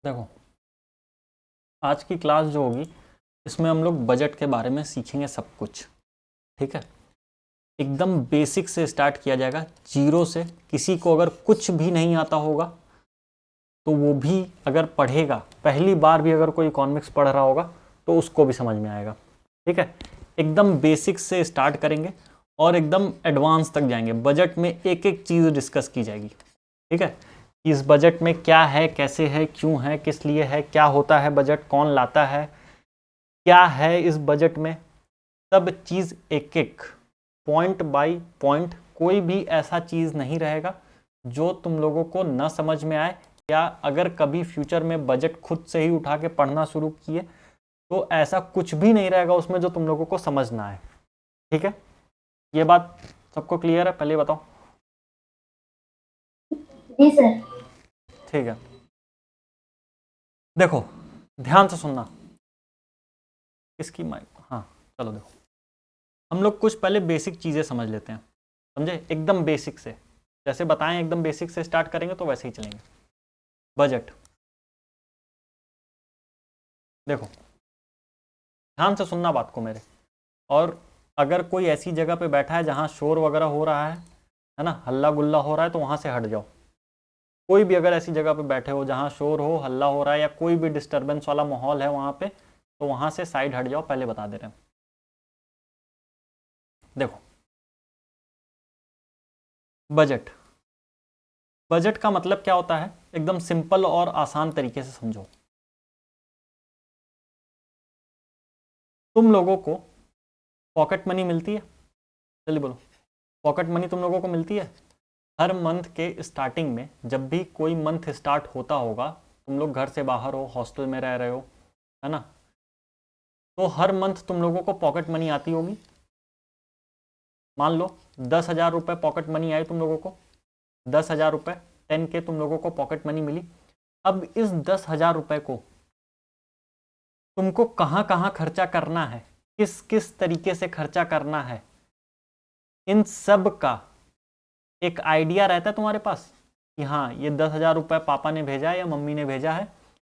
देखो, आज की क्लास जो होगी इसमें हम लोग बजट के बारे में सीखेंगे सब कुछ। ठीक है, एकदम बेसिक से स्टार्ट किया जाएगा, जीरो से। किसी को अगर कुछ भी नहीं आता होगा तो वो भी अगर पढ़ेगा, पहली बार भी अगर कोई इकोनॉमिक्स पढ़ रहा होगा तो उसको भी समझ में आएगा। ठीक है, एकदम बेसिक से स्टार्ट करेंगे और एकदम एडवांस तक जाएंगे। बजट में एक एक चीज़ डिस्कस की जाएगी। ठीक है, इस बजट में क्या है, कैसे है, क्यों है, किस लिए है, क्या होता है बजट, कौन लाता है, क्या है इस बजट में, सब चीज़ एक एक पॉइंट बाय पॉइंट। कोई भी ऐसा चीज़ नहीं रहेगा जो तुम लोगों को न समझ में आए, या अगर कभी फ्यूचर में बजट खुद से ही उठा के पढ़ना शुरू किए तो ऐसा कुछ भी नहीं रहेगा उसमें जो तुम लोगों को समझ ना आए। ठीक है, ये बात सबको क्लियर है? पहले बताओ। जी सर। ठीक है, देखो ध्यान से सुनना। इसकी माइक, हाँ चलो देखो, हम लोग कुछ पहले बेसिक चीज़ें समझ लेते हैं, समझे? एकदम बेसिक से, जैसे बताएं एकदम बेसिक से स्टार्ट करेंगे तो वैसे ही चलेंगे। बजट, देखो ध्यान से सुनना बात को मेरे। और अगर कोई ऐसी जगह पे बैठा है जहाँ शोर वगैरह हो रहा है ना, हल्ला गुल्ला हो रहा है, तो वहाँ से हट जाओ। कोई भी अगर ऐसी जगह पे बैठे हो जहाँ शोर हो, हल्ला हो रहा है, या कोई भी डिस्टर्बेंस वाला माहौल है वहाँ पे, तो वहाँ से साइड हट जाओ, पहले बता दे रहे हैं। देखो, बजट, बजट का मतलब क्या होता है, एकदम सिंपल और आसान तरीके से समझो। तुम लोगों को पॉकेट मनी मिलती है, चलिए बोलो, पॉकेट मनी तुम लोगों को मिलती है? हर मंथ के स्टार्टिंग में, जब भी कोई मंथ स्टार्ट होता होगा, तुम लोग घर से बाहर हो, हॉस्टल में रह रहे हो, है ना, तो हर मंथ तुम लोगों को पॉकेट मनी आती होगी। मान लो 10,000 रुपये पॉकेट मनी आई तुम लोगों को, 10,000 रुपये 10K तुम लोगों को पॉकेट मनी मिली। अब इस 10,000 रुपये को तुमको कहाँ कहाँ खर्चा करना है, किस किस तरीके से खर्चा करना है, इन सब का एक आइडिया रहता है तुम्हारे पास कि हाँ ये 10,000 रुपये पापा ने भेजा है या मम्मी ने भेजा है,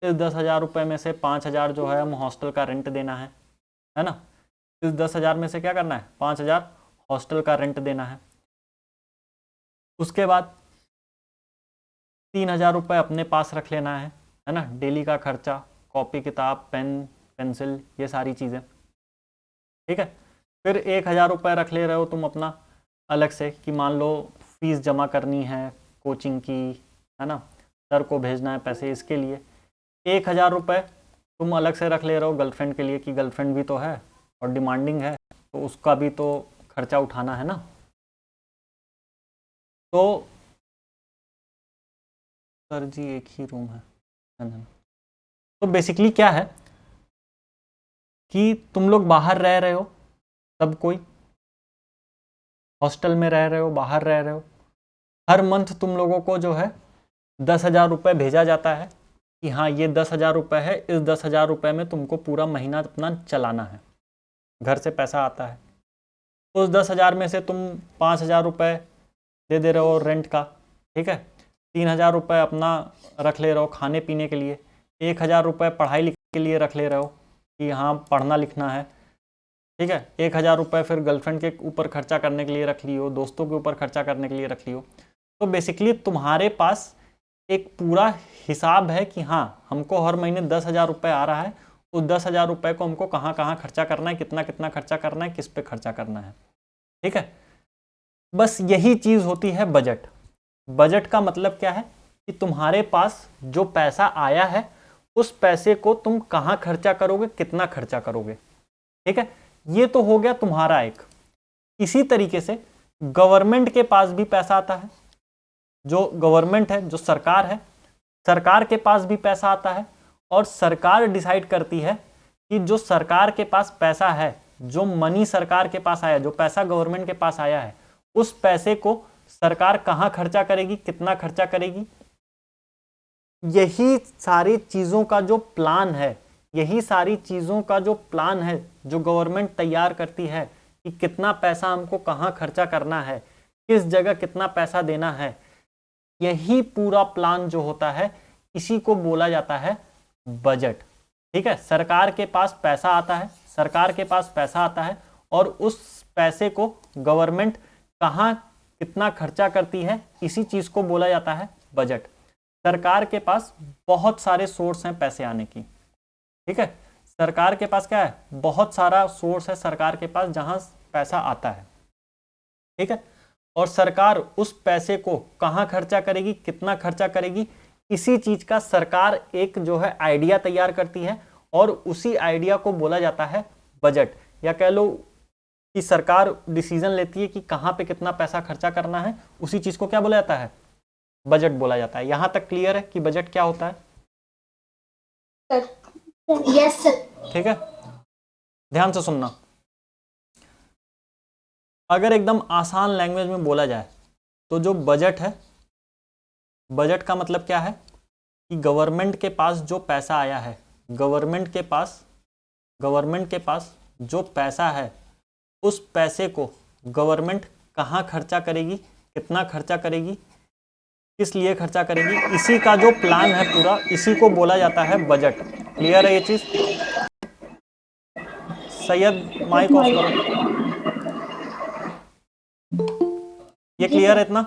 इस 10,000 रुपये में से 5,000 जो है हम हॉस्टल का रेंट देना है ना, इस 10,000 में से क्या करना है, 5,000 हॉस्टल का रेंट देना है। उसके बाद 3,000 रुपये अपने पास रख लेना है ना, डेली का खर्चा, कॉपी किताब पेन पेंसिल ये सारी चीज़ें। ठीक है, फिर 1,000 रुपये रख ले रहे हो तुम अपना अलग से, कि मान लो फीस जमा करनी है कोचिंग की, है ना, सर को भेजना है पैसे, इसके लिए 1,000 रुपये तुम अलग से रख ले रहे हो गर्लफ्रेंड के लिए, कि गर्लफ्रेंड भी तो है और डिमांडिंग है, तो उसका भी तो खर्चा उठाना है ना। तो सर जी एक ही रूम है ना। तो बेसिकली क्या है कि तुम लोग बाहर रह रहे हो, सब कोई हॉस्टल में रह रहे हो, बाहर रह रहे हो, हर मंथ तुम लोगों को जो है 10,000 रुपये भेजा जाता है कि हाँ ये 10,000 रुपये है, इस 10,000 रुपये में तुमको पूरा महीना अपना चलाना है, घर से पैसा आता है। उस 10,000 में से तुम 5,000 रुपये दे दे रहे हो रेंट का, ठीक है, 3,000 रुपये अपना रख ले रहे हो खाने पीने के लिए, 1,000 रुपये पढ़ाई लिखाई के लिए रख ले रहे हो कि हाँ पढ़ना लिखना है, ठीक है, 1,000 रुपये फिर गर्लफ्रेंड के ऊपर खर्चा करने के लिए रख लियो, दोस्तों के ऊपर खर्चा करने के लिए रख लियो। तो बेसिकली तुम्हारे पास एक पूरा हिसाब है कि हाँ हमको हर महीने 10,000 रुपये आ रहा है, उस 10,000 रुपये को हमको कहाँ कहाँ खर्चा करना है, कितना कितना खर्चा करना है, किस पे खर्चा करना है। ठीक है, बस यही चीज़ होती है बजट। बजट का मतलब क्या है कि तुम्हारे पास जो पैसा आया है उस पैसे को तुम कहाँ खर्चा करोगे, कितना खर्चा करोगे। ठीक है, ये तो हो गया तुम्हारा एक। इसी तरीके से गवर्नमेंट के पास भी पैसा आता है, जो गवर्नमेंट है, जो सरकार है, सरकार के पास भी पैसा आता है, और सरकार डिसाइड करती है कि जो सरकार के पास पैसा है, जो मनी सरकार के पास आया, जो पैसा गवर्नमेंट के पास आया है, उस पैसे को सरकार कहाँ खर्चा करेगी, कितना खर्चा करेगी। यही सारी चीज़ों का जो प्लान है, यही सारी चीज़ों का जो प्लान है जो गवर्नमेंट तैयार करती है कि कितना पैसा हमको कहाँ खर्चा करना है, किस जगह कितना पैसा देना है, यही पूरा प्लान जो होता है इसी को बोला जाता है बजट। ठीक है, सरकार के पास पैसा आता है, सरकार के पास पैसा आता है और उस पैसे को गवर्नमेंट कहाँ कितना खर्चा करती है, इसी चीज को बोला जाता है बजट। सरकार के पास बहुत सारे सोर्स हैं पैसे आने की। ठीक है, सरकार के पास क्या है, बहुत सारा सोर्स है सरकार के पास जहां पैसा आता है। ठीक है, और सरकार उस पैसे को कहां खर्चा करेगी, कितना खर्चा करेगी, इसी चीज का सरकार एक जो है आइडिया तैयार करती है और उसी आइडिया को बोला जाता है बजट। या कह लो कि सरकार डिसीजन लेती है कि कहां पे कितना पैसा खर्चा करना है, उसी चीज को क्या बोला जाता है, बजट बोला जाता है। यहां तक क्लियर है कि बजट क्या होता है? Yes sir. ठीक है, ध्यान से सुनना। अगर एकदम आसान लैंग्वेज में बोला जाए तो जो बजट है, बजट का मतलब क्या है कि गवर्नमेंट के पास जो पैसा आया है, गवर्नमेंट के पास जो पैसा है, उस पैसे को गवर्नमेंट कहाँ खर्चा करेगी, कितना खर्चा करेगी, किस लिए खर्चा करेगी, इसी का जो प्लान है पूरा, इसी को बोला जाता है बजट। क्लियर है ये चीज? सैयद माइक ऑफ करो। ये क्लियर है इतना?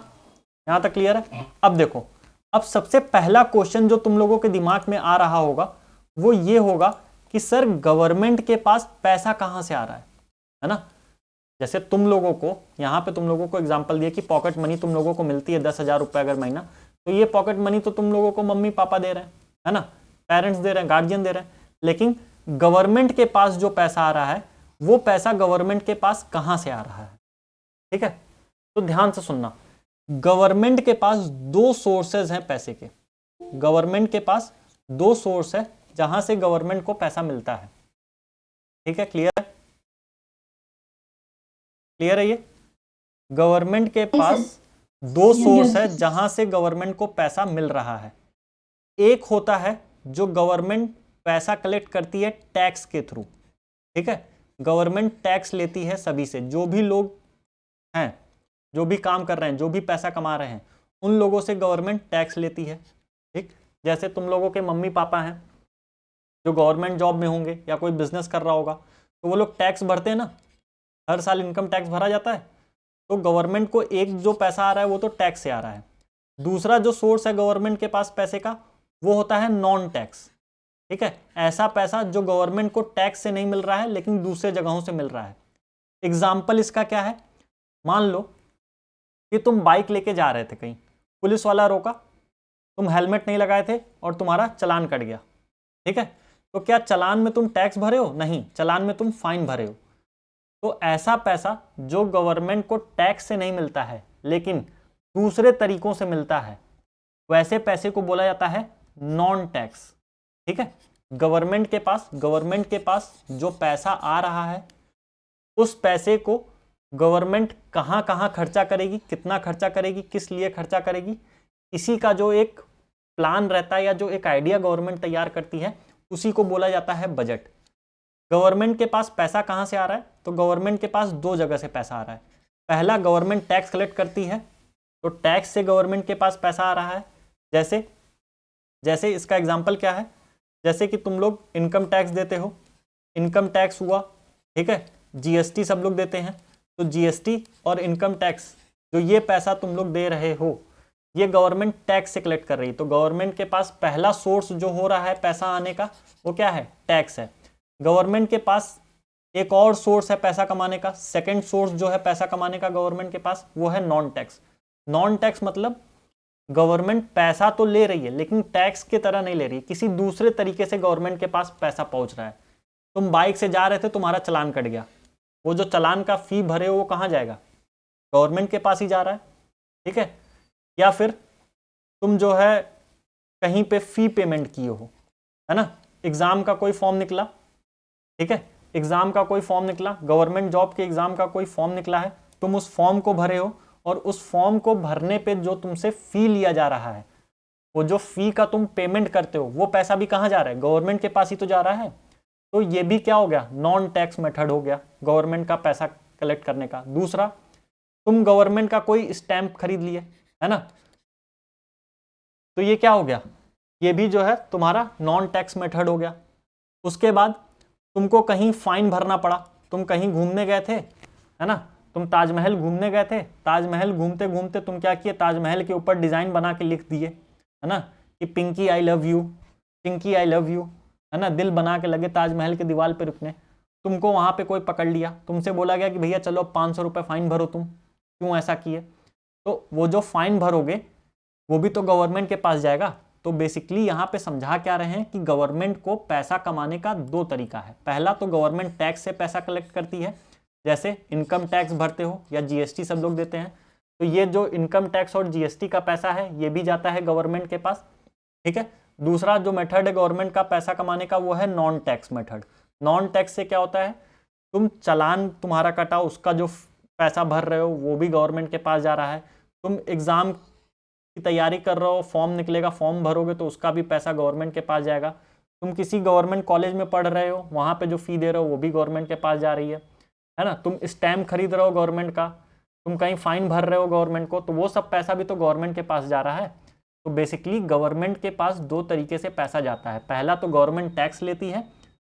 यहां तक क्लियर है? अब देखो, अब सबसे पहला क्वेश्चन जो तुम लोगों के दिमाग में आ रहा होगा वो ये होगा कि सर गवर्नमेंट के पास पैसा कहां से आ रहा है ना? जैसे तुम लोगों को यहां पे तुम लोगों को एग्जांपल दिया कि पॉकेट मनी तुम लोगों को मिलती है 10,000 रुपए अगर महीना, तो ये पॉकेट मनी तो तुम लोगों को मम्मी पापा दे रहे हैं, है ना, पेरेंट्स दे रहे हैं, गार्जियन दे रहे हैं। लेकिन गवर्नमेंट के पास जो पैसा आ रहा है वो पैसा गवर्नमेंट के पास कहां से आ रहा है? ठीक है, तो ध्यान से सुनना। गवर्नमेंट के पास दो सोर्सेज हैं पैसे के। गवर्नमेंट के पास दो सोर्स है जहां से गवर्नमेंट को पैसा मिलता है। ठीक है, क्लियर है? क्लियर है ये? गवर्नमेंट के पास दो सोर्स है जहां से गवर्नमेंट को पैसा मिल रहा है। एक होता है जो गवर्नमेंट पैसा कलेक्ट करती है टैक्स के थ्रू। ठीक है, गवर्नमेंट टैक्स लेती है सभी से, जो भी लोग हैं, जो भी काम कर रहे हैं, जो भी पैसा कमा रहे हैं, उन लोगों से गवर्नमेंट टैक्स लेती है। ठीक, जैसे तुम लोगों के मम्मी पापा हैं जो गवर्नमेंट जॉब में होंगे या कोई बिजनेस कर रहा होगा, तो वो लोग टैक्स भरते हैं ना, हर साल इनकम टैक्स भरा जाता है। तो गवर्नमेंट को एक जो पैसा आ रहा है वो तो टैक्स से आ रहा है। दूसरा जो सोर्स है गवर्नमेंट के पास पैसे का, वो होता है नॉन टैक्स। ठीक है, ऐसा पैसा जो गवर्नमेंट को टैक्स से नहीं मिल रहा है लेकिन दूसरे जगहों से मिल रहा है। एग्जाम्पल इसका क्या है, मान लो कि तुम बाइक लेके जा रहे थे कहीं, पुलिस वाला रोका, तुम हेलमेट नहीं लगाए थे और तुम्हारा चालान कट गया। ठीक है, तो क्या चालान में तुम टैक्स भरे हो? नहीं, चालान में तुम फाइन भरे हो। तो ऐसा पैसा जो गवर्नमेंट को टैक्स से नहीं मिलता है लेकिन दूसरे तरीकों से मिलता है, वैसे पैसे को बोला जाता है नॉन टैक्स। ठीक है, गवर्नमेंट के पास जो पैसा आ रहा है, उस पैसे को गवर्नमेंट कहां कहां खर्चा करेगी, कितना खर्चा करेगी, किस लिए खर्चा करेगी, इसी का जो एक प्लान रहता है या जो एक आइडिया गवर्नमेंट तैयार करती है, उसी को बोला जाता है बजट। गवर्नमेंट के पास पैसा कहां से आ रहा है? तो गवर्नमेंट के पास दो जगह से पैसा आ रहा है। पहला, गवर्नमेंट टैक्स कलेक्ट करती है, तो टैक्स से गवर्नमेंट के पास पैसा आ रहा है। जैसे इसका एग्जाम्पल क्या है, जैसे कि तुम लोग इनकम टैक्स देते हो, इनकम टैक्स हुआ, ठीक है, जीएसटी सब लोग देते हैं, तो जीएसटी और इनकम टैक्स जो ये पैसा तुम लोग दे रहे हो, ये गवर्नमेंट टैक्स से कलेक्ट कर रही है। तो गवर्नमेंट के पास पहला सोर्स जो हो रहा है पैसा आने का, वो क्या है? टैक्स है। गवर्नमेंट के पास एक और सोर्स है पैसा कमाने का, सेकंड सोर्स जो है पैसा कमाने का गवर्नमेंट के पास, वो है नॉन टैक्स। नॉन टैक्स मतलब गवर्नमेंट पैसा तो ले रही है लेकिन टैक्स की तरह नहीं ले रही, किसी दूसरे तरीके से गवर्नमेंट के पास पैसा पहुंच रहा है। तुम बाइक से जा रहे थे, तुम्हारा चालान कट गया, वो जो चालान का फी भरे हो वो कहाँ जाएगा? गवर्नमेंट के पास ही जा रहा है। ठीक है, या फिर तुम जो है कहीं पे फी पेमेंट किए हो, है ना, एग्जाम का कोई फॉर्म निकला, ठीक है, एग्जाम का कोई फॉर्म निकला, गवर्नमेंट जॉब के एग्जाम का कोई फॉर्म निकला है, तुम उस फॉर्म को भरे हो और उस फॉर्म को भरने पे जो तुमसे फी लिया जा रहा है, वो जो फी का तुम पेमेंट करते हो, वो पैसा भी कहाँ जा रहा है? गवर्नमेंट के पास ही तो जा रहा है। तो ये भी क्या हो गया? नॉन टैक्स मेथड हो गया गवर्नमेंट का पैसा कलेक्ट करने का। दूसरा, तुम गवर्नमेंट का कोई स्टैंप खरीद लिए, है ना, तो ये क्या हो गया? ये भी जो है तुम्हारा नॉन टैक्स मेथड हो गया। उसके बाद तुमको कहीं फाइन भरना पड़ा, तुम कहीं घूमने गए थे, है ना, तुम ताजमहल घूमने गए थे, ताजमहल घूमते घूमते तुम क्या किए, ताजमहल के ऊपर डिजाइन बना के लिख दिए, है ना, कि Pinky I love you, Pinky I love you, है ना, दिल बना के लगे ताजमहल के दीवार पे रुकने। तुमको वहां पे कोई पकड़ लिया, तुमसे बोला गया कि भैया चलो 500 रुपये फाइन भरो, तुम क्यों ऐसा किए, तो वो जो फाइन भरोगे वो भी तो गवर्नमेंट के पास जाएगा। तो बेसिकली यहाँ पे समझा क्या रहे हैं कि गवर्नमेंट को पैसा कमाने का दो तरीका है। पहला तो गवर्नमेंट टैक्स से पैसा कलेक्ट करती है, जैसे इनकम टैक्स भरते हो या जीएसटी सब लोग देते हैं, तो ये जो इनकम टैक्स और जीएसटी का पैसा है ये भी जाता है गवर्नमेंट के पास, ठीक है। दूसरा जो मेथड है गवर्नमेंट का पैसा कमाने का वो है non tax method. Non tax से क्या होता है, तुम चालान तुम्हारा कटा उसका जो पैसा भर रहे हो वो भी गवर्नमेंट के पास जा रहा है, तुम एग्जाम की तैयारी कर रहे हो, फॉर्म निकलेगा, फॉर्म भरोगे तो उसका भी पैसा गवर्नमेंट के पास जाएगा, तुम किसी गवर्नमेंट कॉलेज में पढ़ रहे हो वहाँ पे जो फी दे रहे हो वो भी गवर्नमेंट के पास जा रही है ना, तुम स्टैम्प खरीद रहे हो गवर्नमेंट का, तुम कहीं फाइन भर रहे हो गवर्नमेंट को, तो वो सब पैसा भी तो गवर्नमेंट के पास जा रहा है। तो बेसिकली गवर्नमेंट के पास दो तरीके से पैसा जाता है, पहला तो गवर्नमेंट टैक्स लेती है,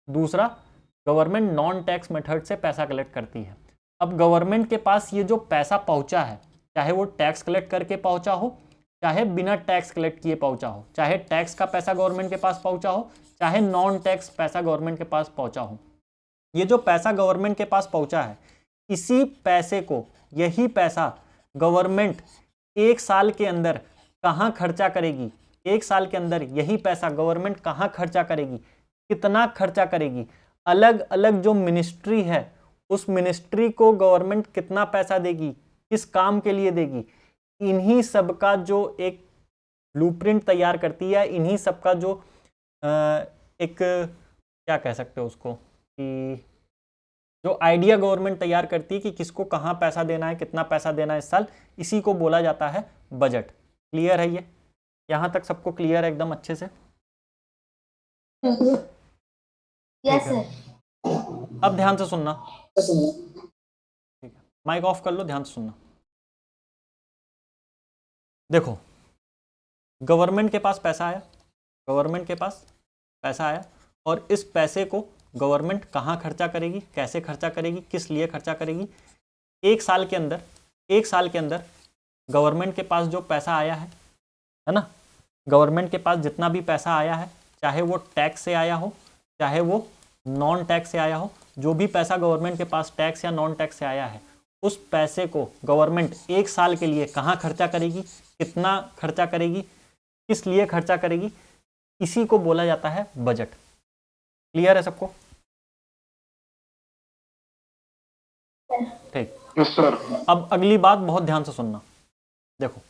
दूसरा गवर्नमेंट नॉन टैक्स मेथड से पैसा कलेक्ट करती है। अब गवर्नमेंट के पास ये जो पैसा पहुंचा है, चाहे वो टैक्स कलेक्ट करके पहुंचा हो, चाहे बिना टैक्स कलेक्ट किए पहुंचा हो, चाहे टैक्स का पैसा गवर्नमेंट के पास पहुंचा हो, चाहे नॉन टैक्स पैसा गवर्नमेंट के पास पहुंचा हो, ये जो पैसा गवर्नमेंट के पास पहुंचा है, इसी पैसे को, यही पैसा गवर्नमेंट एक साल के अंदर कहाँ खर्चा करेगी, एक साल के अंदर यही पैसा गवर्नमेंट कहाँ खर्चा करेगी, कितना खर्चा करेगी, अलग अलग जो मिनिस्ट्री है उस मिनिस्ट्री को गवर्नमेंट कितना पैसा देगी, किस काम के लिए देगी, इन्हीं सब का जो एक ब्लूप्रिंट तैयार करती है, इन्हीं सब का जो एक क्या कह सकते हो उसको, कि जो आइडिया गवर्नमेंट तैयार करती है कि किसको कहाँ पैसा देना है, कितना पैसा देना है इस साल, इसी को बोला जाता है बजट। क्लियर है ये? यहाँ तक सबको क्लियर है एकदम अच्छे से? Yes sir. अब ध्यान से सुनना, ठीक है, माइक ऑफ कर लो, ध्यान से सुनना। देखो, गवर्नमेंट के पास पैसा आया, गवर्नमेंट के पास पैसा आया, और इस पैसे को गवर्नमेंट कहाँ खर्चा करेगी, कैसे खर्चा करेगी, किस लिए खर्चा करेगी, एक साल के अंदर गवर्नमेंट के पास जो पैसा आया है ना, गवर्नमेंट के पास जितना भी पैसा आया है, चाहे वो टैक्स से आया हो, चाहे वो नॉन टैक्स से आया हो, जो भी पैसा गवर्नमेंट के पास टैक्स या नॉन टैक्स से आया है, उस पैसे को गवर्नमेंट एक साल के लिए कहाँ खर्चा करेगी, कितना खर्चा करेगी, किस लिए खर्चा करेगी, इसी को बोला जाता है बजट। क्लियर है सबको? ठीक। Yes sir. अब अगली बात बहुत ध्यान से सुनना। देखो,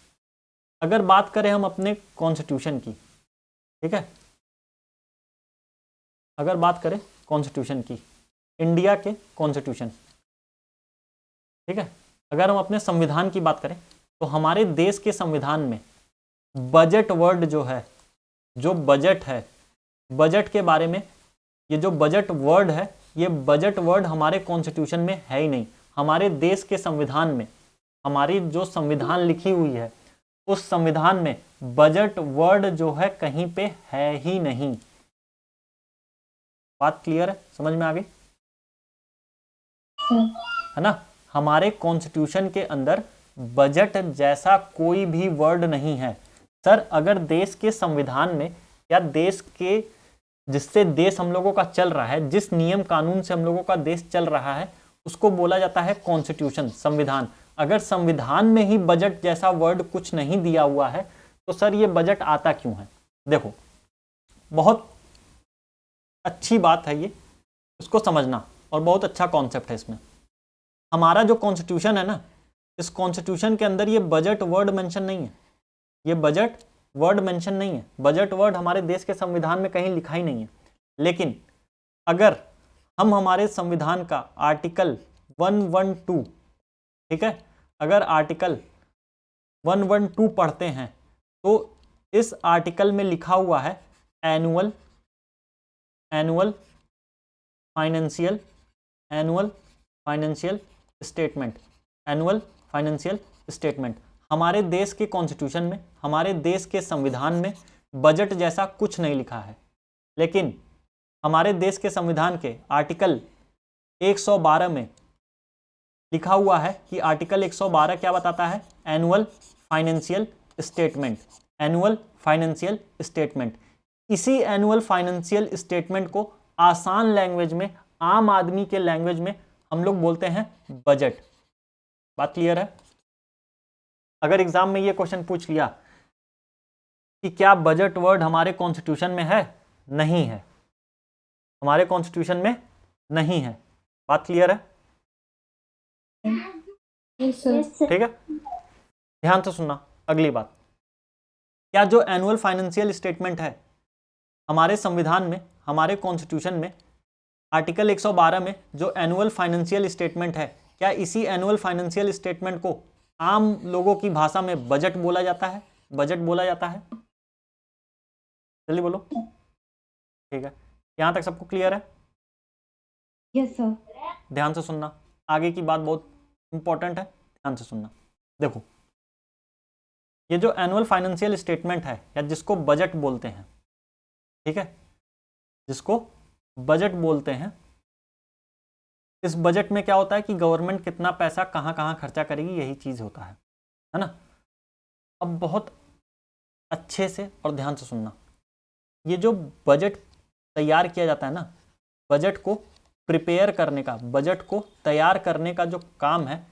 अगर बात करें हम अपने कॉन्स्टिट्यूशन की, ठीक है, अगर बात करें कॉन्स्टिट्यूशन की, इंडिया के कॉन्स्टिट्यूशन, ठीक है, अगर हम अपने संविधान की बात करें तो हमारे देश के संविधान में बजट वर्ड जो है, जो बजट है, बजट के बारे में, ये जो बजट वर्ड है, ये बजट वर्ड हमारे कॉन्स्टिट्यूशन में है ही नहीं। हमारे देश के संविधान में, हमारी जो संविधान लिखी हुई है उस संविधान में बजट वर्ड जो है कहीं पे है ही नहीं। बात क्लियर है? समझ में आ गई है ना? हमारे कॉन्स्टिट्यूशन के अंदर बजट जैसा कोई भी वर्ड नहीं है। सर, अगर देश के संविधान में या देश के, जिससे देश हम लोगों का चल रहा है, जिस नियम कानून से हम लोगों का देश चल रहा है, उसको बोला जाता है कॉन्स्टिट्यूशन, संविधान। अगर संविधान में ही बजट जैसा वर्ड कुछ नहीं दिया हुआ है तो सर ये बजट आता क्यों है? देखो, बहुत अच्छी बात है ये, इसको समझना, और बहुत अच्छा कॉन्सेप्ट है इसमें। हमारा जो कॉन्स्टिट्यूशन है ना, इस कॉन्स्टिट्यूशन के अंदर ये बजट वर्ड मेंशन नहीं है, ये बजट वर्ड मेंशन नहीं है। बजट वर्ड हमारे देश के संविधान में कहीं लिखा ही नहीं है। लेकिन अगर हम हमारे संविधान का आर्टिकल 112, ठीक है, अगर आर्टिकल 112 पढ़ते हैं तो इस आर्टिकल में लिखा हुआ है annual financial statement, annual financial statement. हमारे देश के कॉन्स्टिट्यूशन में, हमारे देश के संविधान में बजट जैसा कुछ नहीं लिखा है, लेकिन हमारे देश के संविधान के आर्टिकल 112 में लिखा हुआ है कि आर्टिकल 112 क्या बताता है? Annual financial statement. Annual financial statement, इसी एनुअल फाइनेंशियल स्टेटमेंट को आसान लैंग्वेज में, आम आदमी के लैंग्वेज में हम लोग बोलते हैं बजट। बात क्लियर है? अगर एग्जाम में ये क्वेश्चन पूछ लिया कि क्या बजट वर्ड हमारे कॉन्स्टिट्यूशन में है? नहीं है, हमारे कॉन्स्टिट्यूशन में नहीं है। बात क्लियर है? Yes, sir. ठीक है, ध्यान से सुनना। अगली बात, क्या जो एनुअल फाइनेंशियल स्टेटमेंट है हमारे संविधान में, हमारे कॉन्स्टिट्यूशन में, आर्टिकल 112 में जो एनुअल फाइनेंशियल स्टेटमेंट है, क्या इसी एनुअल फाइनेंशियल स्टेटमेंट को आम लोगों की भाषा में बजट बोला जाता है? बजट बोला जाता है? जल्दी बोलो। ठीक है, यहां तक सबको क्लियर है? Yes, sir. ध्यान से सुनना, आगे की बात बहुत इंपॉर्टेंट है, ध्यान से सुनना। देखो, ये जो एनुअल फाइनेंशियल स्टेटमेंट है, या जिसको बजट बोलते हैं, ठीक है, जिसको बजट बोलते हैं, इस बजट में क्या होता है कि गवर्नमेंट कितना पैसा कहाँ कहाँ खर्चा करेगी, यही चीज़ होता है ना। अब बहुत अच्छे से और ध्यान से सुनना, ये जो बजट तैयार किया जाता है ना, बजट को प्रिपेयर करने का, बजट को तैयार करने का जो काम है,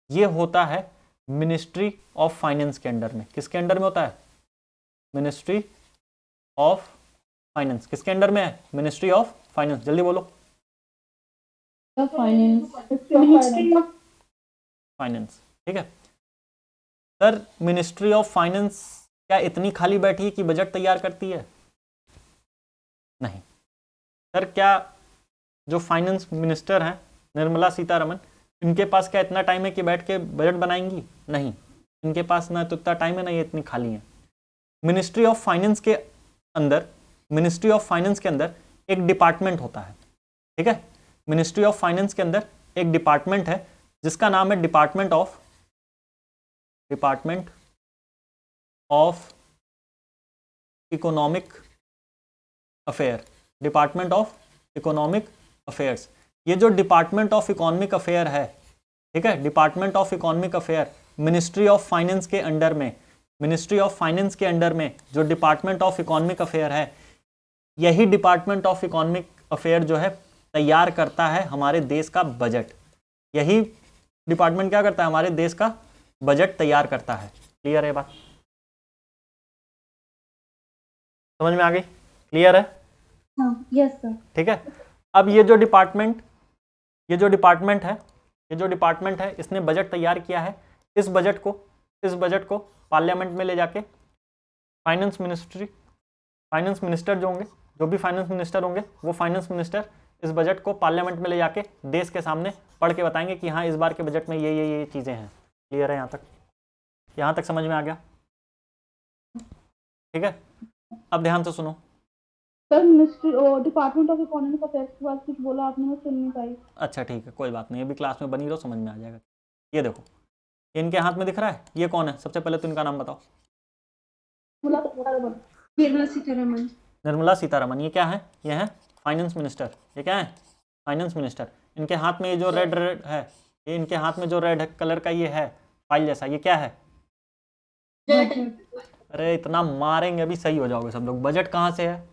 ये होता है मिनिस्ट्री ऑफ फाइनेंस के अंडर में। किसके अंडर में होता है? Ministry of finance. किसके अंडर में है? Ministry of finance. जल्दी बोलो। फाइनेंस। ठीक है सर, मिनिस्ट्री ऑफ फाइनेंस क्या इतनी खाली बैठी है कि बजट तैयार करती है? नहीं सर। क्या जो फाइनेंस मिनिस्टर हैं निर्मला सीतारमन, इनके पास क्या इतना टाइम है कि बैठ के बजट बनाएंगी? नहीं, इनके पास ना तो इतना टाइम है, ना ये इतनी खाली है। मिनिस्ट्री ऑफ फाइनेंस के अंदर, मिनिस्ट्री ऑफ फाइनेंस के अंदर एक डिपार्टमेंट होता है। ठीक है, मिनिस्ट्री ऑफ फाइनेंस के अंदर एक डिपार्टमेंट है जिसका नाम है department of economic affair. Department of economic affairs. ये जो डिपार्टमेंट ऑफ इकोनॉमिक अफेयर है, ठीक है, department of economic affair ministry of finance के अंडर में, मिनिस्ट्री ऑफ फाइनेंस के अंडर में जो डिपार्टमेंट ऑफ इकोनॉमिक अफेयर है, यही डिपार्टमेंट ऑफ इकोनॉमिक अफेयर जो है तैयार करता है हमारे देश का बजट। यही डिपार्टमेंट क्या करता है? हमारे देश का बजट तैयार करता है। क्लियर है बात? समझ में आ गई? क्लियर है? Yes sir. ठीक है, अब ये जो डिपार्टमेंट है, इसने बजट तैयार किया है। इस बजट को पार्लियामेंट में ले जाके फाइनेंस मिनिस्टर जो होंगे, जो भी फाइनेंस मिनिस्टर होंगे, वो फाइनेंस मिनिस्टर इस बजट को पार्लियामेंट में ले जाके देश के सामने पढ़ के बताएंगे कि हाँ, इस बार के बजट में ये चीज़ें हैं। क्लियर है? यहाँ तक समझ में आ गया? ठीक है, अब ध्यान से सुनो। सर, मिनिस्ट्री और डिपार्टमेंट ऑफ इकोनॉमिक अफेयर्स के बाद कुछ बोला आपने, मैं सुन नहीं पाई। अच्छा ठीक है, कोई बात नहीं, अभी क्लास में बनी रहो, समझ में आ जाएगा। ये देखो, इनके हाथ में दिख रहा है, ये कौन है? सबसे पहले तो इनका नाम बताओ। निर्मला सीतारमन। निर्मला सीतारमन। ये क्या है? ये है फाइनेंस मिनिस्टर। ये क्या है? Finance minister. इनके हाथ में ये जो रेड है, ये इनके हाथ में जो रेड कलर का ये है फाइल जैसा, ये क्या है? अरे इतना मारेंगे अभी सही हो जाओगे सब लोग। बजट कहाँ से है?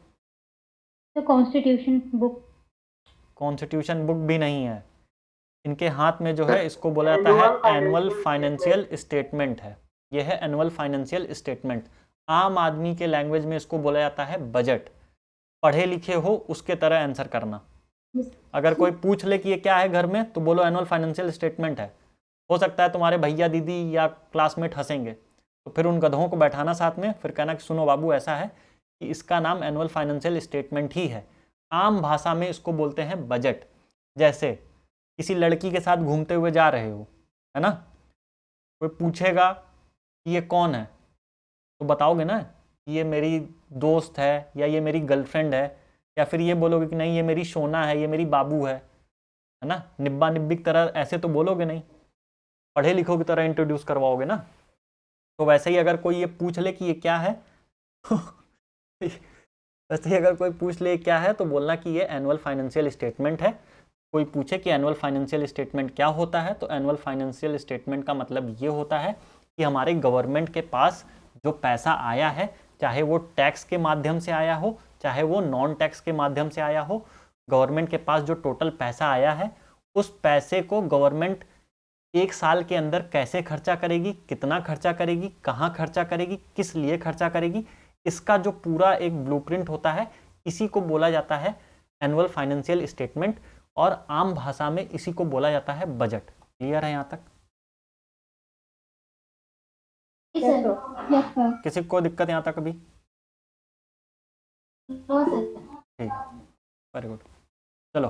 Constitution book. कॉन्स्टिट्यूशन बुक भी नहीं है। इनके हाथ में जो है, इसको बोला जाता है एनुअल फाइनेंशियल स्टेटमेंट है। ये है एनुअल फाइनेंशियल स्टेटमेंट। आम आदमी के लैंग्वेज में इसको बोला जाता है बजट। पढ़े लिखे हो उसके तरह आंसर करना। अगर कोई पूछ ले कि ये क्या है घर में, तो बोलो एनुअल फाइनेंशियल स्टेटमेंट है। हो सकता है तुम्हारे भैया दीदी या क्लासमेट हंसेंगे, तो फिर उन गधों को बैठाना साथ में, फिर कहना कि सुनो बाबू, ऐसा है कि इसका नाम एनुअल फाइनेंशियल स्टेटमेंट ही है। आम भाषा में इसको बोलते हैं बजट। जैसे किसी लड़की के साथ घूमते हुए जा रहे हो, है ना, कोई पूछेगा कि ये कौन है, तो बताओगे ना कि ये मेरी दोस्त है, या ये मेरी गर्लफ्रेंड है, या फिर ये बोलोगे कि नहीं ये मेरी सोना है, ये मेरी बाबू है ना। निब्बा निब्बी की तरह ऐसे तो बोलोगे नहीं, पढ़े लिखों की तरह इंट्रोड्यूस करवाओगे ना। तो वैसे ही अगर कोई ये पूछ ले कि ये क्या है वैसे ही अगर कोई पूछ ले क्या है तो बोलना कि ये एनुअल फाइनेंशियल स्टेटमेंट है। कोई पूछे कि एनुअल फाइनेंशियल स्टेटमेंट क्या होता है, तो एनुअल फाइनेंशियल स्टेटमेंट का मतलब ये होता है कि हमारे गवर्नमेंट के पास जो पैसा आया है, चाहे वो टैक्स के माध्यम से आया हो, चाहे वो नॉन टैक्स के माध्यम से आया हो, गवर्नमेंट के पास जो टोटल पैसा आया है, उस पैसे को गवर्नमेंट एक साल के अंदर कैसे खर्चा करेगी, कितना खर्चा करेगी, कहाँ खर्चा करेगी, किस लिए खर्चा करेगी, इसका जो पूरा एक ब्लूप्रिंट होता है, इसी को बोला जाता है एनुअल फाइनेंशियल स्टेटमेंट, और आम भाषा में इसी को बोला जाता है बजट। क्लियर है यहाँ तक? Yes sir. किसी को दिक्कत यहाँ तक अभी? No sir. ठीक, वेरी गुड। चलो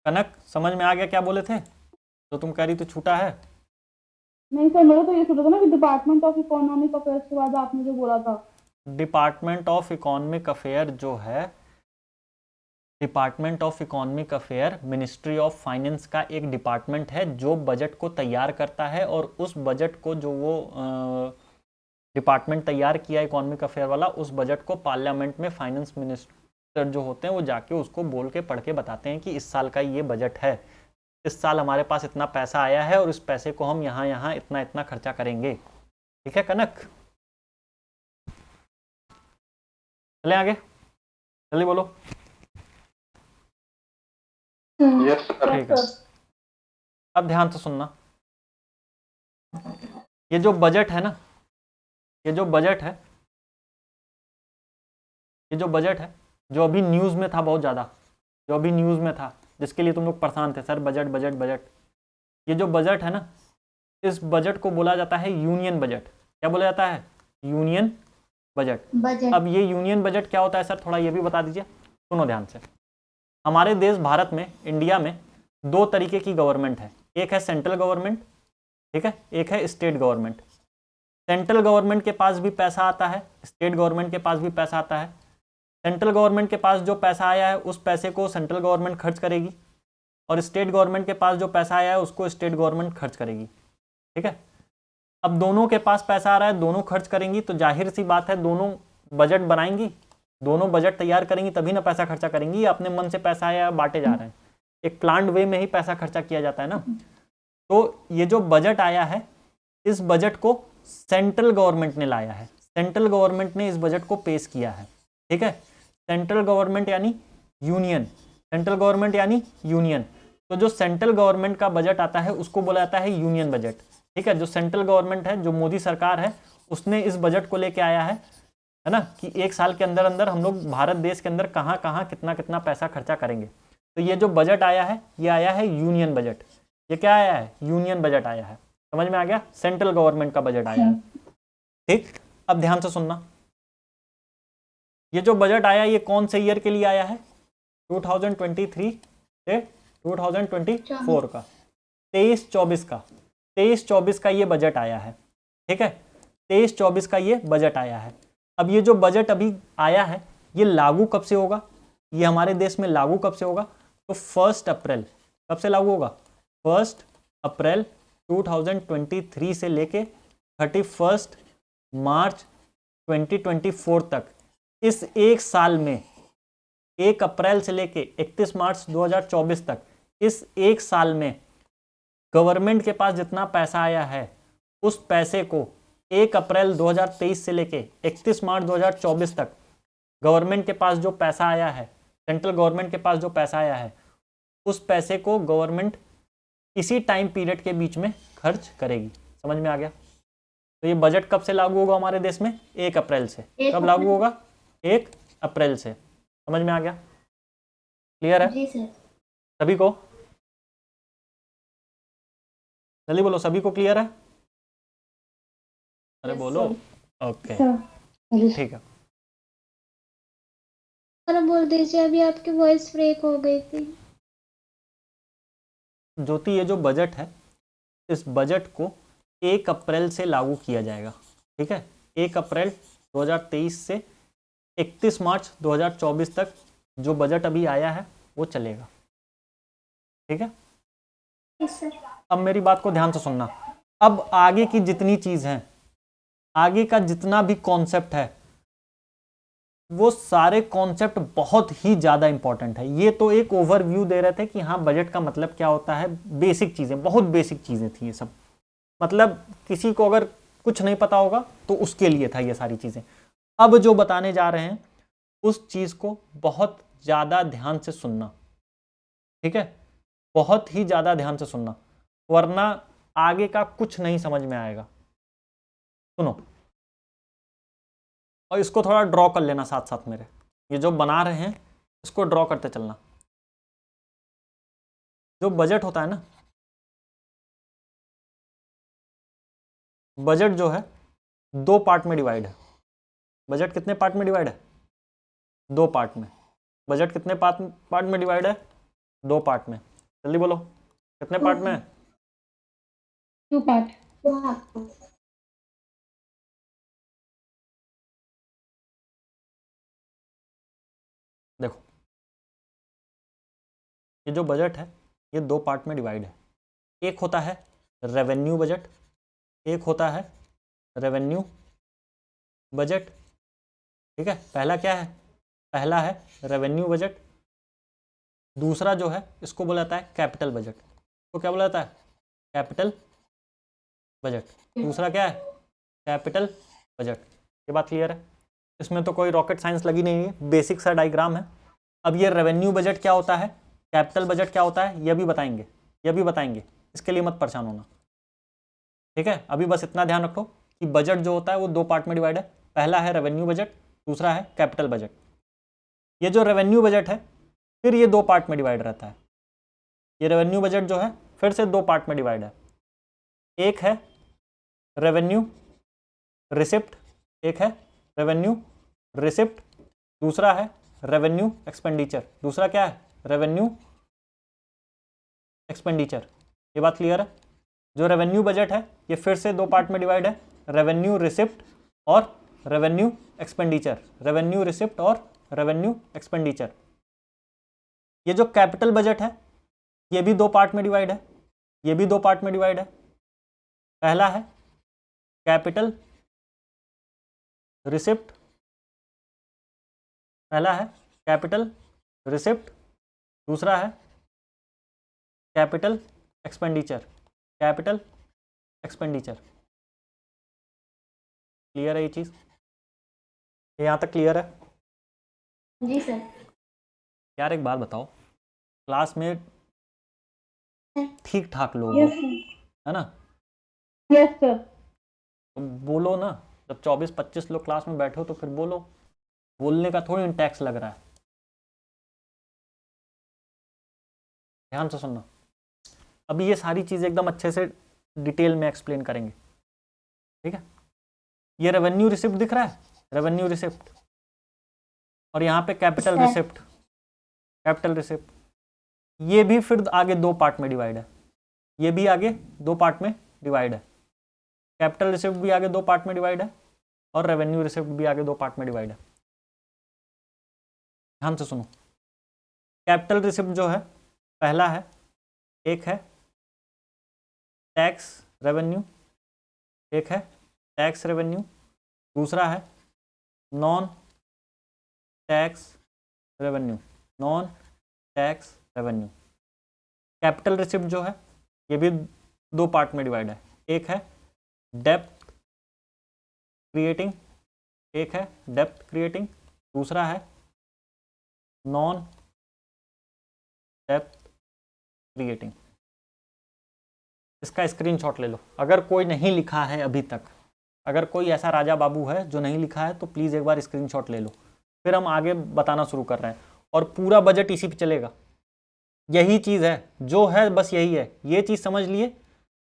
कनक, समझ में आ गया क्या बोले थे? तो तुम कह रही तो छूटा है। नहीं सर, मेरा तो ये सोचा था ना कि डिपार्टमेंट ऑफ इकोनॉमिक अफेयर्स के बाद आपने जो बोला था, डिपार्टमेंट ऑफ इकोनॉमिक अफेयर जो है, department of economic affair ministry of finance का एक डिपार्टमेंट है जो बजट को तैयार करता है, और उस बजट को जो वो डिपार्टमेंट तैयार किया इकोनॉमिक अफेयर वाला, उस बजट को पार्लियामेंट में फाइनेंस मिनिस्टर जो होते हैं वो जाके उसको बोल के पढ़ के बताते हैं कि इस साल का ये बजट है, इस साल हमारे पास इतना पैसा आया है और इस पैसे को हम यहाँ यहाँ इतना इतना खर्चा करेंगे। ठीक है कनक? चले आगे, जल्दी बोलो। Yes sir. ठीक है, अब ध्यान से सुनना। ये जो बजट है ना, ये जो बजट है, ये जो बजट है, जो अभी न्यूज़ में था बहुत ज़्यादा, जो अभी न्यूज़ में था, जिसके लिए तुम लोग परेशान थे सर बजट बजट बजट, ये जो बजट है ना, इस बजट को बोला जाता है यूनियन बजट। क्या बोला जाता है? Union budget. बजट। अब ये यूनियन बजट क्या होता है सर, थोड़ा ये भी बता दीजिए। सुनो ध्यान से। हमारे देश भारत में, इंडिया में दो तरीके की गवर्नमेंट है। एक है सेंट्रल गवर्नमेंट, ठीक है, एक है स्टेट गवर्नमेंट। सेंट्रल गवर्नमेंट के पास भी पैसा आता है, स्टेट गवर्नमेंट के पास भी पैसा आता है। सेंट्रल गवर्नमेंट के पास जो पैसा आया है उस पैसे को सेंट्रल गवर्नमेंट खर्च करेगी, और स्टेट गवर्नमेंट के पास जो पैसा आया है उसको स्टेट गवर्नमेंट खर्च करेगी। ठीक है, अब दोनों के पास पैसा आ रहा है, दोनों खर्च करेंगी, तो जाहिर सी बात है दोनों बजट बनाएंगी, दोनों बजट तैयार करेंगी, तभी ना पैसा खर्चा करेंगी। अपने मन से पैसा आया बांटे जा रहे हैं, एक प्लान्ड वे में ही पैसा खर्चा किया जाता है ना। तो ये जो बजट आया है, इस बजट को सेंट्रल गवर्नमेंट ने लाया है, सेंट्रल गवर्नमेंट ने इस बजट को पेश किया है। ठीक है, सेंट्रल गवर्नमेंट यानी यूनियन, सेंट्रल गवर्नमेंट यानी यूनियन। तो जो सेंट्रल गवर्नमेंट का बजट आता है उसको बोला जाता है यूनियन बजट। ठीक है, जो सेंट्रल गवर्नमेंट है, जो मोदी सरकार है, उसने इस बजट को लेके आया है ना, कि एक साल के अंदर अंदर हम लोग भारत देश के अंदर कहाँ कहाँ कितना कितना पैसा खर्चा करेंगे। तो ये जो बजट आया है, ये आया है यूनियन बजट। ये क्या आया है? यूनियन बजट आया है। समझ में आ गया? सेंट्रल गवर्नमेंट का बजट आया है। ठीक, अब ध्यान से सुनना। ये जो बजट आया ये कौन से ईयर के लिए आया है? 2023 से 2024 का, 23-24 का, 23-24 का ये बजट आया है। ठीक है, 23-24 का ये बजट आया है। अब ये जो बजट अभी आया है ये लागू कब से होगा? ये हमारे देश में लागू कब से होगा? तो 1 अप्रैल, कब से लागू होगा? 1 अप्रैल 2023 से लेके 31 मार्च 2024 तक, इस एक साल में 1 अप्रैल से लेके 31 मार्च 2024 तक, इस एक साल में गवर्नमेंट के पास जितना पैसा आया है उस पैसे को 1 अप्रैल 2023 से लेके 31 मार्च 2024 तक गवर्नमेंट के पास जो पैसा आया है, सेंट्रल गवर्नमेंट के पास जो पैसा आया है, उस पैसे को गवर्नमेंट इसी टाइम पीरियड के बीच में खर्च करेगी। समझ में आ गया? तो ये बजट कब से लागू होगा हमारे देश में? 1 अप्रैल से। कब लागू होगा? 1 अप्रैल से। समझ में आ गया? क्लियर है जी सर। सभी को? जल्दी बोलो, सभी को क्लियर है? अरे बोलो। ओके, ठीक है। बोल दीजिए, अभी आपकी वॉइस ब्रेक हो गई थी। ज्योति, ये जो बजट है, इस बजट को 1 अप्रैल से लागू किया जाएगा। ठीक है, 1 अप्रैल 2023 से 31 मार्च 2024 तक जो बजट अभी आया है वो चलेगा। ठीक है, यस सर। अब मेरी बात को ध्यान से सुनना। अब आगे की जितनी चीज़ हैं, आगे का जितना भी कॉन्सेप्ट है वो सारे कॉन्सेप्ट बहुत ही ज़्यादा इंपॉर्टेंट है। ये तो एक ओवरव्यू दे रहे थे कि हाँ बजट का मतलब क्या होता है, बेसिक चीज़ें, बहुत बेसिक चीज़ें थी ये सब। मतलब किसी को अगर कुछ नहीं पता होगा तो उसके लिए था ये सारी चीज़ें। अब जो बताने जा रहे हैं उस चीज़ को बहुत ज़्यादा ध्यान से सुनना, ठीक है, बहुत ही ज़्यादा ध्यान से सुनना, वरना आगे का कुछ नहीं समझ में आएगा। सुनो, और इसको थोड़ा ड्रॉ कर लेना साथ साथ मेरे, ये जो बना रहे हैं इसको ड्रॉ करते चलना। जो बजट होता है ना, बजट जो है 2 पार्ट में डिवाइड है। बजट कितने पार्ट में डिवाइड है? 2 पार्ट में। बजट कितने पार्ट में डिवाइड है? 2 पार्ट में। जल्दी बोलो, कितने पार्ट में है? 2 पार्ट। देखो, ये जो बजट है ये 2 पार्ट में डिवाइड है। एक होता है रेवेन्यू बजट, एक होता है रेवेन्यू बजट, ठीक है। पहला क्या है? पहला है रेवेन्यू बजट। दूसरा जो है इसको बोला जाता है कैपिटल बजट। तो क्या बोला जाता है? Capital budget. दूसरा क्या है? Capital budget. ये बात क्लियर है? इसमें तो कोई रॉकेट साइंस लगी नहीं है, बेसिक सा डायग्राम है। अब ये रेवेन्यू बजट क्या होता है, कैपिटल बजट क्या होता है, ये भी बताएंगे, ये भी बताएंगे, इसके लिए मत परेशान होना, ठीक है। अभी बस इतना ध्यान रखो कि बजट जो होता है वो 2 पार्ट में डिवाइड है। पहला है रेवेन्यू बजट, दूसरा है कैपिटल बजट। ये जो रेवेन्यू बजट है फिर ये 2 पार्ट में डिवाइड रहता है। ये रेवेन्यू बजट जो है फिर से 2 पार्ट में डिवाइड है। एक है रेवेन्यू रिसिप्ट, एक है रेवेन्यू रिसिप्ट, दूसरा है रेवेन्यू एक्सपेंडिचर। दूसरा क्या है? Revenue expenditure. ये बात क्लियर है? जो रेवेन्यू बजट है ये फिर से 2 पार्ट में डिवाइड है, रेवेन्यू रिसिप्ट और रेवेन्यू एक्सपेंडिचर। रेवेन्यू रिसिप्ट और रेवेन्यू एक्सपेंडिचर। ये जो कैपिटल बजट है ये भी 2 पार्ट में डिवाइड है, ये भी 2 पार्ट में डिवाइड है। पहला है कैपिटल रिसिप्ट, पहला है कैपिटल रिसिप्ट, दूसरा है capital expenditure. Capital expenditure. Clear है ये चीज़? यहाँ तक क्लियर है? जी सर। यार एक बात बताओ, क्लास में ठीक ठाक लोग हो, यस सर। है ना? Yes sir. तो बोलो ना, जब 24-25 लोग क्लास में बैठे हो तो फिर बोलो, बोलने का थोड़ी टैक्स लग रहा है। ध्यान से सुनना, अभी ये सारी चीज़ें एकदम अच्छे से डिटेल में एक्सप्लेन करेंगे, ठीक है। ये रेवेन्यू रिसिप्ट दिख रहा है, रेवेन्यू रिसिप्ट, और यहाँ पे कैपिटल रिसिप्ट, कैपिटल रिसिप्ट। ये भी फिर आगे 2 पार्ट में डिवाइड है, ये भी आगे 2 पार्ट में डिवाइड है। कैपिटल रिसिप्ट भी आगे 2 पार्ट में डिवाइड है और रेवेन्यू रिसिप्ट भी आगे 2 पार्ट में डिवाइड है। ध्यान से सुनो, कैपिटल रिसिप्ट जो है पहला है, एक है टैक्स रेवेन्यू, एक है टैक्स रेवेन्यू, दूसरा है non tax revenue, non tax revenue. Capital receipt जो है ये भी 2 पार्ट में डिवाइड है, एक है डेप्ट क्रिएटिंग, एक है डेप्ट क्रिएटिंग, दूसरा है नॉन डेप्ट क्रिएटिंग। इसका स्क्रीनशॉट ले लो। अगर कोई नहीं लिखा है अभी तक, अगर कोई ऐसा राजा बाबू है जो नहीं लिखा है तो प्लीज़ एक बार स्क्रीनशॉट ले लो, फिर हम आगे बताना शुरू कर रहे हैं। और पूरा बजट इसी पे चलेगा, यही चीज़ है जो है, बस यही है। ये चीज़ समझ लिए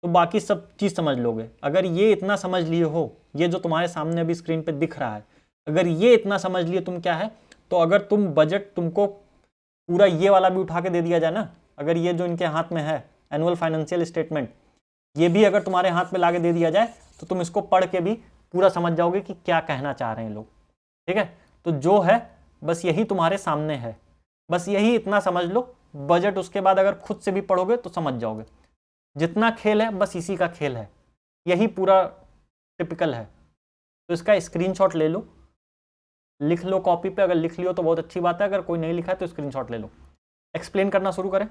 तो बाकी सब चीज़ समझ लोगे। अगर ये इतना समझ लिए हो, ये जो तुम्हारे सामने अभी स्क्रीन पे दिख रहा है, अगर ये इतना समझ लिए तुम क्या है, तो अगर तुम बजट, तुमको पूरा ये वाला भी उठा के दे दिया जाए ना, अगर ये जो इनके हाथ में है एनुअल फाइनेंशियल स्टेटमेंट, ये भी अगर तुम्हारे हाथ में ला के दे दिया जाए तो तुम इसको पढ़ के भी पूरा समझ जाओगे कि क्या कहना चाह रहे हैं लोग, ठीक है। तो जो है बस यही तुम्हारे सामने है, बस यही इतना समझ लो। बजट उसके बाद अगर खुद से भी पढ़ोगे तो समझ जाओगे। जितना खेल है बस इसी का खेल है, यही पूरा टिपिकल है। तो इसका स्क्रीनशॉट ले लो, लिख लो कॉपी पे, अगर लिख लियो तो बहुत अच्छी बात है, अगर कोई नहीं लिखा है तो स्क्रीनशॉट ले लो। एक्सप्लेन करना शुरू करें।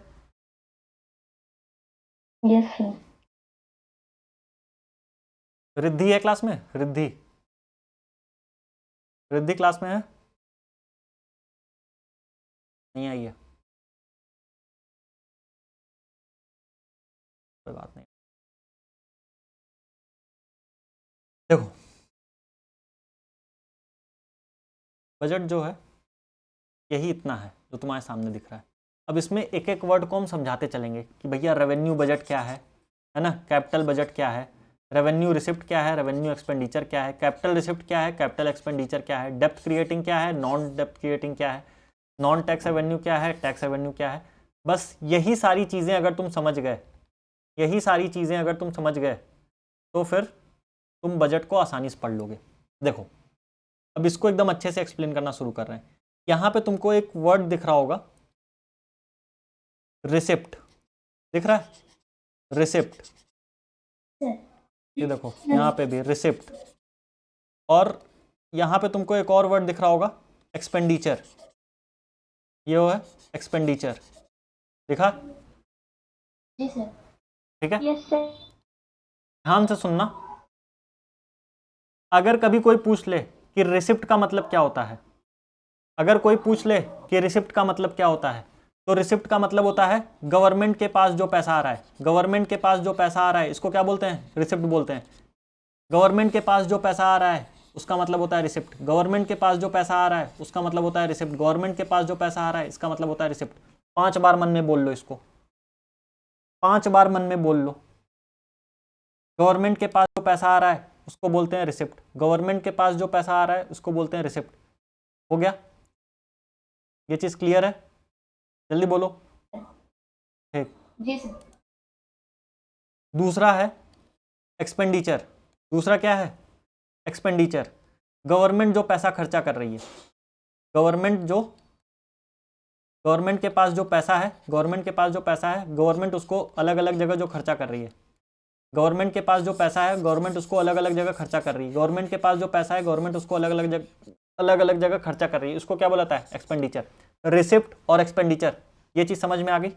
Yes sir. रिद्धि है क्लास में? रिद्धि, रिद्धि क्लास में है? नहीं आई है, कोई बात नहीं। देखो बजट जो है यही इतना है जो तुम्हारे सामने दिख रहा है। अब इसमें एक एक वर्ड को हम समझाते चलेंगे कि भैया रेवेन्यू बजट क्या है ना, कैपिटल बजट क्या है, रेवेन्यू रिसिप्ट क्या है, रेवेन्यू एक्सपेंडिचर क्या है, कैपिटल रिसिप्ट क्या है, कैपिटल एक्सपेंडिचर क्या है, डेप्थ क्रिएटिंग क्या है, नॉन डेप्थ क्रिएटिंग क्या है, नॉन टैक्स रेवेन्यू क्या है, टैक्स रेवेन्यू क्या है। बस यही सारी चीज़ें अगर तुम समझ गए, यही सारी चीज़ें अगर तुम समझ गए तो फिर तुम बजट को आसानी से पढ़ लोगे। देखो अब इसको एकदम अच्छे से एक्सप्लेन करना शुरू कर रहे हैं। यहाँ पे तुमको एक वर्ड दिख रहा होगा, रिसिप्ट दिख रहा है, रिसिप्ट, ये देखो यहाँ पे भी रिसिप्ट, और यहाँ पे तुमको एक और वर्ड दिख रहा होगा एक्सपेंडिचर, ये वो है एक्सपेंडिचर, दिखा? जी सर। ठीक है, यस सर। ध्यान से सुनना। अगर कभी कोई पूछ ले कि रिसिप्ट का मतलब क्या होता है, अगर कोई पूछ ले कि रिसिप्ट का मतलब क्या होता है, तो रिसिप्ट का मतलब होता है गवर्नमेंट के पास जो पैसा आ रहा है, गवर्नमेंट के पास जो पैसा आ रहा है इसको क्या बोलते हैं? रिसिप्ट बोलते हैं। गवर्नमेंट के पास जो पैसा आ रहा है उसका मतलब होता है रिसिप्ट, गवर्नमेंट के पास जो पैसा आ रहा है उसका मतलब होता है रिसिप्ट, गवर्नमेंट के पास जो पैसा आ रहा है इसका मतलब होता है रिसिप्ट। 5 बार मन में बोल लो इसको, 5 बार मन में बोल लो। गवर्नमेंट के पास जो पैसा आ रहा है उसको बोलते हैं रिसिप्ट, गवर्नमेंट के पास जो पैसा आ रहा है उसको बोलते हैं रिसिप्ट। हो गया? ये चीज़ क्लियर है? जल्दी बोलो। ठीक, जी सर। दूसरा है एक्सपेंडिचर। दूसरा क्या है? एक्सपेंडिचर। गवर्नमेंट जो पैसा खर्चा कर रही है, गवर्नमेंट के पास जो पैसा है, गवर्नमेंट के पास जो पैसा है, गवर्नमेंट उसको अलग अलग जगह जो खर्चा कर रही है, गवर्नमेंट के पास जो पैसा है गवर्नमेंट उसको अलग अलग जगह खर्चा कर रही है, गवर्नमेंट के पास जो पैसा है गवर्नमेंट उसको अलग अलग जगह खर्चा कर रही है, इसको क्या बोलता है? एक्सपेंडिचर। रिसिप्ट और एक्सपेंडिचर, ये चीज़ समझ में आ गई?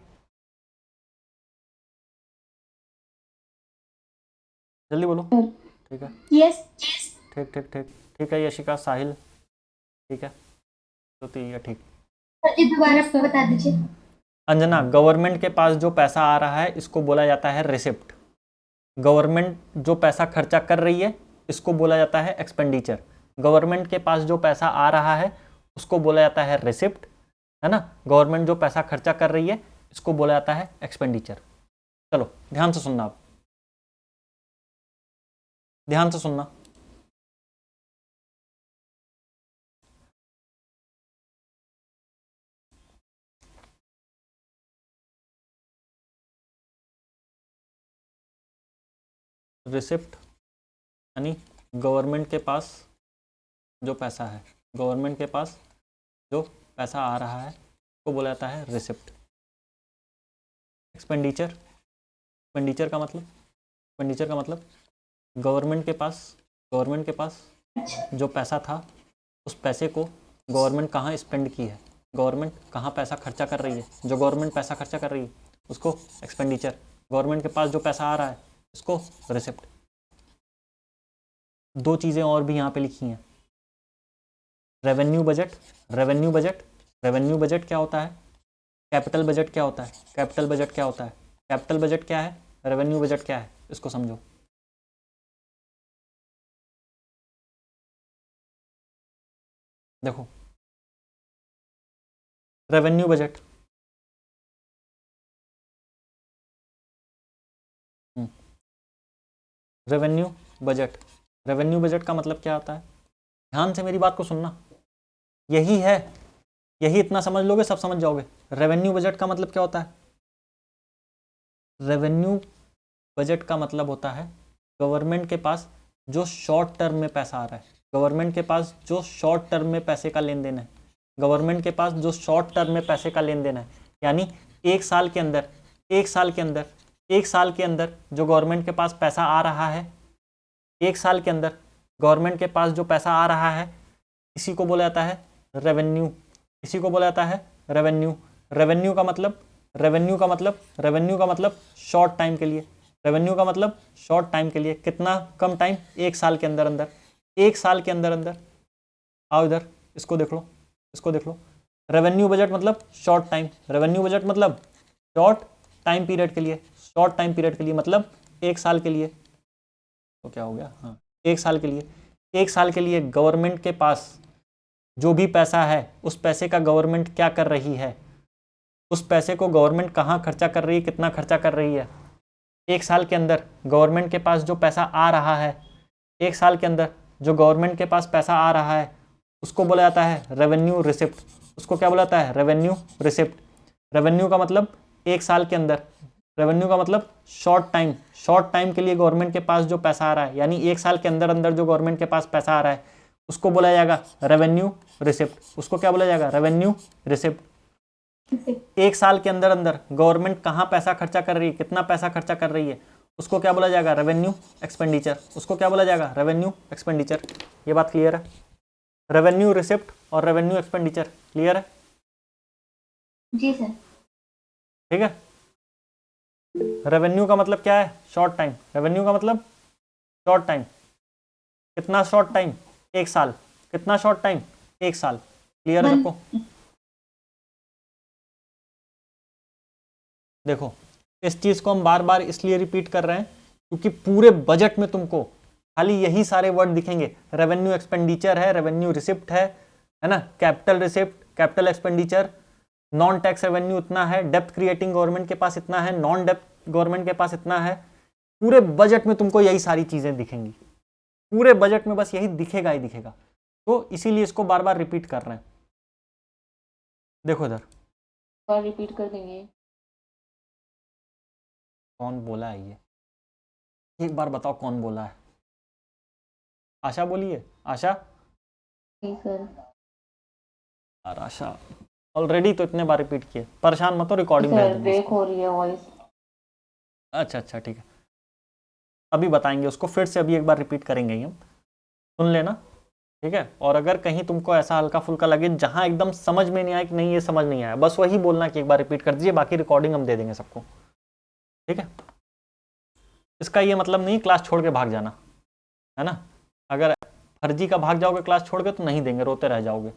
जल्दी बोलो। ठीक है, यस। ठीक ठीक ठीक ठीक है यशिका, साहिल ठीक है, तो ठीक है, ठीक। सर जी दोबारा बता दीजिए। अंजना, गवर्नमेंट के पास जो पैसा आ रहा है इसको बोला जाता है रिसिप्ट, गवर्नमेंट जो पैसा खर्चा कर रही है इसको बोला जाता है एक्सपेंडिचर, गवर्नमेंट के पास जो पैसा आ रहा है उसको बोला जाता है रिसिप्ट, है ना, गवर्नमेंट जो पैसा खर्चा कर रही है इसको बोला जाता है एक्सपेंडिचर। चलो ध्यान से सुनना, आप ध्यान से सुनना। रिसिप्ट यानी गवर्नमेंट के पास जो पैसा है, गवर्नमेंट के पास जो पैसा आ रहा है उसको बोला जाता है रिसिप्ट। एक्सपेंडिचर, एक्सपेंडिचर का मतलब गवर्नमेंट के पास जो पैसा था उस पैसे को गवर्नमेंट कहाँ स्पेंड की है, गवर्नमेंट कहाँ पैसा खर्चा कर रही है, जो गवर्नमेंट पैसा खर्चा कर रही है उसको एक्सपेंडिचर, गवर्नमेंट के पास जो पैसा आ रहा है इसको रिसिप्ट। 2 चीज़ें और भी यहाँ पे लिखी हैं, revenue budget, revenue budget, revenue budget क्या होता है, कैपिटल बजट क्या होता है, कैपिटल बजट क्या होता है, कैपिटल बजट क्या है, रेवेन्यू बजट क्या है, इसको समझो। देखो revenue budget, revenue budget, revenue budget का मतलब क्या आता है? ध्यान से मेरी बात को सुनना, यही है, यही इतना समझ लोगे सब समझ जाओगे। रेवेन्यू बजट का मतलब क्या होता है? रेवेन्यू बजट का मतलब होता है गवर्नमेंट के पास जो शॉर्ट टर्म में पैसा आ रहा है, गवर्नमेंट के पास जो शॉर्ट टर्म में पैसे का लेन देन है, गवर्नमेंट के पास जो शॉर्ट टर्म में पैसे का लेन देन है, यानी एक साल के अंदर जो गवर्नमेंट के पास पैसा आ रहा है, एक साल के अंदर गवर्नमेंट के पास जो पैसा आ रहा है इसी को बोला जाता है रेवेन्यू, इसी को बोला जाता है रेवेन्यू। रेवेन्यू का मतलब शॉर्ट टाइम के लिए, रेवेन्यू का मतलब शॉर्ट टाइम के लिए, कितना कम टाइम, 1 साल के अंदर अंदर, 1 साल के अंदर अंदर। आओ इधर, इसको देख लो, इसको देख लो। रेवेन्यू बजट मतलब शॉर्ट टाइम, रेवेन्यू बजट मतलब शॉर्ट टाइम पीरियड के लिए, शॉर्ट टाइम पीरियड के लिए मतलब 1 साल के लिए। तो क्या हो गया, हाँ 1 साल के लिए। 1 साल के लिए गवर्नमेंट के पास जो भी पैसा है उस पैसे का गवर्नमेंट क्या कर रही है, उस पैसे को गवर्नमेंट कहाँ खर्चा कर रही है, कितना खर्चा कर रही है। 1 साल के अंदर गवर्नमेंट के पास जो पैसा आ रहा है, 1 साल के अंदर जो गवर्नमेंट के पास पैसा आ रहा है उसको बोला जाता है रेवेन्यू रिसिप्ट। उसको क्या बोला जाता है, रेवेन्यू रिसिप्ट। रेवेन्यू का मतलब 1 साल के अंदर, रेवेन्यू का मतलब शॉर्ट टाइम, शॉर्ट टाइम के लिए गवर्नमेंट के पास जो पैसा आ रहा है, यानी 1 साल के अंदर अंदर जो गवर्नमेंट के पास पैसा आ रहा है उसको बोला जाएगा रेवेन्यू रिसिप्ट। उसको क्या बोला जाएगा, रेवेन्यू रिसिप्ट। 1 साल के अंदर अंदर गवर्नमेंट कहाँ पैसा खर्चा कर रही है, कितना पैसा खर्चा कर रही है, उसको क्या बोला जाएगा, रेवेन्यू एक्सपेंडिचर। उसको क्या बोला जाएगा, रेवेन्यू एक्सपेंडिचर। ये बात क्लियर है, रेवेन्यू रिसिप्ट और रेवेन्यू एक्सपेंडिचर क्लियर है? जी सर। ठीक है। रेवेन्यू का मतलब क्या है, शॉर्ट टाइम। रेवेन्यू का मतलब शॉर्ट टाइम, कितना शॉर्ट टाइम, 1 साल। कितना शॉर्ट टाइम, 1 साल। क्लियर है सबको? देखो इस चीज को हम बार बार इसलिए रिपीट कर रहे हैं क्योंकि पूरे बजट में तुमको खाली यही सारे वर्ड दिखेंगे। रेवेन्यू एक्सपेंडिचर है, रेवेन्यू रिसिप्ट है ना, capital receipt, capital expenditure, non tax revenue इतना है, डेप्थ क्रिएटिंग गवर्नमेंट के पास इतना है, नॉन डेप्थ गवर्नमेंट के पास इतना है। पूरे बजट में तुमको यही सारी चीजें दिखेंगी, पूरे बजट में बस यही दिखेगा ही दिखेगा। तो इसीलिए इसको बार बार रिपीट कर रहे हैं। देखो इधर, रिपीट कर देंगे। कौन बोला है ये, एक बार बताओ कौन बोला है? आशा बोलिए, आशा। जी सर। यार आशा ऑलरेडी तो इतने बार रिपीट किए, परेशान मत हो, रिकॉर्डिंग भेज सर दूंगा ब्रेक उसको। हो रही है वॉइस। अच्छा ठीक है, अभी बताएंगे उसको, फिर से अभी एक बार रिपीट करेंगे ही हम, सुन लेना, ठीक है। और अगर कहीं तुमको ऐसा हल्का फुल्का लगे जहां एकदम समझ में नहीं आया कि नहीं ये समझ नहीं आया, बस वही बोलना कि एक बार रिपीट कर दीजिए, बाकी रिकॉर्डिंग हम दे देंगे सबको, ठीक है। इसका ये मतलब नहीं क्लास छोड़ के भाग जाना, है ना। अगर फर्जी का भाग जाओगे क्लास छोड़ के तो नहीं देंगे, रोते रह जाओगे।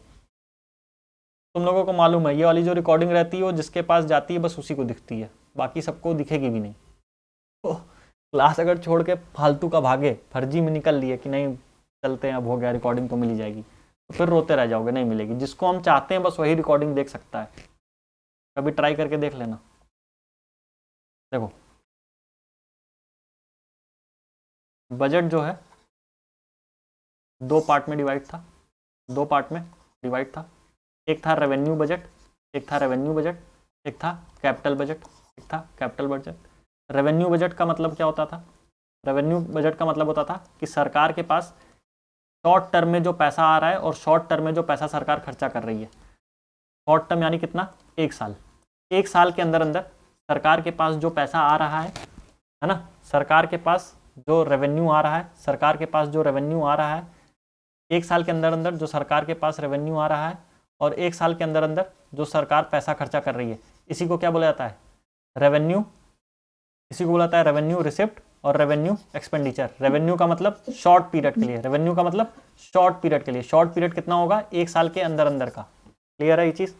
तुम लोगों को मालूम है ये वाली जो रिकॉर्डिंग रहती है वो जिसके पास जाती है बस उसी को दिखती है, बाकी सबको दिखेगी भी नहीं। तो क्लास अगर छोड़ के फालतू का भागे, फर्जी में निकल लिए कि नहीं चलते हैं अब हो गया, रिकॉर्डिंग तो मिल ही जाएगी, तो फिर रोते रह जाओगे, नहीं मिलेगी। जिसको हम चाहते हैं बस वही रिकॉर्डिंग देख सकता है, कभी ट्राई करके देख लेना। देखो बजट जो है 2 पार्ट में डिवाइड था, 2 पार्ट में डिवाइड था। एक था रेवेन्यू बजट, एक था रेवेन्यू बजट, एक था कैपिटल बजट, एक था कैपिटल बजट। रेवेन्यू बजट का मतलब क्या होता था, रेवेन्यू बजट का मतलब होता था कि सरकार के पास शॉर्ट टर्म में जो पैसा आ रहा है और शॉर्ट टर्म में जो पैसा सरकार खर्चा कर रही है। शॉर्ट टर्म यानी कितना, 1 साल। 1 साल के अंदर अंदर सरकार के पास जो पैसा आ रहा है ना, सरकार के पास जो रेवेन्यू आ रहा है, सरकार के पास जो रेवेन्यू आ रहा है, 1 साल के अंदर अंदर जो सरकार के पास रेवेन्यू आ रहा है और 1 साल के अंदर अंदर जो सरकार पैसा खर्चा कर रही है, इसी को क्या बोला जाता है, रेवेन्यू। इसी को बोला जाता है रेवेन्यू रिसिप्ट और रेवेन्यू एक्सपेंडिचर। रेवेन्यू का मतलब शॉर्ट पीरियड के लिए, रेवेन्यू का मतलब शॉर्ट पीरियड के लिए। शॉर्ट पीरियड कितना होगा, 1 साल के अंदर अंदर का। क्लियर है ये चीज?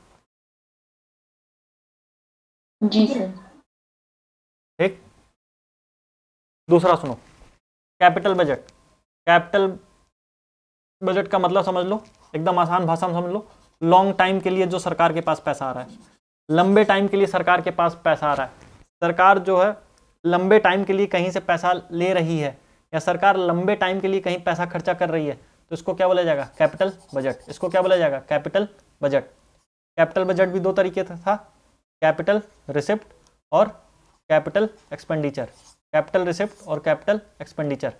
जी सर। ठीक। दूसरा सुनो, कैपिटल बजट। कैपिटल बजट का मतलब समझ लो, एकदम आसान भाषा में समझ लो, लॉन्ग टाइम के लिए जो सरकार के पास पैसा आ रहा है, लंबे टाइम के लिए सरकार के पास पैसा आ रहा है, सरकार जो है लंबे टाइम के लिए कहीं से पैसा ले रही है या सरकार लंबे टाइम के लिए कहीं पैसा खर्चा कर रही है, तो इसको क्या बोला जाएगा, कैपिटल बजट। इसको क्या बोला जाएगा, कैपिटल बजट। कैपिटल बजट भी 2 तरीके से था, कैपिटल रिसिप्ट और कैपिटल एक्सपेंडिचर। कैपिटल रिसिप्ट और कैपिटल एक्सपेंडिचर।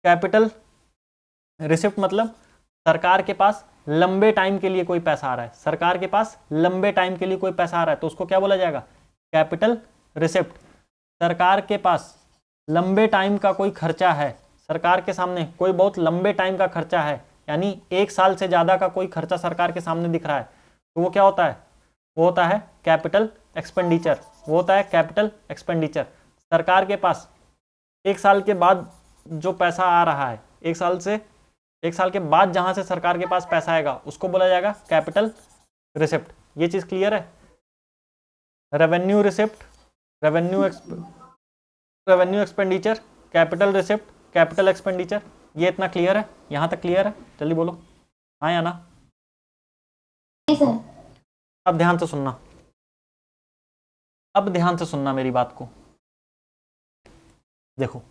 कैपिटल रिसिप्ट मतलब सरकार के पास लंबे टाइम के लिए कोई पैसा आ रहा है, सरकार के पास लंबे टाइम के लिए कोई पैसा आ रहा है, तो उसको क्या बोला जाएगा, कैपिटल रिसिप्ट। सरकार के पास लंबे टाइम का कोई खर्चा है, सरकार के सामने कोई बहुत लंबे टाइम का खर्चा है, यानी 1 साल से ज़्यादा का कोई खर्चा सरकार के सामने दिख रहा है, तो वो क्या होता है? वो होता है कैपिटल एक्सपेंडिचर। वो होता है कैपिटल एक्सपेंडिचर। सरकार के पास 1 साल के बाद जो पैसा आ रहा है, 1 साल के बाद जहां से सरकार के पास पैसा आएगा उसको बोला जाएगा कैपिटल रिसिप्ट। ये चीज क्लियर है? Revenue receipt, revenue expenditure, capital receipt, capital expenditure, ये इतना क्लियर है? यहां तक क्लियर है? जल्दी बोलो हाँ या ना। अब ध्यान से सुनना, अब ध्यान से सुनना मेरी बात को। देखो,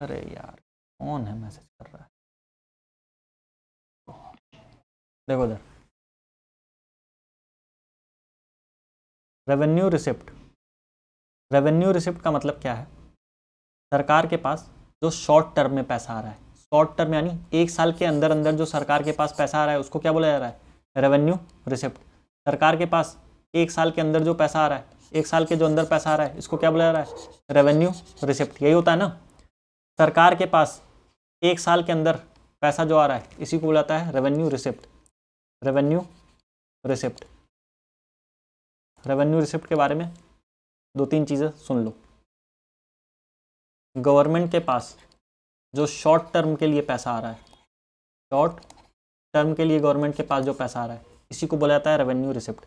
अरे यार कौन है मैसेज कर रहा है? देखो इधर, रेवेन्यू रिसिप्ट। रेवेन्यू रिसिप्ट का मतलब क्या है? सरकार के पास जो शॉर्ट टर्म में पैसा आ रहा है, शॉर्ट टर्म यानी 1 साल के अंदर अंदर जो सरकार के पास पैसा आ रहा है उसको क्या बोला जा रहा है? Revenue receipt. सरकार के पास 1 साल के अंदर जो पैसा आ रहा है, 1 साल के जो अंदर पैसा आ रहा है, इसको क्या बोला जा रहा है? Revenue receipt. यही होता है ना, सरकार के पास 1 साल के अंदर पैसा जो आ रहा है इसी को बुलाता है revenue receipt. Revenue receipt. Revenue receipt के बारे में 2-3 चीज़ें सुन लो। गवर्नमेंट के पास जो शॉर्ट टर्म के लिए पैसा आ रहा है, शॉर्ट टर्म के लिए गवर्नमेंट के पास जो पैसा आ रहा है इसी को बोला जाता है रेवेन्यू रिसिप्ट।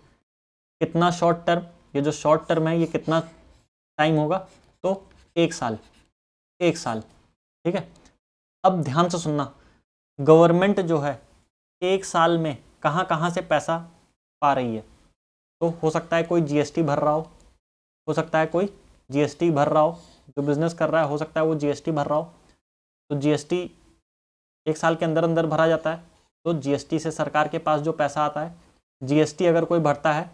कितना शॉर्ट टर्म? ये जो शॉर्ट टर्म है ये कितना टाइम होगा? तो 1 साल। 1 साल, ठीक है। अब ध्यान से सुनना, गवर्नमेंट जो है 1 साल में कहाँ कहाँ से पैसा पा रही है? तो हो सकता है कोई जीएसटी भर रहा हो सकता है कोई जीएसटी भर रहा हो, जो बिजनेस कर रहा है हो सकता है वो जीएसटी भर रहा हो। तो जीएसटी 1 साल के अंदर अंदर भरा जाता है, तो जीएसटी से सरकार के पास जो पैसा आता है, जीएसटी अगर कोई भरता है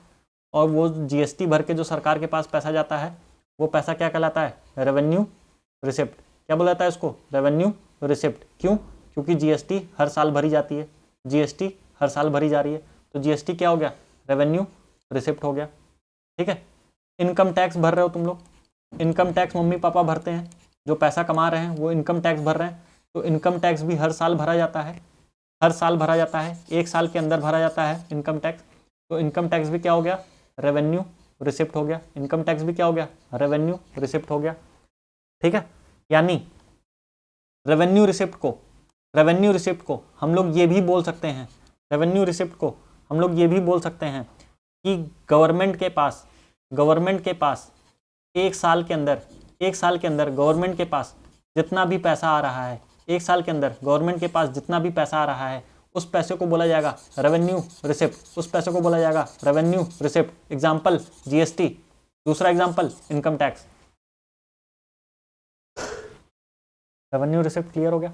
और वो जीएसटी भर के जो सरकार के पास पैसा जाता है वो पैसा क्या कहलाता है? Revenue receipt. क्या बोला जाता है उसको? Revenue receipt. क्यों? क्योंकि जीएसटी हर साल भरी जाती है, जीएसटी हर साल भरी जा रही है, तो जीएसटी क्या हो गया? रेवेन्यू रिसिप्ट हो गया, ठीक है। इनकम टैक्स भर रहे हो तुम लोग, इनकम टैक्स मम्मी पापा भरते हैं, जो पैसा कमा रहे हैं वो इनकम टैक्स भर रहे हैं, तो इनकम टैक्स भी हर साल भरा जाता है, हर साल भरा जाता है, 1 साल के अंदर भरा जाता है इनकम टैक्स। तो इनकम टैक्स भी क्या हो गया? रेवेन्यू रिसिप्ट हो गया। इनकम टैक्स भी क्या हो गया? रेवेन्यू रिसिप्ट हो गया, ठीक है। यानी रेवेन्यू रिसिप्ट को हम लोग ये भी बोल सकते हैं, रेवेन्यू रिसिप्ट को हम लोग ये भी बोल सकते हैं कि गवर्नमेंट के पास 1 साल के अंदर गवर्नमेंट के पास जितना भी पैसा आ रहा है, 1 साल के अंदर गवर्नमेंट के पास जितना भी पैसा आ रहा है उस पैसे को बोला जाएगा रेवेन्यू रिसिप्ट। उस पैसे को बोला जाएगा रेवेन्यू रिसिप्ट। एग्जाम्पल जीएसटी, दूसरा example income tax. Revenue receipt clear हो गया?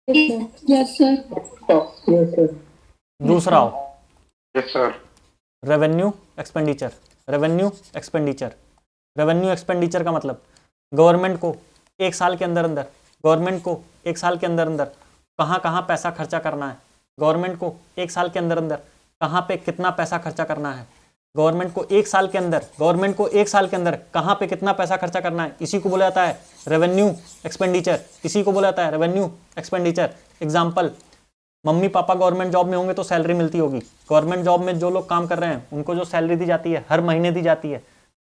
Yes sir. दूसरा हो Yes, sir. Revenue expenditure. Revenue expenditure, revenue expenditure का मतलब गवर्नमेंट को 1 साल के अंदर अंदर कहाँ कहाँ पैसा खर्चा करना है, गवर्नमेंट को 1 साल के अंदर कहाँ पे कितना पैसा खर्चा करना है, गवर्नमेंट को 1 साल के अंदर कहाँ पे कितना पैसा खर्चा करना है, इसी को बोला जाता है रेवेन्यू एक्सपेंडिचर। इसी को बोला जाता है revenue expenditure. Example, mummy papa government job में होंगे तो सैलरी मिलती होगी। गवर्नमेंट जॉब में जो लोग काम कर रहे हैं उनको जो सैलरी दी जाती है हर महीने दी जाती है,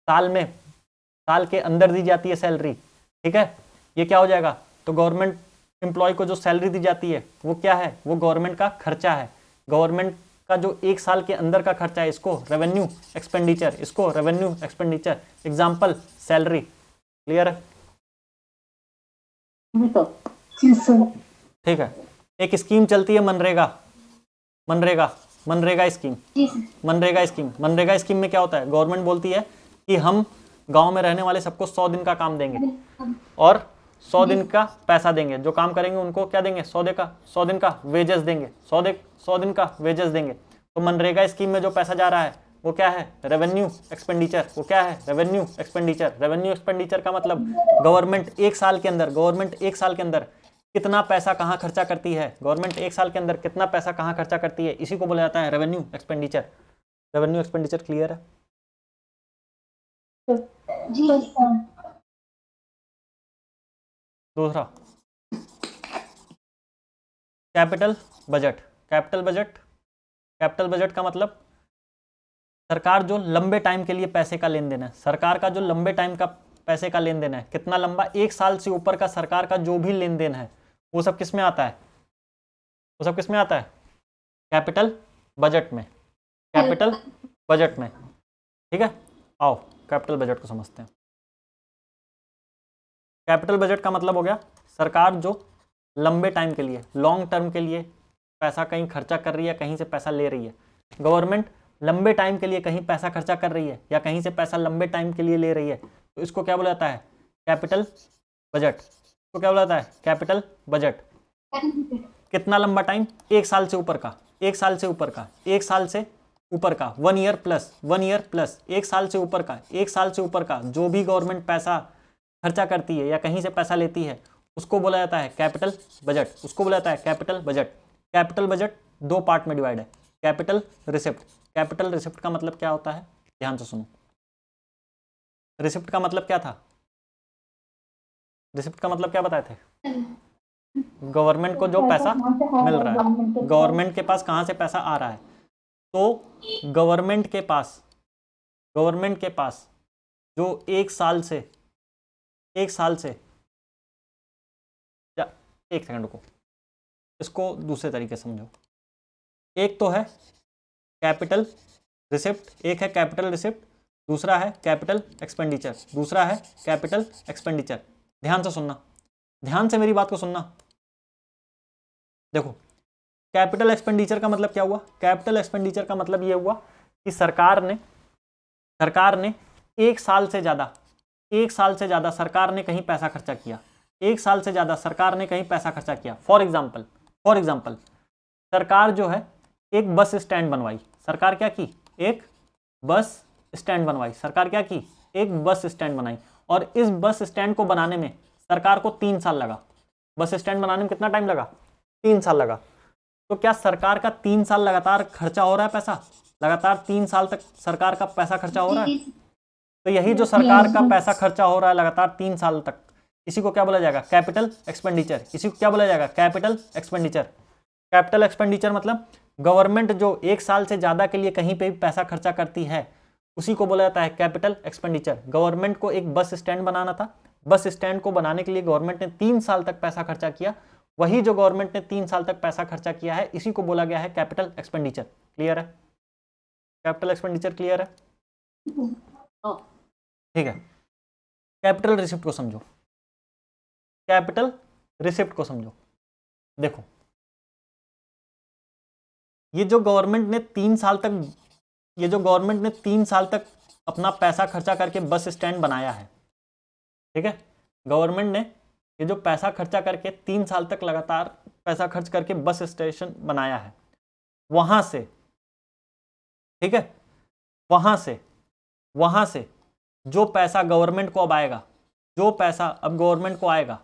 साल के अंदर दी जाती है सैलरी, ठीक है। ये क्या हो जाएगा? तो गवर्नमेंट एम्प्लॉय को जो सैलरी दी जाती है वो क्या है? वो गवर्नमेंट का खर्चा है। गवर्नमेंट का जो 1 साल के अंदर का खर्चा है इसको रेवेन्यू एक्सपेंडिचर, इसको revenue expenditure. Example salary. Clear है? ठीक है। एक स्कीम चलती है मनरेगा स्कीम में क्या होता है? गवर्नमेंट बोलती है कि हम गांव में रहने वाले सबको 100 दिन का काम देंगे और 100 दिन का पैसा देंगे, जो काम करेंगे उनको क्या देंगे? 100 दिन का वेजेस देंगे, 100 दिन का वेजेस देंगे। तो मनरेगा स्कीम में जो पैसा जा रहा है वो क्या है? Revenue expenditure. वो क्या है? Revenue expenditure. रेवेन्यू एक्सपेंडिचर का मतलब गवर्नमेंट 1 साल के अंदर कितना पैसा कहाँ खर्चा करती है, गवर्नमेंट 1 साल के अंदर कितना पैसा कहाँ खर्चा करती है, इसी को बोला जाता है revenue expenditure. Revenue expenditure clear है? जी सर। दूसरा capital budget. Capital budget, capital budget का मतलब सरकार जो लंबे टाइम के लिए पैसे का लेन देन है, सरकार का जो लंबे टाइम का पैसे का लेन देन है, कितना लंबा, 1 साल से ऊपर का सरकार का जो भी लेन देन है वो सब किस में आता है, वो सब किस में आता है, कैपिटल बजट में, कैपिटल बजट में। ठीक है, आओ कैपिटल बजट को समझते हैं। कैपिटल बजट का मतलब हो गया सरकार जो लंबे टाइम के लिए, लॉन्ग टर्म के लिए पैसा कहीं खर्चा कर रही है, कहीं से पैसा ले रही है। गवर्नमेंट लंबे टाइम के लिए कहीं पैसा खर्चा कर रही है या कहीं से पैसा लंबे टाइम के लिए ले रही है, तो इसको क्या बोला जाता है, कैपिटल बजट। इसको क्या बोला जाता है, कैपिटल बजट। कितना लंबा टाइम, 1 साल से ऊपर का, 1 साल से ऊपर का, 1 साल से ऊपर का, 1 ईयर प्लस, 1 ईयर प्लस, 1 साल से ऊपर का, 1 साल से ऊपर का जो भी गवर्नमेंट पैसा खर्चा करती है या कहीं से पैसा लेती है उसको बोला जाता है कैपिटल बजट। उसको बोला जाता है capital budget. Capital budget 2 part में डिवाइड है, कैपिटल रिसिप्ट। कैपिटल रिसिप्ट का मतलब क्या होता है, ध्यान से सुनो। रिसिप्ट का मतलब क्या था, रिसिप्ट का मतलब क्या बताए थे, गवर्नमेंट को जो पैसा मिल रहा है, गवर्नमेंट के पास कहाँ से पैसा आ रहा है। तो गवर्नमेंट के पास जो 1 साल से एक सेकंड रुको, इसको दूसरे तरीके से समझो। एक तो है कैपिटल रिसिप्ट, एक है कैपिटल रिसिप्ट, दूसरा है कैपिटल एक्सपेंडिचर, दूसरा है कैपिटल एक्सपेंडिचर। ध्यान से सुनना, ध्यान से मेरी बात को सुनना। देखो कैपिटल एक्सपेंडिचर का मतलब क्या हुआ, कैपिटल एक्सपेंडिचर का मतलब ये हुआ कि सरकार ने 1 साल से ज़्यादा सरकार ने कहीं पैसा खर्चा किया, 1 साल से ज़्यादा सरकार ने कहीं पैसा खर्चा किया। फॉर एग्जाम्पल सरकार जो है एक बस स्टैंड बनवाई, सरकार क्या की, एक बस स्टैंड बनवाई, सरकार क्या की, एक बस स्टैंड बनाई, और इस बस स्टैंड को बनाने में सरकार को 3 साल लगा। बस स्टैंड बनाने में कितना टाइम लगा, 3 साल लगा। तो क्या सरकार का 3 साल लगातार खर्चा हो रहा है, पैसा लगातार 3 साल तक सरकार का पैसा खर्चा हो रहा है। तो यही जो सरकार का पैसा खर्चा हो रहा है लगातार 3 साल तक, इसी को क्या बोला जाएगा, कैपिटल एक्सपेंडिचर। इसी को क्या बोला जाएगा, कैपिटल एक्सपेंडिचर। कैपिटल एक्सपेंडिचर मतलब गवर्नमेंट जो 1 साल से ज़्यादा के लिए कहीं पे भी पैसा खर्चा करती है उसी को बोला जाता है कैपिटल एक्सपेंडिचर। गवर्नमेंट को एक बस स्टैंड बनाना था, बस स्टैंड को बनाने के लिए गवर्नमेंट ने 3 साल तक पैसा खर्चा किया, वही जो गवर्नमेंट ने 3 साल तक पैसा खर्चा किया है इसी को बोला गया है कैपिटल एक्सपेंडिचर। क्लियर है, कैपिटल एक्सपेंडिचर क्लियर है, ठीक है। कैपिटल रिसिप्ट को समझो, कैपिटल रिसिप्ट को समझो। देखो ये जो गवर्नमेंट ने 3 साल तक अपना पैसा खर्चा करके बस स्टैंड बनाया है, ठीक है, गवर्नमेंट ने ये जो पैसा खर्चा करके 3 साल तक लगातार पैसा खर्च करके बस स्टेशन बनाया है, वहां से, ठीक है, वहां से जो पैसा गवर्नमेंट को अब आएगा, जो पैसा अब गवर्नमेंट को आएगा,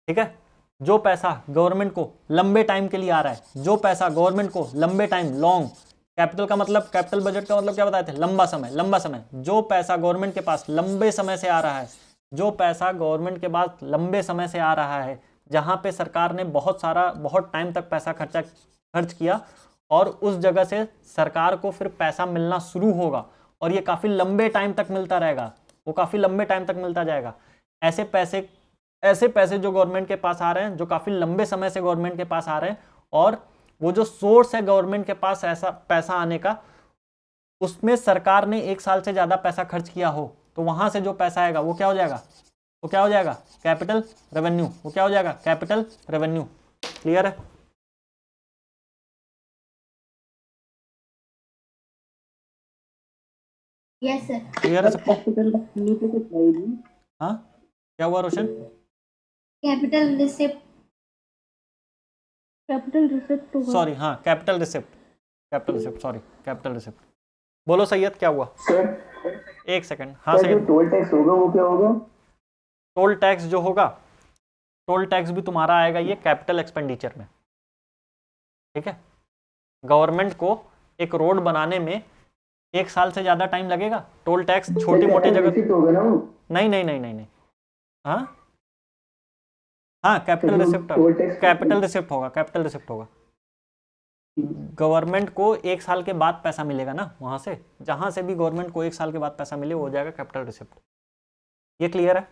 ठीक है, जो पैसा गवर्नमेंट को लंबे टाइम के लिए आ रहा है, जो पैसा गवर्नमेंट को लंबे टाइम, लॉन्ग, कैपिटल का मतलब, कैपिटल बजट का मतलब क्या बताए थे, लंबा समय, जो पैसा गवर्नमेंट के पास लंबे समय से आ रहा है, जो पैसा गवर्नमेंट के पास लंबे समय से आ रहा है, जहां पे सरकार ने बहुत टाइम तक पैसा खर्च किया और उस जगह से सरकार को फिर पैसा मिलना शुरू होगा और ये काफ़ी लंबे टाइम तक मिलता रहेगा, वो काफ़ी लंबे टाइम तक मिलता जाएगा। ऐसे पैसे जो गवर्नमेंट के पास आ रहे हैं, जो काफ़ी लंबे समय से गवर्नमेंट के पास आ रहे हैं, और वो जो सोर्स है गवर्नमेंट के पास ऐसा पैसा आने का, उसमें सरकार ने 1 साल से ज़्यादा पैसा खर्च किया हो, तो वहाँ से जो पैसा आएगा वो क्या हो जाएगा, कैपिटल रेवेन्यू। वो क्या हो जाएगा, कैपिटल रेवेन्यू। क्लियर है, यस सर। क्लियर है सबको? हाँ क्या हुआ रोशन? कैपिटल रिसिप्ट, सॉरी, हाँ capital receipt, sorry capital receipt. बोलो सैयद क्या हुआ? सर एक सेकंड, हाँ सैयद। टोल टैक्स होगा वो क्या होगा? टोल टैक्स जो होगा, टोल टैक्स भी तुम्हारा आएगा ये कैपिटल एक्सपेंडिचर में, ठीक है। गवर्नमेंट को एक रोड बनाने में 1 साल से ज़्यादा टाइम लगेगा। टोल टैक्स छोटी मोटी जगह, रिसिप्ट होगा ना वो। नहीं नहीं नहीं नहीं नहीं, हाँ हाँ capital receipt, toll tax capital receipt होगा, कैपिटल रिसिप्ट होगा। गवर्नमेंट को 1 साल के बाद पैसा मिलेगा ना, वहां से जहां से भी गवर्नमेंट को 1 साल के बाद पैसा मिले वो हो जाएगा कैपिटल रिसिप्ट। ये क्लियर है?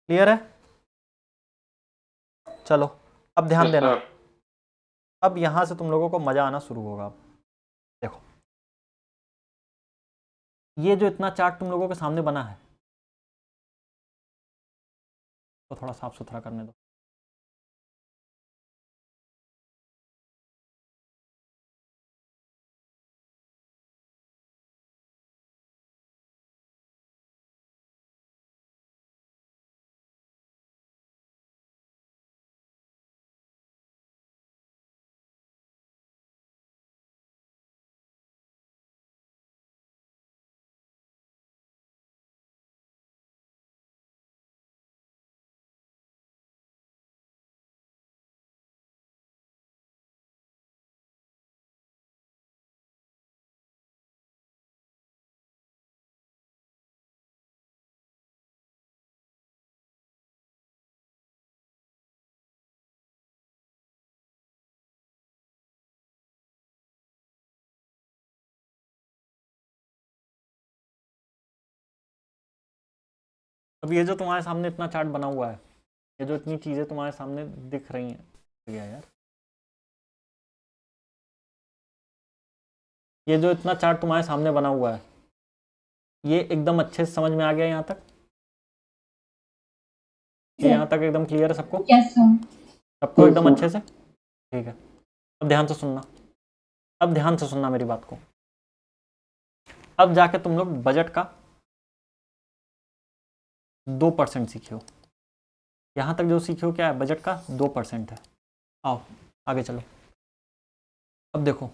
क्लियर है? चलो अब ध्यान देना, अब यहां से तुम लोगों को मजा आना शुरू होगा। अब देखो ये जो इतना चार्ट तुम लोगों के सामने बना है तो थोड़ा साफ सुथरा करने दो। अब ये जो तुम्हारे सामने इतना चार्ट बना हुआ है, ये जो इतनी चीजें तुम्हारे सामने दिख रही हैं, क्या यार, ये जो इतना चार्ट तुम्हारे सामने बना हुआ है ये एकदम अच्छे से समझ में आ गया यहाँ तक? ये यहाँ तक एकदम क्लियर है सबको? Yes sir. सबको एकदम अच्छे से? ठीक है, अब ध्यान से सुनना, अब ध्यान से सुनना मेरी बात को। अब जाके तुम लोग बजट का 2% सीखे हो। यहाँ तक जो सीखे हो क्या है? बजट का 2% है। आओ आगे चलो। अब देखो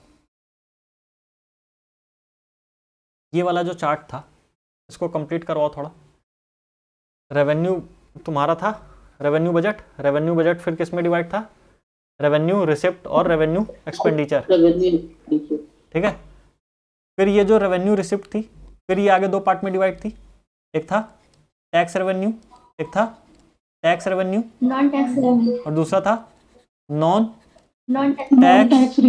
ये वाला जो चार्ट था इसको कंप्लीट करवाओ थोड़ा। रेवेन्यू तुम्हारा था, रेवेन्यू बजट फिर किस में डिवाइड था? रेवेन्यू रिसिप्ट और रेवेन्यू एक्सपेंडिचर, ठीक है। फिर ये जो रेवेन्यू रिसिप्ट थी फिर ये आगे 2 पार्ट में डिवाइड थी, एक था टैक्स रेवेन्यू, एक था tax revenue non tax revenue, और दूसरा था non non tax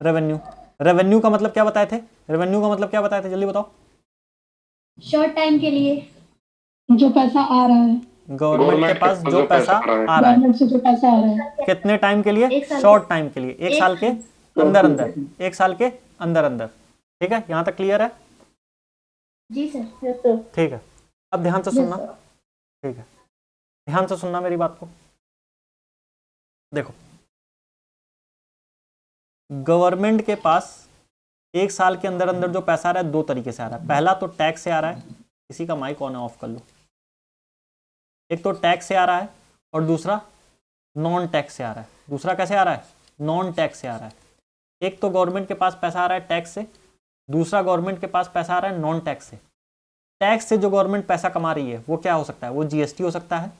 revenue. Revenue का मतलब क्या बताए थे? रेवेन्यू का मतलब क्या बताए थे, जल्दी बताओ। शॉर्ट टाइम के लिए जो पैसा आ रहा है, गवर्नमेंट के पास जो पैसा आ रहा है, गवर्नमेंट से जो पैसा आ रहा है, कितने टाइम के लिए? एक साल शॉर्ट टाइम के लिए, एक साल के अंदर अंदर, के। एक साल के अंदर अंदर, ठीक है। यहाँ तक क्लियर है? जी सर। ठीक है, अब ध्यान से सुनना, ठीक है, ध्यान से सुनना मेरी बात को। देखो गवर्नमेंट के पास एक साल के अंदर अंदर जो पैसा आ रहा है 2 तरीके से आ रहा है। पहला तो टैक्स से आ रहा है, किसी का माइक ऑन है ऑफ कर लो। एक तो टैक्स से आ रहा है और दूसरा नॉन टैक्स से आ रहा है। दूसरा कैसे आ रहा है? नॉन टैक्स से आ रहा है। एक तो गवर्नमेंट के पास पैसा आ रहा है टैक्स से, दूसरा गवर्नमेंट के पास पैसा आ रहा है नॉन टैक्स से। टैक्स से जो गवर्नमेंट पैसा कमा रही है वो क्या हो सकता है? वो जीएसटी हो सकता है,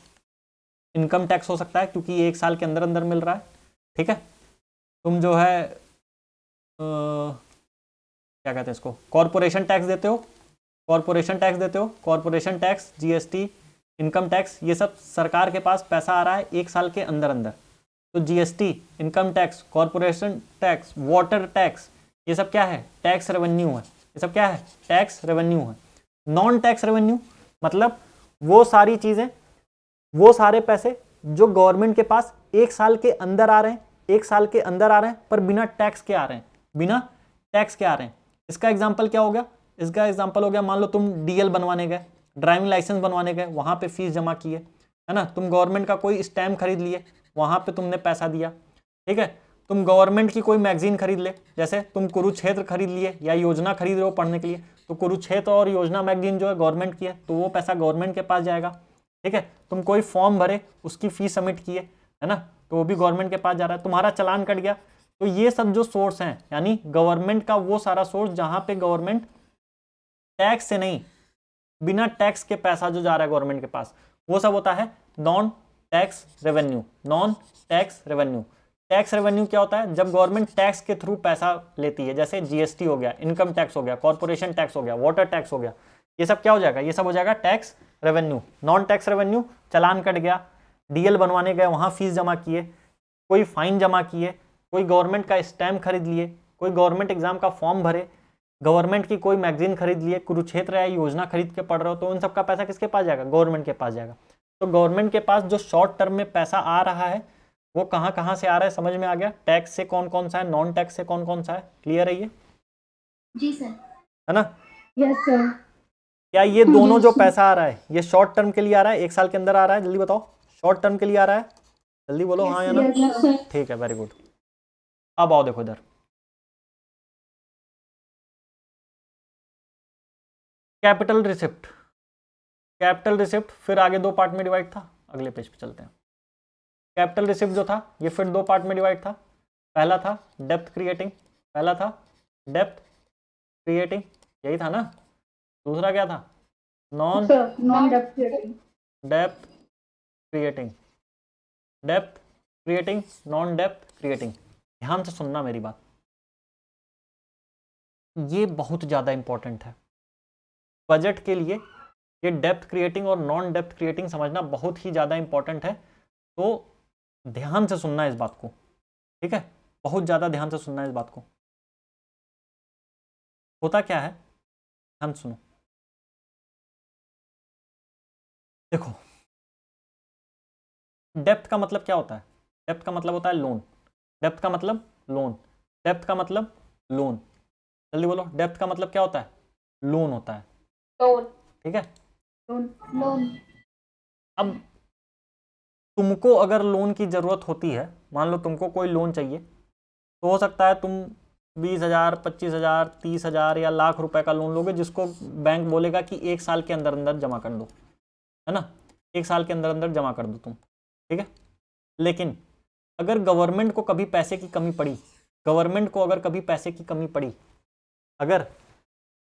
इनकम टैक्स हो सकता है क्योंकि ये एक साल के अंदर अंदर मिल रहा है, ठीक है। तुम जो है क्या कहते हैं इसको, कॉरपोरेशन टैक्स देते हो, कॉरपोरेशन टैक्स देते हो, corporation tax, GST, income tax, ये सब सरकार के पास पैसा आ रहा है एक साल के अंदर अंदर। तो GST, income tax, corporation tax, water tax, ये सब क्या है? टैक्स रेवेन्यू है। ये सब क्या है? टैक्स रेवेन्यू है। नॉन टैक्स रेवेन्यू मतलब वो सारी चीज़ें, वो सारे पैसे जो गवर्नमेंट के पास एक साल के अंदर आ रहे हैं, एक साल के अंदर आ रहे हैं पर बिना टैक्स के आ रहे हैं, बिना टैक्स के आ रहे हैं। इसका एग्जाम्पल क्या हो गया? इसका एग्जाम्पल हो गया, मान लो तुम डीएल बनवाने गए, ड्राइविंग लाइसेंस बनवाने गए, वहाँ पे फीस जमा किए, है ना। तुम गवर्नमेंट का कोई स्टैम्प खरीद लिए, वहाँ पे तुमने पैसा दिया, ठीक है। तुम गवर्नमेंट की कोई मैगजीन खरीद ले, जैसे तुम कुरुक्षेत्र खरीद लिए या योजना खरीद रहे हो पढ़ने के लिए, तो कुरुक्षेत्र और योजना मैगजीन जो है गवर्नमेंट की है, तो वो पैसा गवर्नमेंट के पास जाएगा, ठीक है। तुम कोई फॉर्म भरे, उसकी फीस सबमिट किए, है ना, तो वो भी गवर्नमेंट के पास जा रहा है। तुम्हारा चालान कट गया, तो ये सब जो सोर्स हैं, यानी गवर्नमेंट का वो सारा सोर्स जहां पे गवर्नमेंट टैक्स से नहीं, बिना टैक्स के पैसा जो जा रहा है गवर्नमेंट के पास, वो सब होता है non tax revenue. Non tax revenue. Tax revenue क्या होता है? जब गवर्नमेंट टैक्स के थ्रू पैसा लेती है, जैसे जीएसटी हो गया, इनकम टैक्स हो गया, कॉर्पोरेशन टैक्स हो गया, वाटर टैक्स हो गया, ये सब क्या हो जाएगा? ये सब हो जाएगा tax revenue. Non tax revenue, चालान कट गया, डीएल बनवाने गए, वहां फीस जमा किए, कोई फाइन जमा किए, कोई गवर्नमेंट का स्टैम्प खरीद लिए, कोई गवर्नमेंट एग्जाम का फॉर्म भरे, गवर्नमेंट की कोई मैगजीन खरीद लिए, कुरुक्षेत्र या योजना खरीद के पढ़ रहे हो, तो उन सब का पैसा किसके पास जाएगा? गवर्नमेंट के पास जाएगा। तो गवर्नमेंट के पास जो शॉर्ट टर्म में पैसा आ रहा है वो कहाँ कहाँ से आ रहा है, समझ में आ गया? टैक्स से कौन कौन सा है, नॉन टैक्स से कौन कौन सा है, क्लियर है ये? जी सर। है ना? Yes sir. क्या ये दोनों जो पैसा आ रहा है ये शॉर्ट टर्म के लिए आ रहा है, एक साल के अंदर आ रहा है? जल्दी बताओ, शॉर्ट टर्म के लिए आ रहा है? जल्दी बोलो हाँ या ना। Yes sir. ठीक है, वेरी गुड। अब आओ देखो इधर, कैपिटल रिसिप्ट। कैपिटल रिसिप्ट फिर आगे दो पार्ट में डिवाइड था, अगले पेज पे चलते हैं। कैपिटल रिसिप्ट जो था ये फिर दो पार्ट में डिवाइड था। पहला था डेप्थ क्रिएटिंग, पहला था डेप्थ क्रिएटिंग, यही था ना? दूसरा क्या था? Non sir non depth creating. Depth creating, depth creating, non depth creating. ध्यान से सुनना मेरी बात, ये बहुत ज़्यादा इंपॉर्टेंट है बजट के लिए। ये डेप्थ क्रिएटिंग और नॉन डेप्थ क्रिएटिंग समझना बहुत ही ज़्यादा इंपॉर्टेंट है, तो ध्यान से सुनना इस बात को, ठीक है? बहुत ज़्यादा ध्यान से सुनना इस बात को। होता क्या है, ध्यान सुनो। देखो, डेप्थ का मतलब क्या होता है? डेप्थ का मतलब होता है लोन। डेप्थ का मतलब लोन, डेप्थ का मतलब लोन। जल्दी बोलो, डेप्थ का मतलब क्या होता है? लोन होता है, लोन। ठीक है? लोन। अब तुमको अगर लोन की ज़रूरत होती है, मान लो तुमको कोई लोन चाहिए, तो हो सकता है तुम 20,000, 25,000, 30,000 या लाख रुपए का लोन लोगे, जिसको बैंक बोलेगा कि एक साल के अंदर अंदर जमा कर दो, है ना? एक साल के अंदर अंदर जमा कर दो तुम, ठीक है? लेकिन अगर गवर्नमेंट को कभी पैसे की कमी पड़ी, गवर्नमेंट को अगर कभी पैसे की कमी पड़ी, अगर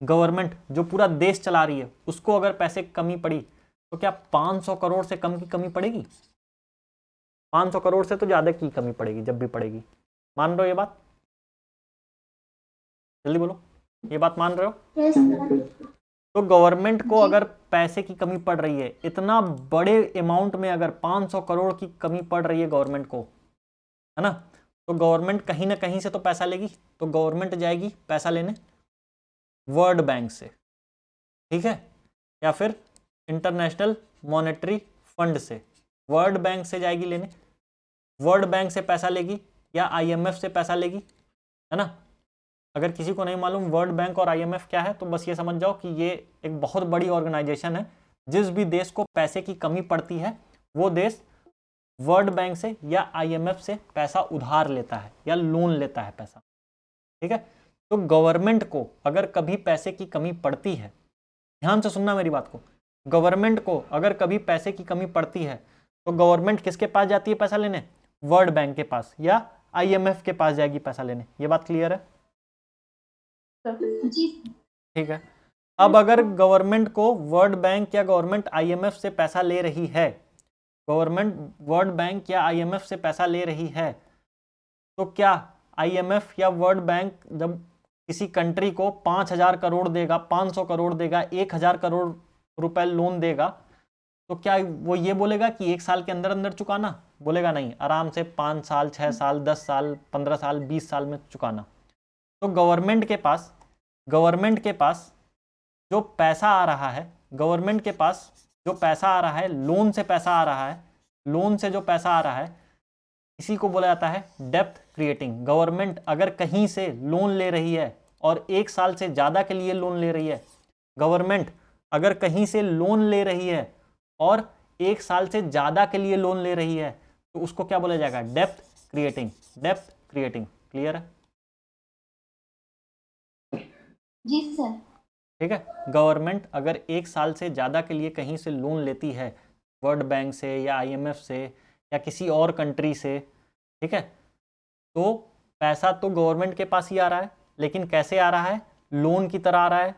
गवर्नमेंट जो पूरा देश चला रही है उसको अगर पैसे की कमी पड़ी, तो क्या 500 करोड़ से कम की कमी पड़ेगी? 500 करोड़ से तो ज़्यादा की कमी पड़ेगी, जब भी पड़ेगी। मान रहे हो ये बात? जल्दी बोलो, ये बात मान रहे हो? Yes sir. तो गवर्नमेंट को अगर पैसे की कमी पड़ रही है, इतना बड़े अमाउंट में अगर 500 करोड़ की कमी पड़ रही है गवर्नमेंट को, है ना, तो गवर्नमेंट कहीं ना कहीं से तो पैसा लेगी। तो गवर्नमेंट जाएगी पैसा लेने वर्ल्ड बैंक से, ठीक है, या फिर इंटरनेशनल मॉनेटरी फंड से। वर्ल्ड बैंक से जाएगी लेने, वर्ल्ड बैंक से पैसा लेगी या आईएमएफ से पैसा लेगी, है ना? अगर किसी को नहीं मालूम वर्ल्ड बैंक और आईएमएफ क्या है, तो बस ये समझ जाओ कि ये एक बहुत बड़ी ऑर्गेनाइजेशन है। जिस भी देश को पैसे की कमी पड़ती है वो देश वर्ल्ड बैंक से या आईएमएफ से पैसा उधार लेता है या लोन लेता है पैसा, ठीक है? तो गवर्नमेंट को अगर कभी पैसे की कमी पड़ती है, ध्यान से सुनना मेरी बात को, गवर्नमेंट को अगर कभी पैसे की कमी पड़ती है तो गवर्नमेंट किसके पास जाती है पैसा लेने? वर्ल्ड बैंक के पास या आईएमएफ के पास जाएगी पैसा लेने। ये बात क्लियर है? जी। ठीक है। अब अगर गवर्नमेंट को वर्ल्ड बैंक या गवर्नमेंट आईएमएफ से पैसा ले रही है, गवर्नमेंट वर्ल्ड बैंक या आईएमएफ से पैसा ले रही है, तो क्या आईएमएफ या वर्ल्ड बैंक जब किसी कंट्री को 5,000 करोड़ देगा, 500 करोड़ देगा, 1,000 करोड़ रुपए लोन देगा, तो क्या वो ये बोलेगा कि एक साल के अंदर अंदर चुकाना? बोलेगा नहीं, आराम से 5 साल, 6 साल, 10 साल, 15 साल, 20 साल में चुकाना। तो गवर्नमेंट के पास जो पैसा आ रहा है, गवर्नमेंट के पास जो पैसा आ रहा है, लोन से पैसा आ रहा है, लोन से जो पैसा आ रहा है, इसी को बोला जाता है डेप्थ क्रिएटिंग। गवर्नमेंट अगर कहीं से लोन ले रही है और एक साल से ज़्यादा के लिए लोन ले रही है, गवर्नमेंट अगर कहीं से लोन ले रही है और एक साल से ज़्यादा के लिए लोन ले रही है, तो उसको क्या बोला जाएगा? Depth creating. Depth creating, clear है? जी सर। ठीक है। गवर्नमेंट अगर एक साल से ज़्यादा के लिए कहीं से लोन लेती है, वर्ल्ड बैंक से या आईएमएफ से या किसी और कंट्री से, ठीक है, तो पैसा तो गवर्नमेंट के पास ही आ रहा है, लेकिन कैसे आ रहा है? लोन की तरह आ रहा है।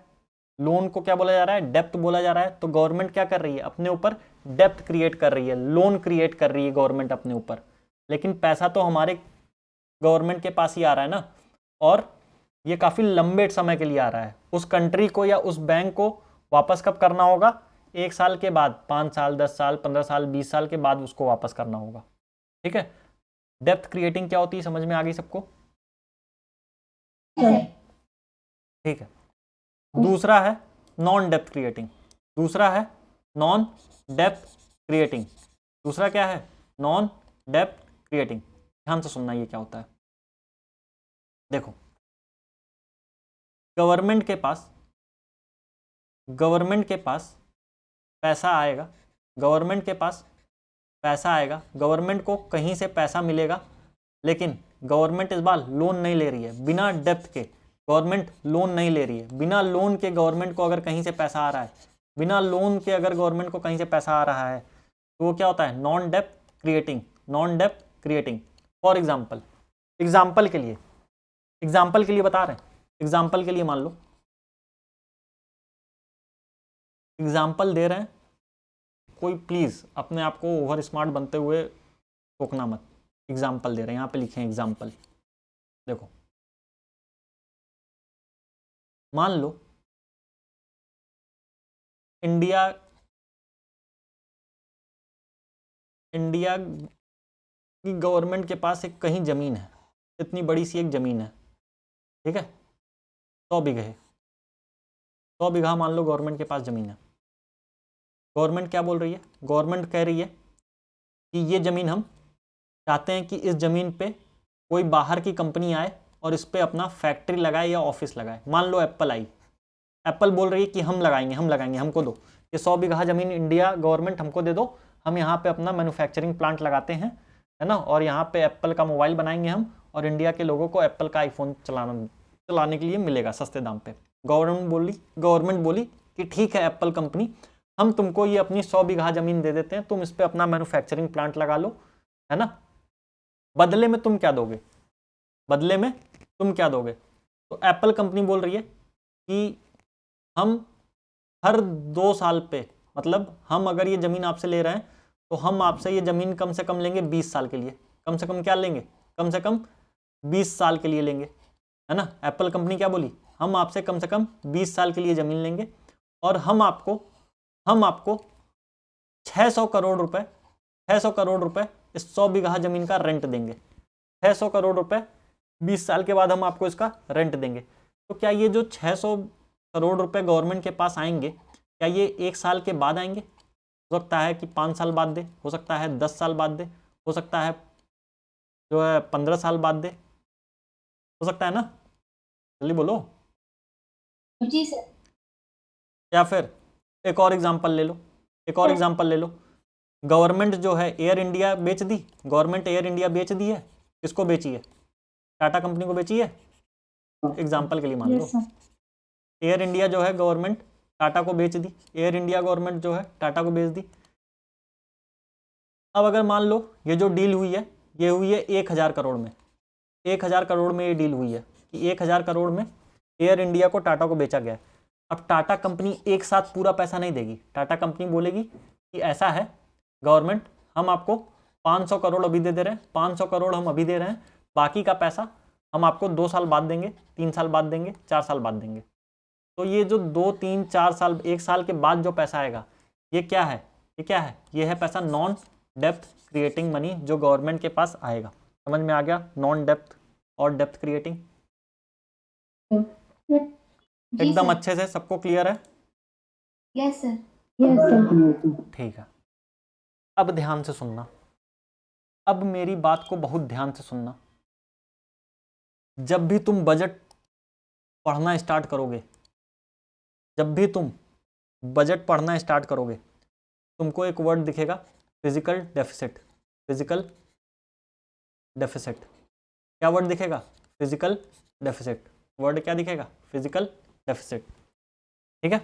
लोन को क्या बोला जा रहा है? डेप्थ बोला जा रहा है। तो गवर्नमेंट क्या कर रही है? अपने ऊपर डेप्थ क्रिएट कर रही है, लोन क्रिएट कर रही है गवर्नमेंट अपने ऊपर, लेकिन पैसा तो हमारे गवर्नमेंट के पास ही आ रहा है ना, और ये काफ़ी लंबे समय के लिए आ रहा है। उस कंट्री को या उस बैंक को वापस कब करना होगा? 1 साल के बाद, 5 साल, 10 साल, 15 साल, 20 साल के बाद उसको वापस करना होगा। ठीक है, डेप्थ क्रिएटिंग क्या होती है, समझ में आ गई सबको? ठीक है। दूसरा है नॉन डेप्थ क्रिएटिंग। दूसरा है नॉन डेप्थ क्रिएटिंग। दूसरा क्या है? Non depth creating. ध्यान से सुनना ये क्या होता है। देखो, गवर्नमेंट के पास पैसा आएगा, गवर्नमेंट के पास पैसा आएगा, गवर्नमेंट को कहीं से पैसा मिलेगा, लेकिन गवर्नमेंट इस बार लोन नहीं ले रही है। बिना डेप्थ के गवर्नमेंट लोन नहीं ले रही है। बिना लोन के गवर्नमेंट को अगर कहीं से पैसा आ रहा है, बिना लोन के अगर गवर्नमेंट को कहीं से पैसा आ रहा है, तो वो क्या होता है? Non depth creating. Non depth creating. For example, example के लिए बता रहे हैं, एग्जाम्पल के लिए मान लो, एग्जाम्पल दे रहे हैं, कोई प्लीज़ अपने आप को ओवर स्मार्ट बनते हुए टोकना मत। एग्जाम्पल दे रहे हैं, यहाँ पे लिखे हैं एग्जाम्पल। देखो, मान लो इंडिया की गवर्नमेंट के पास एक कहीं ज़मीन है, इतनी बड़ी सी एक ज़मीन है, ठीक है, 100 बीघे, 100 बीघा मान लो गवर्नमेंट के पास ज़मीन है। गवर्नमेंट क्या बोल रही है? गवर्नमेंट कह रही है कि ये ज़मीन हम चाहते हैं कि इस ज़मीन पे कोई बाहर की कंपनी आए और इस पे अपना फैक्ट्री लगाए या ऑफिस लगाए। मान लो एप्पल आई, एप्पल बोल रही है कि हम लगाएंगे, हमको दो ये 100 बीघा ज़मीन, इंडिया गवर्नमेंट हमको दे दो, हम यहाँ पे अपना मैन्युफैक्चरिंग प्लांट लगाते हैं, है ना, और यहाँ पे एप्पल का मोबाइल बनाएंगे हम, और इंडिया के लोगों को एप्पल का आईफोन चलाने के लिए मिलेगा सस्ते दाम पे। गवर्नमेंट बोली कि ठीक है एप्पल कंपनी, हम तुमको ये अपनी 100 बीघा ज़मीन दे देते हैं, तुम इस पर अपना मैन्युफैक्चरिंग प्लांट लगा लो, है ना, बदले में तुम क्या दोगे? तो एप्पल कंपनी बोल रही है कि हम हर 2 साल पे, मतलब हम अगर ये ज़मीन आपसे ले रहे हैं तो हम आपसे ये ज़मीन कम से कम लेंगे 20 साल के लिए। कम से कम क्या लेंगे? कम से कम 20 साल के लिए लेंगे, है ना। एप्पल कंपनी क्या बोली? हम आपसे कम से कम 20 साल के लिए ज़मीन लेंगे, और हम आपको 600 करोड़ रुपए इस 100 बीघा ज़मीन का रेंट देंगे। 600 करोड़ रुपए 20 साल के बाद हम आपको इसका रेंट देंगे। तो क्या ये जो 600 करोड़ रुपए गवर्नमेंट के पास आएंगे, क्या ये 1 साल के बाद आएंगे? हो सकता है कि 5 साल बाद दे, हो सकता है 10 साल बाद दे, हो सकता है जो है 15 साल बाद दे, हो सकता है ना, जल्दी बोलो। जी सर। या फिर एक और एग्जांपल ले लो, गवर्नमेंट जो है एयर इंडिया बेच दी, गवर्नमेंट एयर इंडिया बेच दी है। किसको बेची है? टाटा कंपनी को बेची है। एग्जांपल के लिए मान लो एयर इंडिया जो है गवर्नमेंट टाटा को बेच दी, एयर इंडिया गवर्नमेंट जो है टाटा को बेच दी। अब अगर मान लो ये जो डील हुई है, ये हुई है 1000 करोड़ में, 1000 करोड़ में ये डील हुई है कि 1000 करोड़ में एयर इंडिया को टाटा को बेचा गया है। अब टाटा कंपनी एक साथ पूरा पैसा नहीं देगी। टाटा कंपनी बोलेगी कि ऐसा है गवर्नमेंट, हम आपको 500 करोड़ अभी दे रहे हैं, 500 करोड़ हम अभी दे रहे हैं, बाकी का पैसा हम आपको 2 साल बाद देंगे, 3 साल बाद देंगे, 4 साल बाद देंगे। तो ये जो 2, 3, 4 साल, 1 साल के बाद जो पैसा आएगा, ये क्या है? ये है पैसा नॉन डेप्थ क्रिएटिंग मनी जो गवर्नमेंट के पास आएगा। समझ में आ गया? नॉन डेप्थ और डेप्थ क्रिएटिंग एकदम अच्छे से सबको क्लियर है? Yes sir. ठीक है। अब ध्यान से सुनना, अब मेरी बात को बहुत ध्यान से सुनना। जब भी तुम बजट पढ़ना स्टार्ट करोगे, तुमको एक वर्ड दिखेगा, फिजिकल डेफिसिट। क्या वर्ड दिखेगा? Physical deficit. वर्ड क्या दिखेगा? Physical deficit. ठीक है,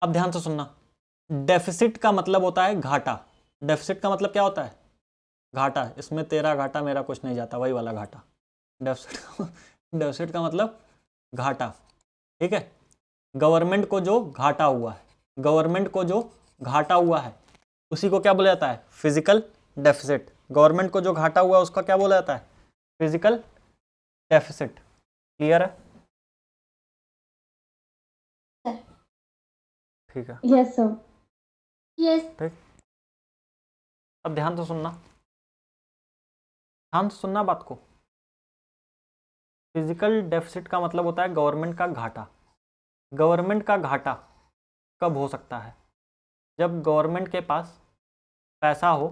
अब ध्यान से सुनना। डेफिसिट का मतलब होता है घाटा। डेफिसिट का मतलब क्या होता है? घाटा। इसमें तेरा घाटा मेरा कुछ नहीं जाता, वही वाला घाटा। डेफिसिट का मतलब घाटा। ठीक है, गवर्नमेंट को जो घाटा हुआ है, उसी को क्या बोला जाता है? Physical deficit. गवर्नमेंट को जो घाटा हुआ उसका क्या बोला जाता है? Physical deficit. क्लियर है? ठीक है, यस सर। यस। अब ध्यान से सुनना, ध्यान से सुनना बात को। फिजिकल डेफिसिट का मतलब होता है गवर्नमेंट का घाटा। गवर्नमेंट का घाटा कब हो सकता है? जब गवर्नमेंट के पास पैसा हो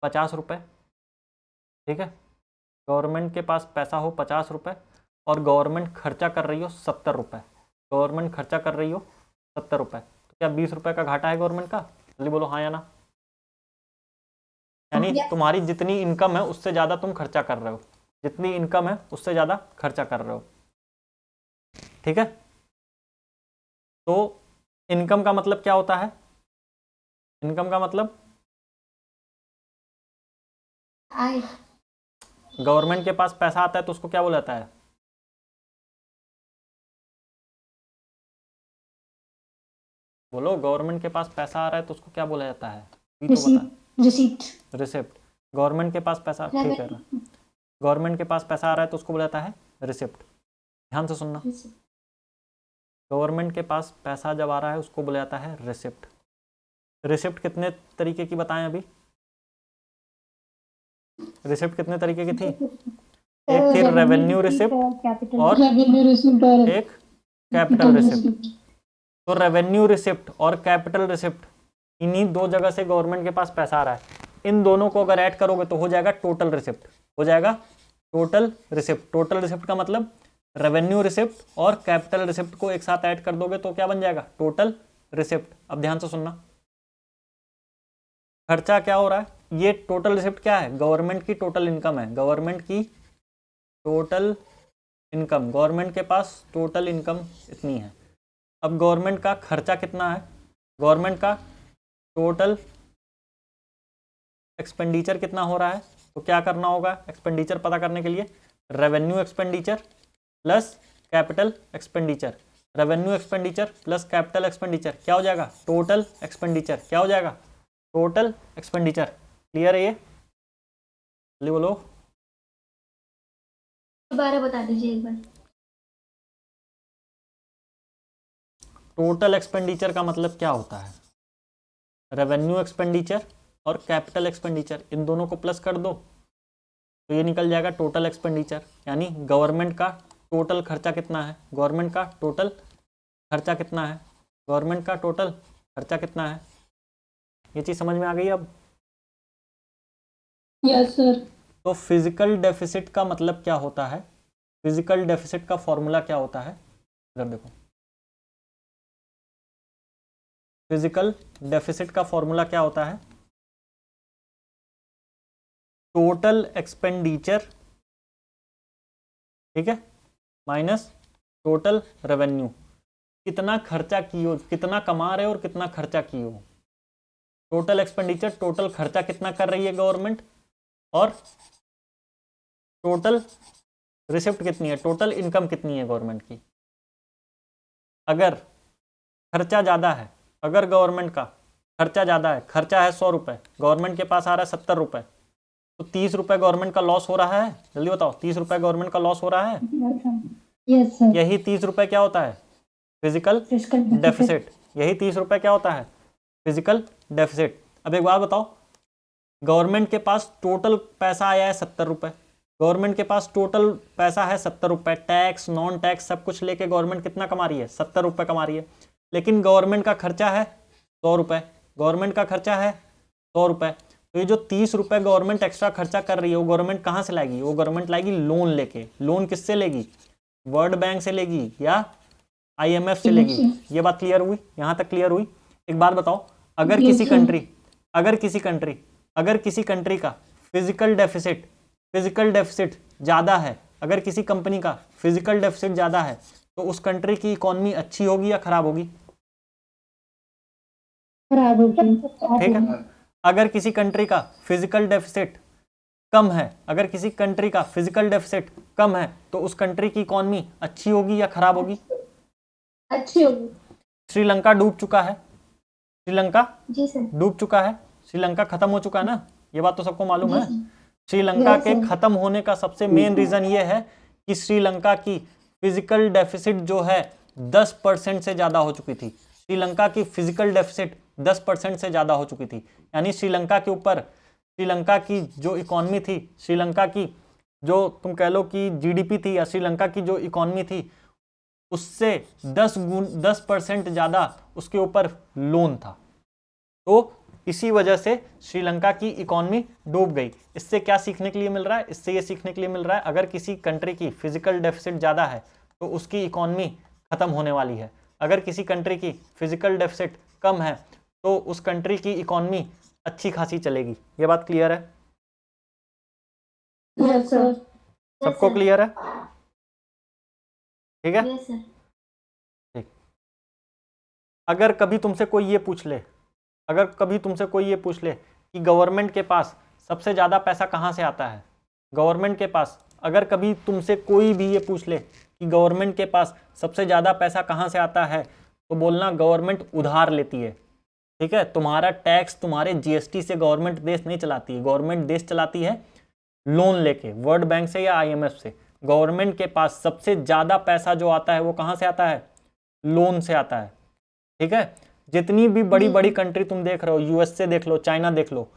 50 रुपये, ठीक है, गवर्नमेंट के पास पैसा हो 50 रुपये और गवर्नमेंट खर्चा कर रही हो 70 रुपये, गवर्नमेंट खर्चा कर रही हो 70 रुपये, तो क्या 20 रुपये का घाटा है गवर्नमेंट का? जल्दी बोलो हाँ या ना। यानी तुम्हारी जितनी इनकम है उससे ज़्यादा तुम खर्चा कर रहे हो, जितनी इनकम है उससे ज़्यादा खर्चा कर रहे हो, ठीक है। तो इनकम का मतलब क्या होता है? इनकम का मतलब आय। गवर्नमेंट के पास पैसा आता है तो उसको क्या बोला जाता है? बोलो, गवर्नमेंट के पास पैसा आ रहा है तो उसको क्या बोला जाता है? ये तो बता। रिसीप्ट। रिसिप्ट। गवर्नमेंट के पास पैसा, ठीक है, गवर्नमेंट के पास पैसा आ रहा है तो उसको बोला जाता है रिसिप्ट। ध्यान से सुनना, गवर्नमेंट के पास पैसा जब आ रहा है उसको बोला जाता है रिसिप्ट। रिसिप्ट कितने तरीके की बताएं अभी? रिसिप्ट कितने तरीके की थी? एक थी रेवेन्यू रिसिप्ट और एक कैपिटल रिसिप्ट। तो रेवेन्यू रिसिप्ट और कैपिटल रिसिप्ट, इन्हीं दो जगह से गवर्नमेंट के पास पैसा आ रहा है। इन दोनों को अगर ऐड करोगे तो हो जाएगा टोटल रिसिप्ट, हो जाएगा टोटल रिसिप्ट। टोटल रिसिप्ट का मतलब रेवेन्यू रिसिप्ट और कैपिटल रिसिप्ट को एक साथ ऐड कर दोगे तो क्या बन जाएगा? Total receipt. अब ध्यान से सुनना, खर्चा क्या हो रहा है? ये टोटल रिसिप्ट क्या है? गवर्नमेंट की टोटल इनकम है, गवर्नमेंट की टोटल इनकम। गवर्नमेंट के पास टोटल इनकम इतनी है। अब गवर्नमेंट का खर्चा कितना है? गवर्नमेंट का टोटल एक्सपेंडिचर कितना हो रहा है? तो क्या करना होगा एक्सपेंडिचर पता करने के लिए? Revenue expenditure plus capital expenditure. Revenue expenditure plus capital expenditure क्या हो जाएगा? Total expenditure. क्या हो जाएगा? Total expenditure. क्लियर है ये? जल्दी बोलो। दोबारा बता दीजिए एक बार। टोटल एक्सपेंडिचर का मतलब क्या होता है? रेवेन्यू एक्सपेंडिचर और कैपिटल एक्सपेंडिचर, इन दोनों को प्लस कर दो तो ये निकल जाएगा टोटल एक्सपेंडिचर। यानी गवर्नमेंट का टोटल खर्चा कितना है? गवर्नमेंट का टोटल खर्चा कितना है? गवर्नमेंट का टोटल खर्चा कितना है? ये चीज़ समझ में आ गई अब? Yes sir. तो फिजिकल डेफिसिट का मतलब क्या होता है? फिजिकल डेफिसिट का फॉर्मूला क्या होता है? इधर देखो, फिजिकल डेफिसिट का फॉर्मूला क्या होता है? टोटल एक्सपेंडिचर, ठीक है, माइनस टोटल रेवेन्यू। कितना खर्चा किए हो, कितना कमा रहे हो और कितना खर्चा किए हो। टोटल एक्सपेंडिचर, टोटल खर्चा कितना कर रही है गवर्नमेंट, और टोटल रिसिप्ट कितनी है, टोटल इनकम कितनी है गवर्नमेंट की। अगर खर्चा ज़्यादा है, अगर गवर्नमेंट का खर्चा ज़्यादा है, खर्चा है 100 रुपये, गवर्नमेंट के पास आ रहा है 70 रुपये, तो 30 रुपये गवर्नमेंट का लॉस हो रहा है। जल्दी बताओ, 30 रुपये गवर्नमेंट का लॉस हो रहा है। Yes sir. यही 30 रुपये क्या होता है? Physical deficit. यही 30 रुपये क्या होता है? Physical deficit. अब एक बात बताओ, गवर्नमेंट के पास टोटल पैसा आया है 70 रुपये, गवर्नमेंट के पास टोटल पैसा है 70 रुपये, टैक्स नॉन टैक्स सब कुछ लेके गवर्नमेंट कितना कमा रही है? 70 रुपये कमा रही है। लेकिन गवर्नमेंट का खर्चा है 100 रुपये, गवर्नमेंट का खर्चा है 100 रुपये। तो ये जो 30 रुपये गवर्नमेंट एक्स्ट्रा खर्चा कर रही है वो गवर्नमेंट कहाँ से लाएगी? वो गवर्नमेंट लाएगी लोन लेके। लोन किससे लेगी? वर्ल्ड बैंक से लेगी या IMF से लेगी। ये बात क्लियर हुई? यहाँ तक क्लियर हुई? एक बात बताओ, अगर किसी कंट्री का फिजिकल डेफिसिट ज़्यादा है, अगर किसी कंपनी का फिजिकल डेफिसिट ज़्यादा है, तो उस कंट्री की इकोनॉमी अच्छी होगी या खराब होगी? खराब हो गई। ठीक है। अगर किसी कंट्री का फिजिकल डेफिसिट कम है, अगर किसी कंट्री का फिजिकल डेफिसिट कम है, तो उस कंट्री की इकोनॉमी अच्छी होगी या खराब होगी? अच्छी होगी। श्रीलंका डूब चुका है, श्रीलंका जी सर। डूब चुका है। श्रीलंका खत्म हो चुका है ना, ये बात तो सबको मालूम है। श्रीलंका के खत्म होने का सबसे मेन रीजन ये है कि श्रीलंका की फिजिकल डेफिसिट जो है 10% से ज्यादा हो चुकी थी। श्रीलंका की फिजिकल डेफिसिट 10% से ज्यादा हो चुकी थी, यानी श्रीलंका के ऊपर, श्रीलंका की जो इकॉनमी थी, श्रीलंका की जो तुम कह लो कि जीडीपी थी, या श्रीलंका की जो इकॉनमी थी, उससे 10% ज्यादा उसके ऊपर लोन था। तो इसी वजह से श्रीलंका की इकॉनमी डूब गई। इससे क्या सीखने के लिए मिल रहा है? इससे ये सीखने के लिए मिल रहा है अगर किसी कंट्री की फिजिकल डेफिसिट ज्यादा है तो उसकी इकॉनमी खत्म होने वाली है। अगर किसी कंट्री की फिजिकल डेफिसिट कम है तो उस कंट्री की इकॉनमी अच्छी खासी चलेगी। ये बात क्लियर है? Yes sir. सबको क्लियर है? ठीक है, यस सर। ठीक। अगर कभी तुमसे कोई ये पूछ ले, अगर कभी तुमसे कोई ये पूछ ले कि गवर्नमेंट के पास सबसे ज्यादा पैसा कहाँ से आता है, गवर्नमेंट के पास, अगर कभी तुमसे कोई भी ये पूछ ले कि गवर्नमेंट के पास सबसे ज्यादा पैसा कहाँ से आता है, तो बोलना गवर्नमेंट उधार लेती है। ठीक है, तुम्हारा टैक्स, तुम्हारे जीएसटी से गवर्नमेंट देश नहीं चलाती है, गवर्नमेंट देश चलाती है लोन लेके, वर्ल्ड बैंक से या आईएमएफ से। गवर्नमेंट के पास सबसे ज्यादा पैसा जो आता है वो कहाँ से आता है? लोन से आता है। ठीक है, जितनी भी बड़ी बड़ी कंट्री तुम देख रहे हो, यूएसए देख लो, चाइना देख लो,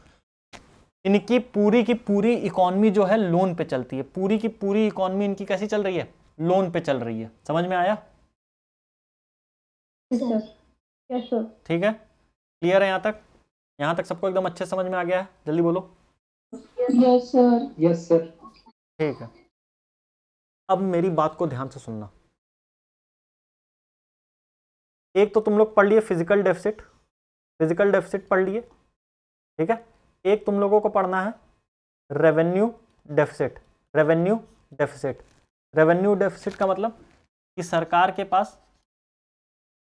इनकी पूरी की पूरी इकॉनमी जो है लोन पे चलती है। पूरी की पूरी इकॉनमी इनकी कैसी चल रही है? लोन पे चल रही है। समझ में आया? Yes sir. ठीक है, क्लियर है यहाँ तक? यहाँ तक सबको एकदम अच्छे समझ में आ गया है? जल्दी बोलो। Yes sir. Yes sir. ठीक है, अब मेरी बात को ध्यान से सुनना। एक तो तुम लोग पढ़ लिए फिजिकल डेफिसिट, फिजिकल डेफिसिट पढ़ लिए। ठीक है, एक तुम लोगों को पढ़ना है revenue deficit. Revenue deficit, revenue deficit का मतलब कि सरकार के पास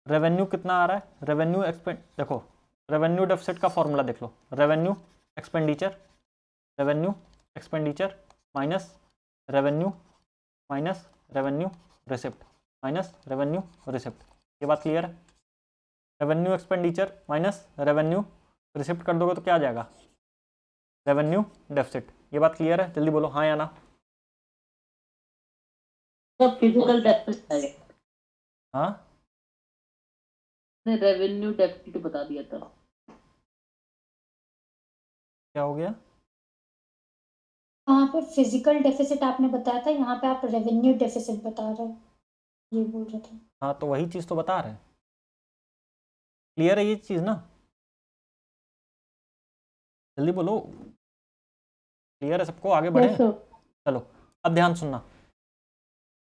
रेवेन्यू कितना आ रहा है, रेवेन्यू एक्सपेंड। देखो, रेवेन्यू डेफिसिट का फॉर्मूला देख लो, revenue expenditure, revenue expenditure minus revenue minus revenue receipt minus revenue receipt. ये बात क्लियर है? Revenue expenditure minus revenue receipt कर दोगे तो क्या आ जाएगा? Revenue deficit. ये बात क्लियर है? जल्दी बोलो हाँ या ना। फिजिकल डेफिसिट है, हाँ, रेवेन्यू डेफिसिट बता दिया था। क्या हो गया? वहाँ पे फिजिकल डेफिसिट आपने बताया था, यहाँ पे आप रेवेन्यू डेफिसिट बता रहे हो, ये बोल रहे थे। हाँ, तो वही चीज़ तो बता रहे हैं। क्लियर है ये चीज़ ना? जल्दी बोलो, क्लियर है सबको? आगे बढ़े। Yes sir. चलो, अब ध्यान सुनना।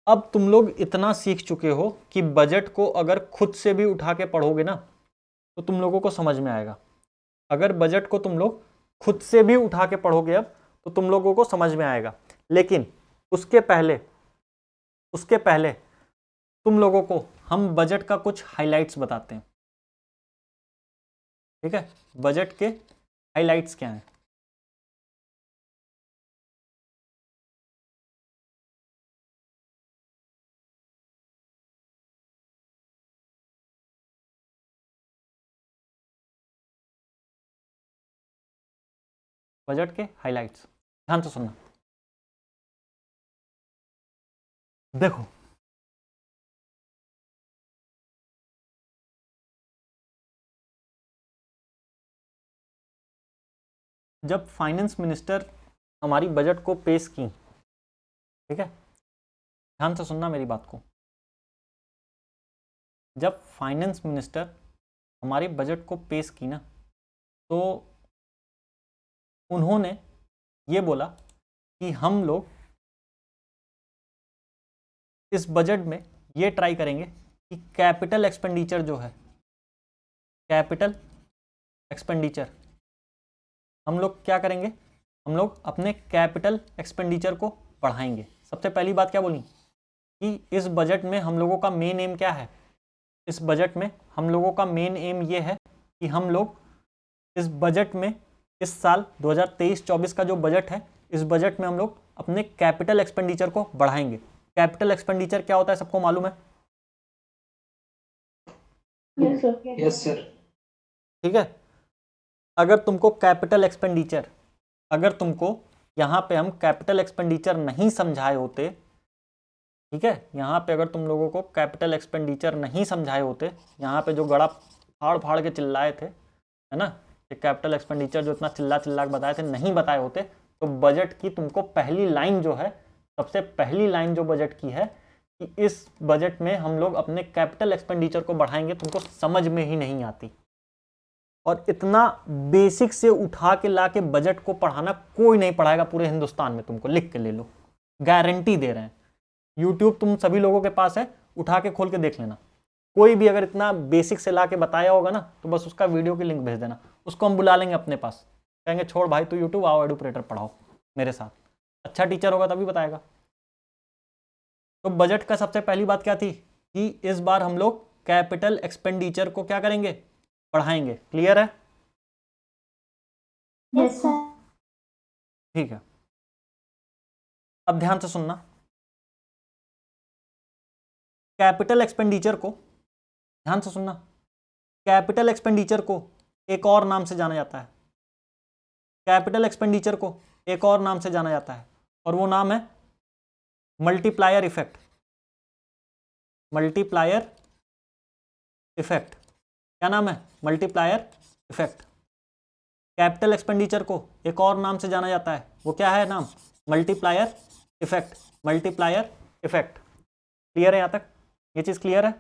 अब तुम लोग इतना सीख चुके हो कि बजट को अगर खुद से भी उठा के पढ़ोगे ना तो तुम लोगों को समझ में आएगा। अगर बजट को तुम लोग खुद से भी उठा के पढ़ोगे अब तो तुम लोगों को समझ में आएगा। लेकिन उसके पहले तुम लोगों को हम बजट का कुछ हाइलाइट्स बताते हैं। ठीक है, बजट के हाइलाइट्स क्या हैं? बजट के हाइलाइट्स ध्यान से सुनना। देखो, जब फाइनेंस मिनिस्टर हमारी बजट को पेश की, ठीक है, ध्यान से सुनना मेरी बात को। जब फाइनेंस मिनिस्टर हमारी बजट को पेश की ना तो उन्होंने ये बोला कि हम लोग इस बजट में ये ट्राई करेंगे कि कैपिटल एक्सपेंडिचर जो है, कैपिटल एक्सपेंडिचर, हम लोग क्या करेंगे? हम लोग अपने कैपिटल एक्सपेंडिचर को बढ़ाएंगे। सबसे पहली बात क्या बोली कि इस बजट में हम लोगों का मेन एम क्या है? इस बजट में हम लोगों का मेन एम ये है कि हम लोग इस बजट में, इस साल 2023-24 का जो बजट है, इस बजट में हम लोग अपने कैपिटल एक्सपेंडिचर को बढ़ाएंगे। कैपिटल एक्सपेंडिचर क्या होता है सबको मालूम है? Yes sir. Yes sir. ठीक है, अगर तुमको कैपिटल एक्सपेंडिचर, अगर तुमको यहाँ पे हम कैपिटल एक्सपेंडिचर नहीं समझाए होते, ठीक है, यहाँ पे अगर तुम लोगों को कैपिटल एक्सपेंडिचर नहीं समझाए होते, यहाँ पे जो गड़ा फाड़ फाड़ के चिल्लाए थे, है ना, ये कैपिटल एक्सपेंडिचर जो इतना चिल्ला चिल्ला के बताए थे, नहीं बताए होते, तो बजट की तुमको पहली लाइन जो है, सबसे पहली लाइन जो बजट की है कि इस बजट में हम लोग अपने कैपिटल एक्सपेंडिचर को बढ़ाएंगे, तुमको समझ में ही नहीं आती। और इतना बेसिक से उठा के ला के बजट को पढ़ाना कोई नहीं पढ़ाएगा पूरे हिंदुस्तान में, तुमको लिख के ले लो, गारंटी दे रहे हैं। यूट्यूब तुम सभी लोगों के पास है, उठा के खोल के देख लेना, कोई भी अगर इतना बेसिक से ला के बताया होगा ना, तो बस उसका वीडियो की लिंक भेज देना, उसको हम बुला लेंगे अपने पास, कहेंगे छोड़ भाई तू यूट्यूब आओ एडुप्रेटर पढ़ाओ मेरे साथ। अच्छा टीचर होगा तभी बताएगा। तो बजट का सबसे पहली बात क्या थी कि इस बार हम लोग कैपिटल एक्सपेंडिचर को क्या करेंगे, बढ़ाएंगे। क्लियर है? Yes sir. ठीक है, अब ध्यान से सुनना। कैपिटल एक्सपेंडिचर को, ध्यान से सुनना, कैपिटल एक्सपेंडिचर को एक और नाम से जाना जाता है, कैपिटल एक्सपेंडिचर को एक और नाम से जाना जाता है, और वो नाम है मल्टीप्लायर इफेक्ट। मल्टीप्लायर इफेक्ट, क्या नाम है? Multiplier effect. कैपिटल एक्सपेंडिचर को एक और नाम से जाना जाता है, वो क्या है नाम? Multiplier effect. Multiplier effect. Clear है? यहां तक ये चीज क्लियर है?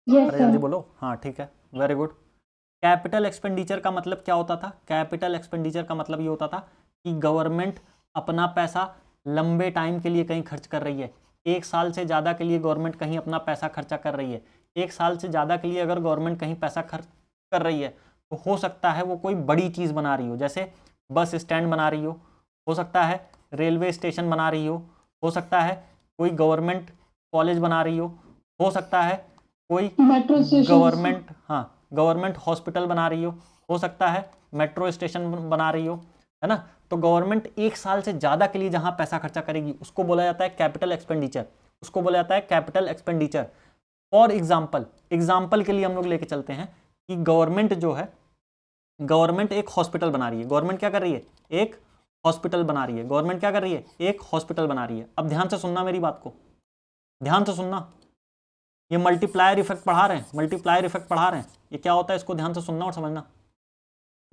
यस अरे जल्दी सर। बोलो। हाँ ठीक है, वेरी गुड। कैपिटल एक्सपेंडिचर का मतलब क्या होता था? कैपिटल एक्सपेंडिचर का मतलब ये होता था कि गवर्नमेंट अपना पैसा लंबे टाइम के लिए कहीं खर्च कर रही है। एक साल से ज़्यादा के लिए गवर्नमेंट कहीं अपना पैसा खर्चा कर रही है। एक साल से ज़्यादा के लिए अगर गवर्नमेंट कहीं पैसा खर्च कर रही है तो हो सकता है वो कोई बड़ी चीज़ बना रही हो, जैसे बस स्टैंड बना रही हो सकता है रेलवे स्टेशन बना रही हो सकता है कोई गवर्नमेंट कॉलेज बना रही हो सकता है कोई मेट्रो स्टेशन, गवर्नमेंट, हाँ गवर्नमेंट हॉस्पिटल बना रही हो सकता है मेट्रो स्टेशन बना रही हो, है ना। तो गवर्नमेंट एक साल से ज़्यादा के लिए जहाँ पैसा खर्चा करेगी उसको बोला जाता है कैपिटल एक्सपेंडिचर, उसको बोला जाता है कैपिटल एक्सपेंडिचर। फॉर एग्जाम्पल के लिए हम लोग लेके चलते हैं कि गवर्नमेंट जो है, गवर्नमेंट एक हॉस्पिटल बना रही है। गवर्नमेंट क्या कर रही है? एक हॉस्पिटल बना रही है। गवर्नमेंट क्या कर रही है? एक हॉस्पिटल बना रही है। अब ध्यान से सुनना मेरी बात को, ध्यान से सुनना। ये मल्टीप्लायर इफेक्ट पढ़ा रहे हैं, मल्टीप्लायर इफेक्ट पढ़ा रहे हैं। ये क्या होता है इसको ध्यान से सुनना और समझना।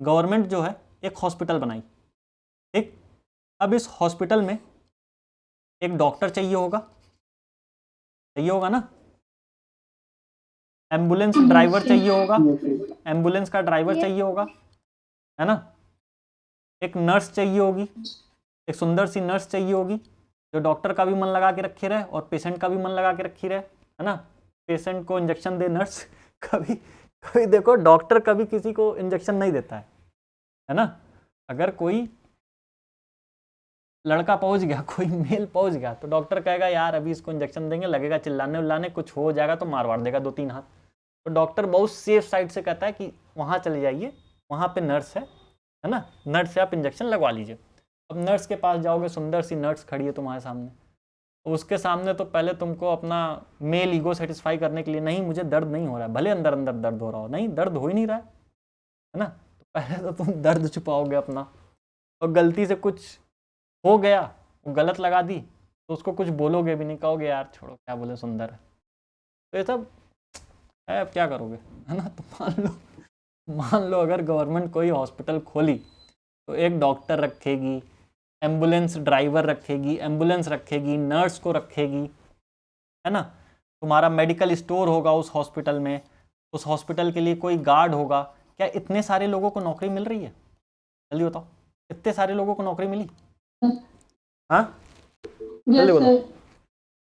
गवर्नमेंट जो है एक हॉस्पिटल बनाई, ठीक। अब इस हॉस्पिटल में एक डॉक्टर चाहिए होगा ना, एम्बुलेंस ड्राइवर चाहिए होगा, एम्बुलेंस का ड्राइवर चाहिए होगा, है ना। एक नर्स चाहिए होगी, एक सुंदर सी नर्स चाहिए होगी जो डॉक्टर का भी मन लगा के रखी रहे और पेशेंट का भी मन लगा के रखी रहे, है ना। पेशेंट को इंजेक्शन दे नर्स, कभी देखो डॉक्टर कभी किसी को इंजेक्शन नहीं देता है ना। अगर कोई लड़का पहुंच गया, कोई मेल पहुंच गया तो डॉक्टर कहेगा यार अभी इसको इंजेक्शन देंगे, लगेगा चिल्लाने उल्लाने, कुछ हो जाएगा तो मार देगा 2-3 हाथ। तो डॉक्टर बहुत सेफ साइड से कहता है कि वहाँ चले जाइए, वहाँ पे नर्स है ना, नर्स से आप इंजेक्शन लगवा लीजिए। अब नर्स के पास जाओगे, सुंदर सी नर्स खड़ी है तुम्हारे सामने, उसके सामने तो पहले तुमको अपना मेल ईगो सेटिस्फाई करने के लिए, नहीं मुझे दर्द नहीं हो रहा है, भले अंदर अंदर दर्द हो रहा हो, नहीं दर्द हो ही नहीं रहा है ना, तो पहले तो तुम दर्द छुपाओगे अपना। और गलती से कुछ हो गया, वो गलत लगा दी तो उसको कुछ बोलोगे भी नहीं, कहोगे यार छोड़ो क्या बोले, सुंदर है। तो ये सब है, अब क्या करोगे, है ना। तो मान लो अगर गवर्नमेंट कोई हॉस्पिटल खोली तो एक डॉक्टर रखेगी, एम्बुलेंस ड्राइवर रखेगी, एम्बुलेंस रखेगी, नर्स को रखेगी, है ना। तुम्हारा मेडिकल स्टोर होगा उस हॉस्पिटल में, उस हॉस्पिटल के लिए कोई गार्ड होगा। क्या इतने सारे लोगों को नौकरी मिल रही है? जल्दी बताओ, इतने सारे लोगों को नौकरी मिली? हाँ जल्दी बोलो।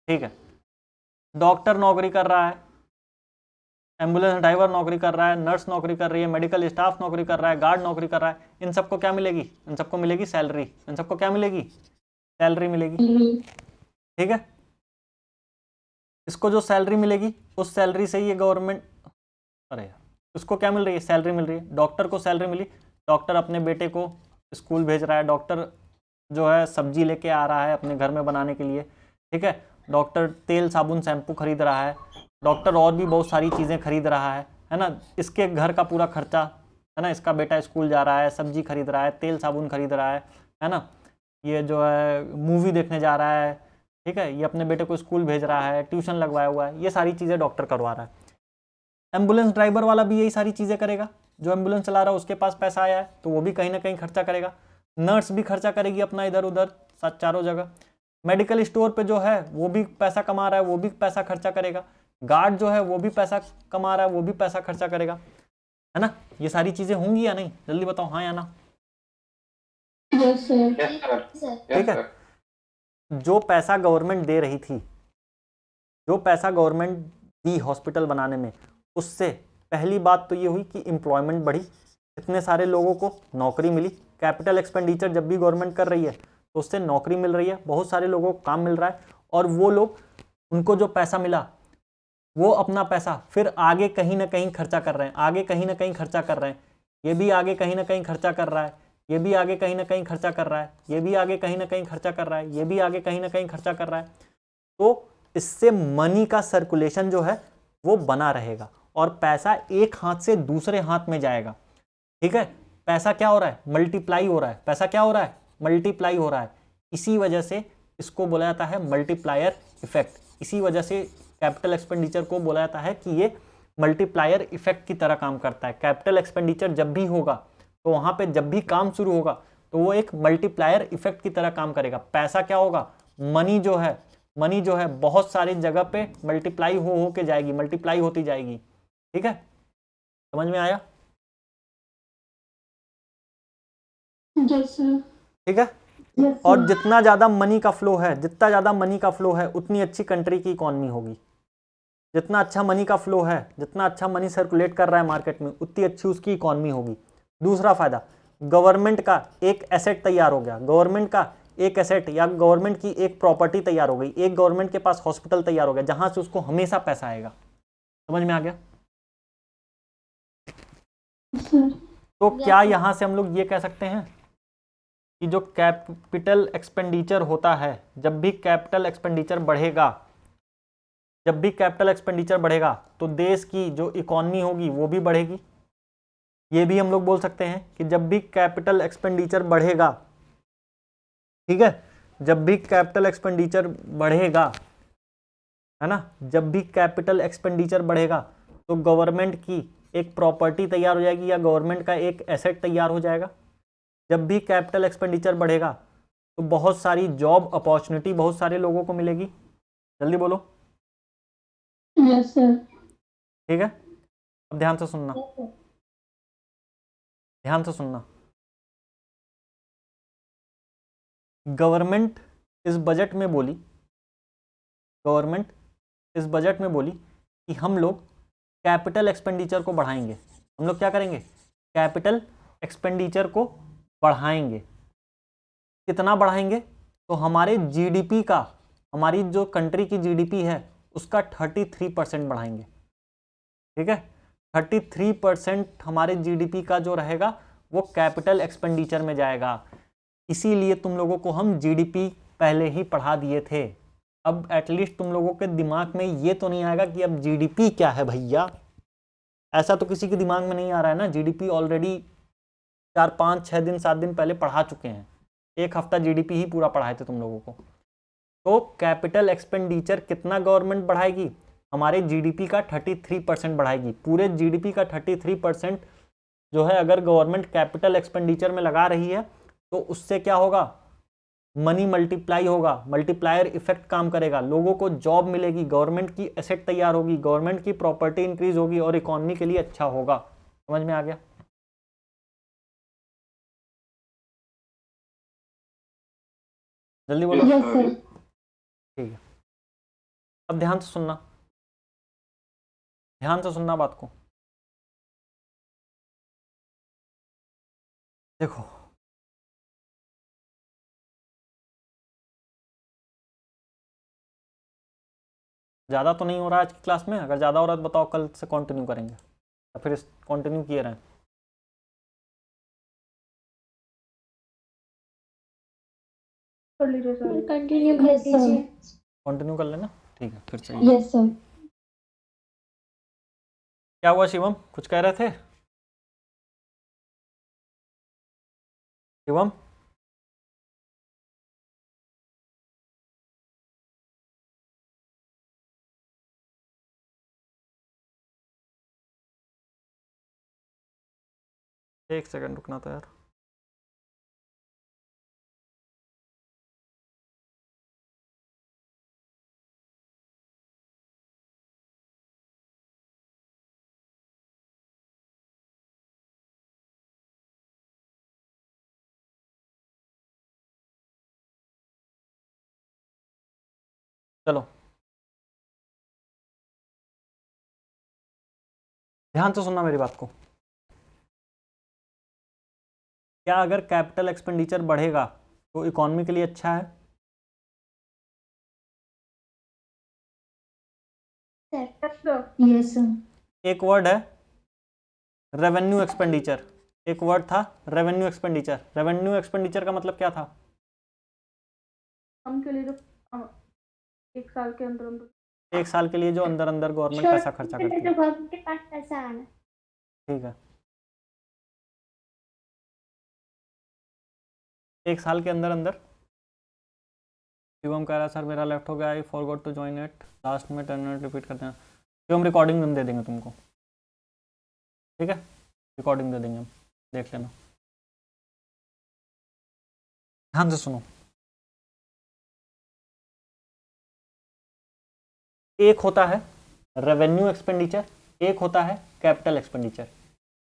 ठीक है, डॉक्टर नौकरी कर रहा है, एम्बुलेंस ड्राइवर नौकरी कर रहा है, नर्स नौकरी कर रही है, मेडिकल स्टाफ नौकरी कर रहा है, गार्ड नौकरी कर रहा है। इन सबको क्या मिलेगी? इन सबको मिलेगी सैलरी। इन सबको क्या मिलेगी? सैलरी मिलेगी, ठीक है। इसको जो सैलरी मिलेगी उस सैलरी से ये गवर्नमेंट, अरे यार उसको क्या मिल रही है? सैलरी मिल रही है। डॉक्टर को सैलरी मिली, डॉक्टर अपने बेटे को स्कूल भेज रहा है, डॉक्टर जो है सब्जी लेके आ रहा है अपने घर में बनाने के लिए, ठीक है। डॉक्टर तेल साबुन शैम्पू खरीद रहा है, डॉक्टर और भी बहुत सारी चीज़ें खरीद रहा है है ना, इसके घर का पूरा खर्चा, है ना, इसका बेटा स्कूल जा रहा है, सब्जी खरीद रहा है, तेल साबुन खरीद रहा है ना, ये जो है मूवी देखने जा रहा है, ठीक है, ये अपने बेटे को स्कूल भेज रहा है, ट्यूशन लगवाया हुआ है, ये सारी चीज़ें डॉक्टर करवा रहा है। एम्बुलेंस ड्राइवर वाला भी यही सारी चीज़ें करेगा, जो एम्बुलेंस चला रहा है उसके पास पैसा आया है तो वो भी कहीं ना कहीं खर्चा करेगा। नर्स भी खर्चा करेगी अपना इधर उधर चारों जगह। मेडिकल स्टोर पे जो है वो भी पैसा कमा रहा है, वो भी पैसा खर्चा करेगा। गार्ड जो है वो भी पैसा कमा रहा है, वो भी पैसा खर्चा करेगा, है ना। ये सारी चीज़ें होंगी या नहीं, जल्दी बताओ, हाँ या ना। Yes sir. सर ठीक है, जो पैसा गवर्नमेंट दे रही थी, जो पैसा गवर्नमेंट दी हॉस्पिटल बनाने में, उससे पहली बात तो ये हुई कि एम्प्लॉयमेंट बढ़ी, इतने सारे लोगों को नौकरी मिली। कैपिटल एक्सपेंडिचर जब भी गवर्नमेंट कर रही है तो उससे नौकरी मिल रही है, बहुत सारे लोगों को काम मिल रहा है, और वो लोग, उनको जो पैसा मिला वो अपना पैसा फिर आगे कहीं ना कहीं खर्चा कर रहे हैं, आगे कहीं ना कहीं खर्चा कर रहे हैं। ये भी आगे कहीं ना कहीं खर्चा कर रहा है, ये भी आगे कहीं ना कहीं खर्चा कर रहा है, ये भी आगे कहीं ना कहीं खर्चा कर रहा है, ये भी आगे कहीं ना कहीं खर्चा कर रहा है। तो इससे मनी का सर्कुलेशन जो है वो बना रहेगा और पैसा एक हाथ से दूसरे हाथ में जाएगा। ठीक है, पैसा क्या हो रहा है, मल्टीप्लाई हो रहा है, पैसा क्या हो रहा है, मल्टीप्लाई हो रहा है। इसी वजह से इसको बोला जाता है मल्टीप्लायर इफेक्ट। इसी वजह से कैपिटल एक्सपेंडिचर को बोला जाता है कि ये मल्टीप्लायर इफेक्ट की तरह काम करता है। कैपिटल एक्सपेंडिचर जब भी होगा तो वहाँ पे जब भी काम शुरू होगा तो वो एक मल्टीप्लायर इफेक्ट की तरह काम करेगा। पैसा क्या होगा, मनी जो है बहुत सारी जगह पे मल्टीप्लाई हो के जाएगी, मल्टीप्लाई होती जाएगी। ठीक है, समझ में आया? Yes sir. ठीक है, और जितना ज़्यादा मनी का फ्लो है, जितना ज़्यादा मनी का फ्लो है उतनी अच्छी कंट्री की इकॉनमी होगी। जितना अच्छा मनी का फ्लो है, जितना अच्छा मनी सर्कुलेट कर रहा है मार्केट में, उतनी अच्छी उसकी इकॉनमी होगी। दूसरा फायदा, गवर्नमेंट का एक एसेट तैयार हो गया, गवर्नमेंट का एक एसेट या गवर्नमेंट की एक प्रॉपर्टी तैयार हो गई। एक गवर्नमेंट के पास हॉस्पिटल तैयार हो गया जहां से उसको हमेशा पैसा आएगा। समझ में आ गया? तो क्या यहां से हम लोग ये कह सकते हैं कि जो कैपिटल एक्सपेंडिचर होता है, जब भी कैपिटल एक्सपेंडिचर बढ़ेगा, जब भी कैपिटल एक्सपेंडिचर बढ़ेगा तो देश की जो इकॉनमी होगी वो भी बढ़ेगी। ये भी हम लोग बोल सकते हैं कि जब भी कैपिटल एक्सपेंडिचर बढ़ेगा, ठीक है, जब भी कैपिटल एक्सपेंडिचर बढ़ेगा, है ना, जब भी कैपिटल एक्सपेंडिचर बढ़ेगा तो गवर्नमेंट की एक प्रॉपर्टी तैयार हो जाएगी या गवर्नमेंट का एक एसेट तैयार हो जाएगा। जब भी कैपिटल एक्सपेंडिचर बढ़ेगा तो बहुत सारी जॉब अपॉर्चुनिटी बहुत सारे लोगों को मिलेगी। जल्दी बोलो। Yes sir. ठीक है, अब ध्यान से सुनना, ध्यान से सुनना। गवर्नमेंट इस बजट में बोली, गवर्नमेंट इस बजट में बोली कि हम लोग कैपिटल एक्सपेंडिचर को बढ़ाएंगे। हम लोग क्या करेंगे, कैपिटल एक्सपेंडिचर को बढ़ाएंगे। कितना बढ़ाएंगे? तो हमारे जीडीपी का, हमारी जो कंट्री की जीडीपी है उसका 33% बढ़ाएंगे। ठीक है, 33% हमारे जीडीपी का जो रहेगा वो कैपिटल एक्सपेंडिचर में जाएगा। इसीलिए तुम लोगों को हम जीडीपी पहले ही पढ़ा दिए थे। अब एटलीस्ट तुम लोगों के दिमाग में ये तो नहीं आएगा कि अब जीडीपी क्या है भैया। ऐसा तो किसी के दिमाग में नहीं आ रहा है ना। जीडीपी ऑलरेडी 4, 5, 6 दिन 7 दिन पहले पढ़ा चुके हैं। एक हफ्ता जीडीपी ही पूरा पढ़ाए थे तुम लोगों को। तो कैपिटल एक्सपेंडिचर कितना गवर्नमेंट बढ़ाएगी? हमारे जीडीपी का 33% बढ़ाएगी। पूरे जीडीपी का 33% जो है अगर गवर्नमेंट कैपिटल एक्सपेंडिचर में लगा रही है तो उससे क्या होगा, मनी मल्टीप्लाई होगा, मल्टीप्लायर इफेक्ट काम करेगा, लोगों को जॉब मिलेगी, गवर्नमेंट की एसेट तैयार होगी, गवर्नमेंट की प्रॉपर्टी इंक्रीज होगी और इकोनॉमी के लिए अच्छा होगा। समझ में आ गया? जल्दी बोलो। Yes sir. ठीक है, अब ध्यान से सुनना, ध्यान से सुनना बात को। देखो, ज़्यादा तो नहीं हो रहा है आज की क्लास में। अगर ज़्यादा हो रहा है तो बताओ, कल से कंटिन्यू करेंगे या फिर कंटिन्यू किए रहें? कर लीजिए सर। कंटिन्यू कर दीजिए। कंटिन्यू कर लेना। ठीक है, फिर चलिए। Yes sir. क्या हुआ शिवम, कुछ कह रहे थे शिवम? एक सेकंड रुकना था यार। चलो ध्यान से सुनना मेरी बात को। क्या अगर कैपिटल एक्सपेंडिचर बढ़ेगा तो इकोनॉमी के लिए अच्छा है? Yes sir. एक वर्ड है रेवेन्यू एक्सपेंडिचर, एक वर्ड था रेवेन्यू एक्सपेंडिचर। रेवेन्यू एक्सपेंडिचर का मतलब क्या था? हम के लिए जो एक साल के अंदर अंदर एक साल के लिए जो अंदर अंदर गवर्नमेंट पैसा खर्चा करती है। जो गवर्नमेंट के पास पैसा आना। ठीक है, एक साल के अंदर अंदर। शिवम कह रहा सर मेरा लेफ्ट हो गया, I forgot to join it, last में 10 मिनट रिपीट करते हैं। शिवम रिकॉर्डिंग हम दे देंगे तुमको, ठीक है, रिकॉर्डिंग दे देंगे हम, देख लेना। ध्यान से सुनो, एक होता है रेवेन्यू एक्सपेंडिचर, एक होता है कैपिटल एक्सपेंडिचर।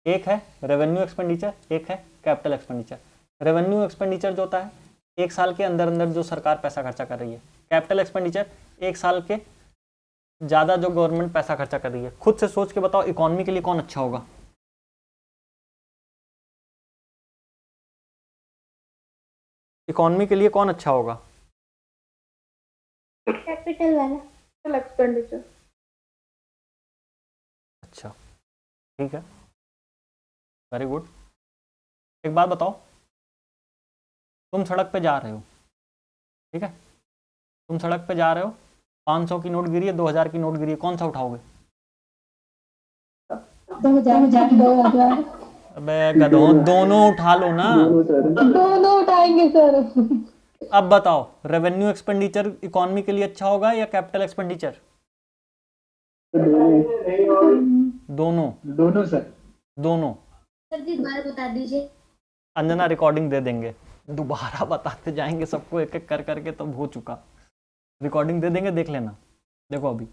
एक है रेवेन्यू एक्सपेंडिचर, एक है कैपिटल एक्सपेंडिचर। रेवेन्यू एक्सपेंडिचर जो होता है एक साल के अंदर अंदर जो सरकार पैसा खर्चा कर रही है। कैपिटल एक्सपेंडिचर एक साल के ज़्यादा जो गवर्नमेंट पैसा खर्चा कर रही है। खुद से सोच के बताओ इकोनॉमी के लिए कौन अच्छा होगा? इकोनॉमी के लिए कौन अच्छा होगा? कैपिटल वाला। एक्सपेंडिचर। अच्छा ठीक है, वेरी गुड। एक बात बताओ, तुम सड़क पे जा रहे हो, ठीक है, तुम सड़क पे जा रहे हो, 500 की नोट गिरी है, 2000 की नोट गिरी है, कौन सा उठाओगे? 2000। अबे गधों, दोनों उठा लो ना। दोनों सर। दोनों उठाएंगे सर। अब बताओ रेवेन्यू एक्सपेंडिचर इकोनॉमी के लिए अच्छा होगा या कैपिटल एक्सपेंडिचर? दोनों। दोनों सर। दोनों। सर जी दोबारा बता दीजिए। अंजना रिकॉर्डिंग दे देंगे, दोबारा बताते जाएंगे सबको एक एक कर करके, तब हो चुका। रिकॉर्डिंग दे देंगे, देख लेना। देखो अभी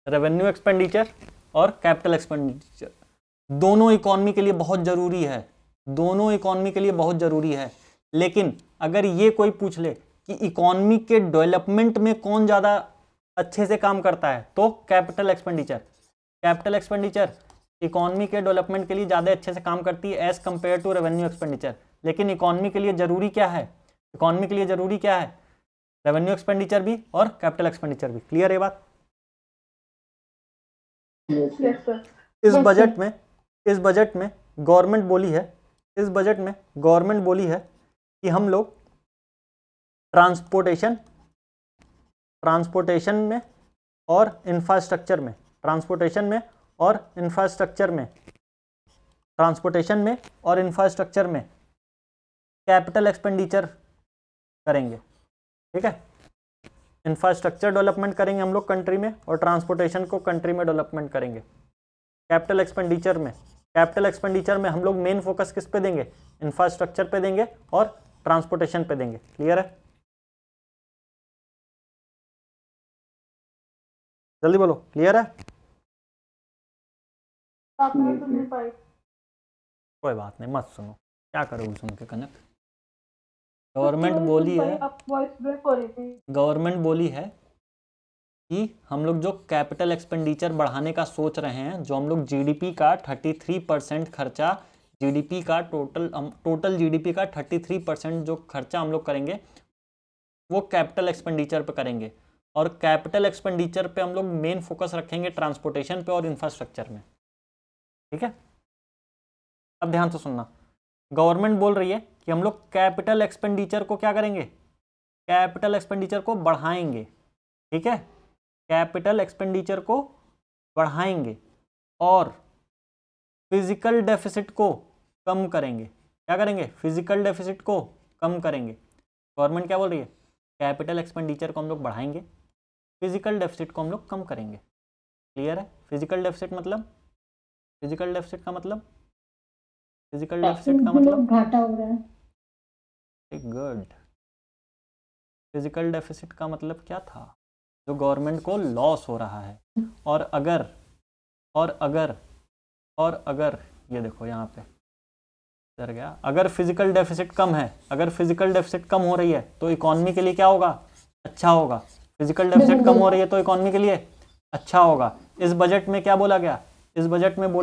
रेवेन्यू एक्सपेंडिचर और कैपिटल एक्सपेंडिचर दोनों इकोनॉमी के लिए बहुत ज़रूरी है, दोनों इकोनॉमी के लिए बहुत ज़रूरी है। लेकिन अगर ये कोई पूछ ले कि इकोनॉमी के डेवलपमेंट में कौन ज़्यादा अच्छे से काम करता है, तो capital expenditure. Capital expenditure economy के डेवलपमेंट के लिए ज़्यादा अच्छे से काम करती है as compare to revenue expenditure. लेकिन इकोनॉमी के लिए ज़रूरी क्या है? इकोनॉमी के लिए ज़रूरी क्या है? रेवेन्यू एक्सपेंडिचर भी और कैपिटल एक्सपेंडिचर भी। क्लियर है बात? Yes sir. इस बजट में गवर्नमेंट बोली है, इस बजट में गवर्नमेंट बोली है कि हम लोग ट्रांसपोर्टेशन में और इंफ्रास्ट्रक्चर में, ट्रांसपोर्टेशन में और इंफ्रास्ट्रक्चर में कैपिटल एक्सपेंडिचर करेंगे, ठीक है। इंफ्रास्ट्रक्चर डेवलपमेंट करेंगे हम लोग कंट्री में, और ट्रांसपोर्टेशन को कंट्री में डेवलपमेंट करेंगे। कैपिटल एक्सपेंडिचर में हम लोग मेन फोकस किस पे देंगे? इंफ्रास्ट्रक्चर पे देंगे और ट्रांसपोर्टेशन पे देंगे। क्लियर है? जल्दी बोलो, क्लियर है? आपने सुन नहीं पाई। कोई बात नहीं, मत सुनो, क्या करोगे सुन के कनक। गवर्नमेंट बोली है, आप वॉइस ब्रेक हो रही थी। गवर्नमेंट बोली है कि हम लोग जो कैपिटल एक्सपेंडिचर बढ़ाने का सोच रहे हैं, जो हम लोग जीडीपी का 33% खर्चा, जीडीपी का टोटल जीडीपी का 33% जो खर्चा हम लोग करेंगे वो कैपिटल एक्सपेंडिचर पे करेंगे। और कैपिटल एक्सपेंडिचर पे हम लोग मेन फोकस रखेंगे ट्रांसपोर्टेशन पे और इंफ्रास्ट्रक्चर में, ठीक है। अब ध्यान से सुनना, गवर्नमेंट बोल रही है कि हम लोग कैपिटल एक्सपेंडिचर को क्या करेंगे? कैपिटल एक्सपेंडिचर को बढ़ाएंगे, ठीक है। कैपिटल एक्सपेंडिचर को बढ़ाएंगे और फिजिकल डेफिसिट को कम करेंगे। क्या करेंगे? फिजिकल डेफिसिट को कम करेंगे। गवर्नमेंट क्या बोल रही है? कैपिटल एक्सपेंडिचर को हम लोग बढ़ाएंगे, फिजिकल डेफिसिट को हम लोग कम करेंगे। क्लियर है? फिजिकल डेफिसिट मतलब, फिजिकल डेफिसिट का मतलब, फिजिकल डेफिसिट का मतलब घाटा हो रहा है। गुड। फिजिकल डेफिसिट का मतलब क्या था? जो गवर्नमेंट को लॉस हो रहा है। और अगर ये देखो यहाँ पे डर गया, अगर फिजिकल डेफिसिट कम है, अगर फिजिकल डेफिसिट कम हो रही है तो इकोनॉमी के लिए क्या होगा? अच्छा होगा। फिजिकल डेफिसिट कम हो रही है तो इकोनॉमी के लिए अच्छा होगा। इस बजट में क्या बोला गया? इस बजट में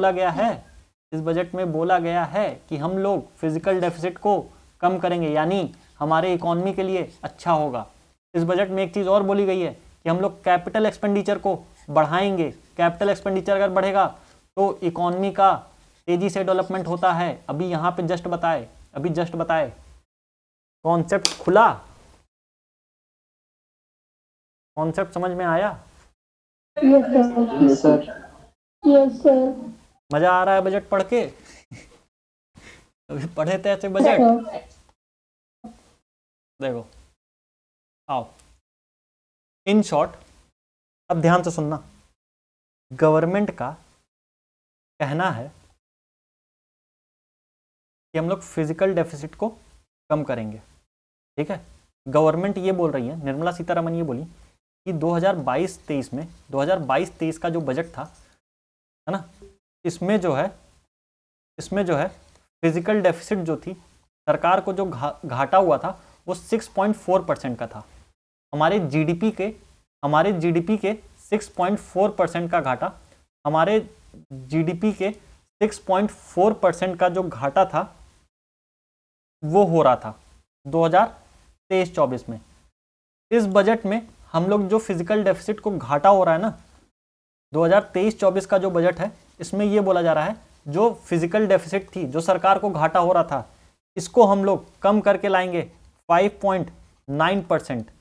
बोला गया है कि हम लोग फिजिकल डेफिसिट को कम करेंगे, यानी हमारे इकोनॉमी के लिए अच्छा होगा। इस बजट में एक चीज़ और बोली गई है कि हम लोग कैपिटल एक्सपेंडिचर को बढ़ाएंगे। कैपिटल एक्सपेंडिचर अगर बढ़ेगा तो इकोनॉमी का तेजी से डेवलपमेंट होता है। अभी यहाँ पे जस्ट बताए कॉन्सेप्ट खुला, कॉन्सेप्ट समझ में आया? Yes sir. मजा आ रहा है बजट पढ़ के? अभी पढ़े थे ऐसे बजट? देखो आओ, इन शॉर्ट अब ध्यान से सुनना। गवर्नमेंट का कहना है कि हम लोग फिजिकल डेफिसिट को कम करेंगे। ठीक है, गवर्नमेंट ये बोल रही है, निर्मला सीतारमण ये बोली कि 2022-23 में 2022-23 का जो बजट था, है ना, इसमें जो है फिजिकल डेफिसिट जो थी, सरकार को जो घाटा हुआ था वो 6.4% का था। हमारे जीडीपी के 6.4% का घाटा, हमारे जीडीपी के 6.4% का जो घाटा था वो हो रहा था 2023-24 में। इस बजट में हम लोग जो फिजिकल डेफिसिट को घाटा हो रहा है ना, 2023-24 का जो बजट है, इसमें ये बोला जा रहा है जो फिजिकल डेफिसिट थी, जो सरकार को घाटा हो रहा था, इसको हम लोग कम करके लाएंगे 5.9%।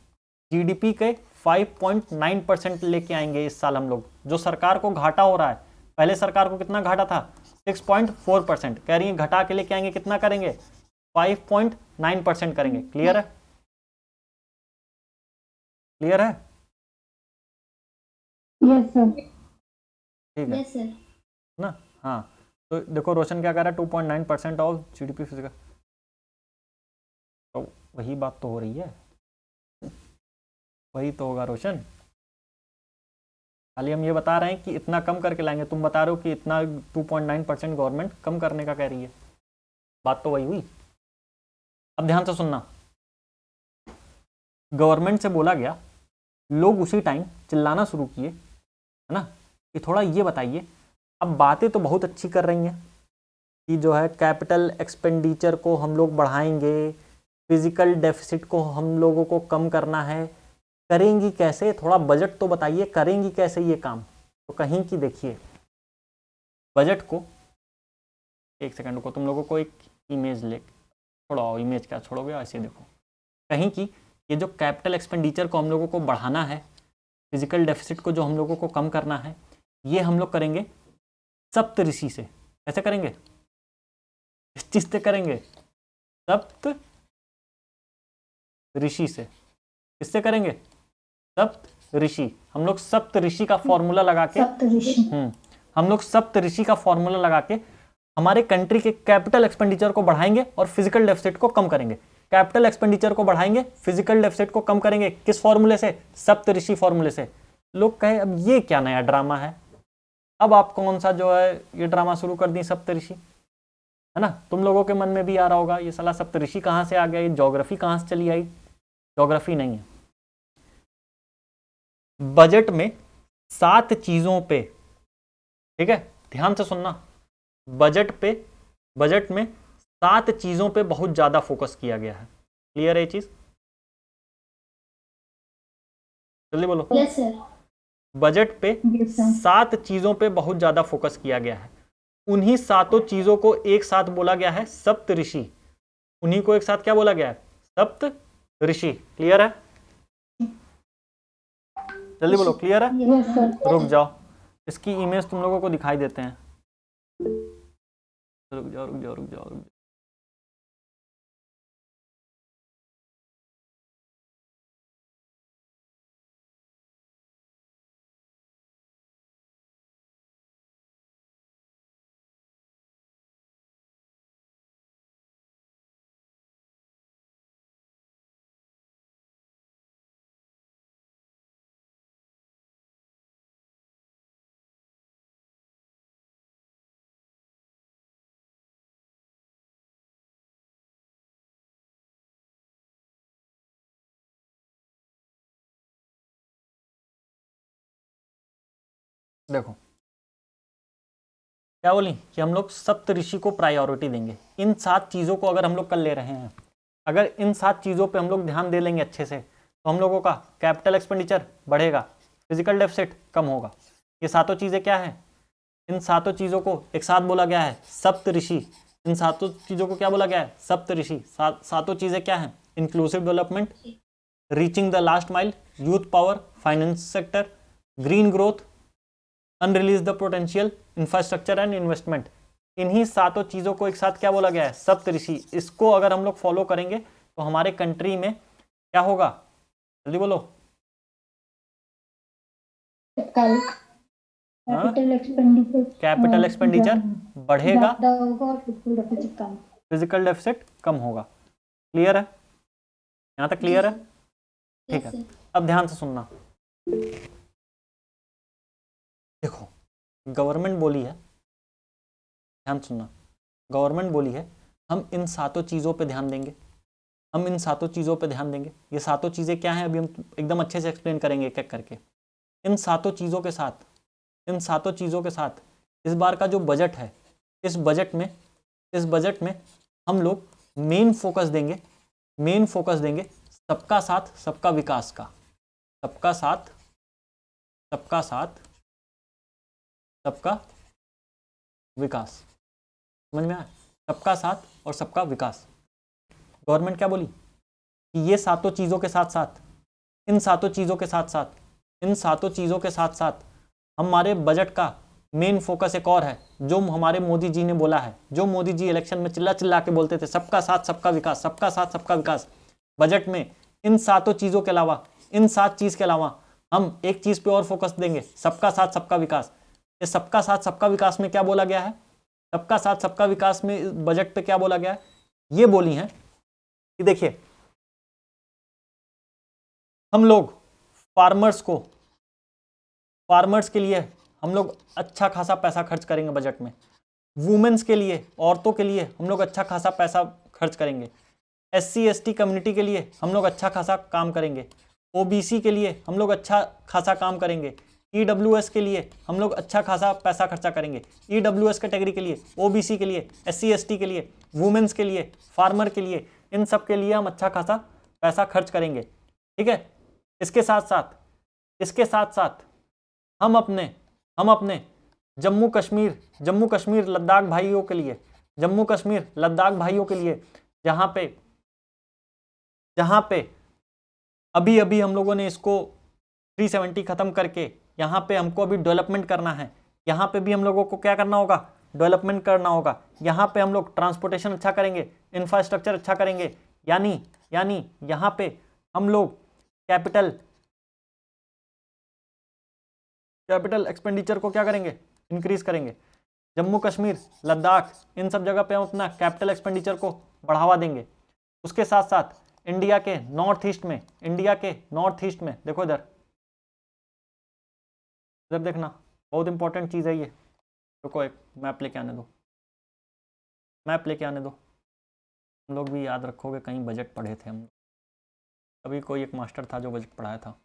जीडीपी के 5.9% लेके आएंगे इस साल हम लोग। जो सरकार को घाटा हो रहा है, पहले सरकार को कितना घाटा था? 6.4%। कह रही है घटा के लेके आएंगे, कितना करेंगे? 5.9% करेंगे। क्लियर है? क्लियर है? Yes sir. ठीक है यस सर। ना? हाँ, तो देखो रोशन क्या कह रहा है, 2.9% ऑफ जीडीपी फिजिकल, तो वही बात तो हो रही है, वही तो होगा रोशन। खाली हम ये बता रहे हैं कि इतना कम करके लाएंगे, तुम बता रहे हो कि इतना 2.9% गवर्नमेंट कम करने का कह रही है, बात तो वही हुई। अब ध्यान से सुनना, गवर्नमेंट से बोला गया, लोग उसी टाइम चिल्लाना शुरू किए, है ना, कि थोड़ा ये बताइए। अब बातें तो बहुत अच्छी कर रही हैं कि जो है कैपिटल एक्सपेंडिचर को हम लोग बढ़ाएंगे, फिजिकल डेफिसिट को हम लोगों को कम करना है। करेंगी कैसे? थोड़ा बजट तो बताइए, करेंगी कैसे ये काम? तो कहीं की देखिए बजट को, एक सेकंड को, तुम लोगों को एक इमेज ले छोड़ो, इमेज क्या छोड़ोगे, ऐसे देखो। कहीं की ये जो कैपिटल एक्सपेंडिचर को हम लोगों को बढ़ाना है, फिजिकल डेफिसिट को जो हम लोगों को कम करना है, ये हम लोग करेंगे सप्तऋषि से। कैसे करेंगे? इस चीज से करेंगे, सप्त ऋषि से। किससे करेंगे? सप्त ऋषि। हम लोग सप्त ऋषि का फॉर्मूला लगा के, हम लोग सप्त ऋषि का फॉर्मूला लगा के हमारे कंट्री के कैपिटल एक्सपेंडिचर को बढ़ाएंगे और फिजिकल डेफिसिट को कम करेंगे। कैपिटल एक्सपेंडिचर को बढ़ाएंगे, फिजिकल डेफिसिट को कम करेंगे। किस फॉर्मूले से? सप्त ऋषि फॉर्मूले से। लोग कहे अब ये क्या नया ड्रामा है, अब आप कौन सा जो है ये ड्रामा शुरू कर दी सप्तऋषि, है ना? तुम लोगों के मन में भी आ रहा होगा ये साला सप्तऋषि कहाँ से आ गया, ये ज्योग्राफी कहाँ से चली आई? ज्योग्राफी नहीं है। बजट में 7 चीजों पे, ठीक है, ध्यान से सुनना, बजट में 7 चीजों पे बहुत ज्यादा फोकस किया गया है। क्लियर है ये चीज? जल्दी बोलो। Yes sir. बजट पे 7 चीजों पे बहुत ज्यादा फोकस किया गया है। उन्हीं 7 चीजों को एक साथ बोला गया है सप्तऋषि। उन्हीं को एक साथ क्या बोला गया है? सप्तऋषि। क्लियर है? जल्दी बोलो, क्लियर है? Yes sir. रुक जाओ, इसकी इमेज तुम लोगों को दिखाई देते हैं। रुक जाओ रुक जाओ रुक जाओ रुक जाओ। देखो क्या बोली कि हम लोग सप्तऋषि को प्रायोरिटी देंगे। इन 7 चीज़ों को अगर हम लोग कर ले रहे हैं, अगर इन 7 चीज़ों पे हम लोग ध्यान दे लेंगे अच्छे से, तो हम लोगों का कैपिटल एक्सपेंडिचर बढ़ेगा, फिजिकल डेफिसिट कम होगा। ये सातों चीज़ें क्या हैं? इन सातों चीज़ों को एक साथ बोला गया है सप्तऋषि। इन सातों चीज़ों को क्या बोला गया है? सप्तऋषि। सातों चीज़ें क्या हैं? Inclusive development, reaching the last mile, youth power, finance sector, green growth, unreleased the potential, infrastructure and investment. इन्हीं सातों चीज़ों को एक साथ क्या बोला गया है? सप्तऋषि। इसको अगर हम लोग फॉलो करेंगे तो हमारे कंट्री में क्या होगा? जल्दी बोलो। कैपिटल एक्सपेंडिचर बढ़ेगा, फिजिकल डेफिसिट कम होगा। क्लियर है? यहाँ तक क्लियर है? ठीक है, अब ध्यान से सुनना। देखो गवर्नमेंट बोली है, ध्यान सुनना, गवर्नमेंट बोली है हम इन सातों चीज़ों पे ध्यान देंगे, हम इन सातों चीज़ों पे ध्यान देंगे। ये सातों चीज़ें क्या हैं अभी हम एकदम अच्छे से एक्सप्लेन करेंगे एक एक करके। इन सातों चीज़ों के साथ, इन सातों चीज़ों के साथ इस बार का जो बजट है, इस बजट में हम लोग मेन फोकस देंगे सबका साथ सबका विकास का। सबका साथ सबका विकास, समझ में आया? सबका साथ और सबका विकास। गवर्नमेंट क्या बोली कि ये सातों चीज़ों के साथ साथ, इन सातों चीज़ों के साथ साथ, इन सातों चीज़ों के साथ साथ हमारे बजट का मेन फोकस एक और है, जो हमारे मोदी जी ने बोला है, जो मोदी जी इलेक्शन में चिल्ला चिल्ला के बोलते थे, सबका साथ सबका विकास, सबका साथ सबका विकास। बजट में इन सातों चीज़ों के अलावा, इन 7 चीज़ के अलावा हम एक चीज़ पे और फोकस देंगे, सबका साथ सबका विकास। इस सबका साथ सबका विकास में क्या बोला गया है? सबका साथ सबका विकास में बजट पे क्या बोला गया है? ये बोली है कि देखिए हम लोग फार्मर्स के लिए हम लोग अच्छा खासा पैसा खर्च करेंगे बजट में। वुमेन्स के लिए, औरतों के लिए हम लोग अच्छा खासा पैसा खर्च करेंगे। SC ST कम्युनिटी के लिए हम लोग अच्छा खासा काम करेंगे। OBC के लिए हम लोग अच्छा खासा काम करेंगे। EWS के लिए हम लोग अच्छा खासा पैसा खर्चा करेंगे। EWS कैटेगरी के लिए, OBC के लिए, SC ST के लिए, वुमेन्स के लिए, फार्मर के लिए, इन सब के लिए हम अच्छा खासा पैसा खर्च करेंगे। ठीक है, इसके साथ साथ हम अपने जम्मू कश्मीर लद्दाख भाइयों के लिए जहाँ पे अभी हम लोगों ने इसको 370 खत्म करके यहाँ पे हमको अभी डेवलपमेंट करना है। यहाँ पे भी हम लोगों को क्या करना होगा? डेवलपमेंट करना होगा। यहाँ पे हम लोग ट्रांसपोर्टेशन अच्छा करेंगे, इंफ्रास्ट्रक्चर अच्छा करेंगे, यानी यहाँ पे हम लोग कैपिटल एक्सपेंडिचर को क्या करेंगे? इंक्रीज करेंगे। जम्मू कश्मीर, लद्दाख, इन सब जगह पे हम अपना कैपिटल एक्सपेंडिचर को बढ़ावा देंगे। उसके साथ साथ इंडिया के नॉर्थ ईस्ट में देखो इधर देखना, बहुत इंपॉर्टेंट चीज़ है ये। रुको एक मैप लेके आने दो, हम लोग भी याद रखोगे, कहीं बजट पढ़े थे हम। कभी कोई एक मास्टर था जो बजट पढ़ाया था।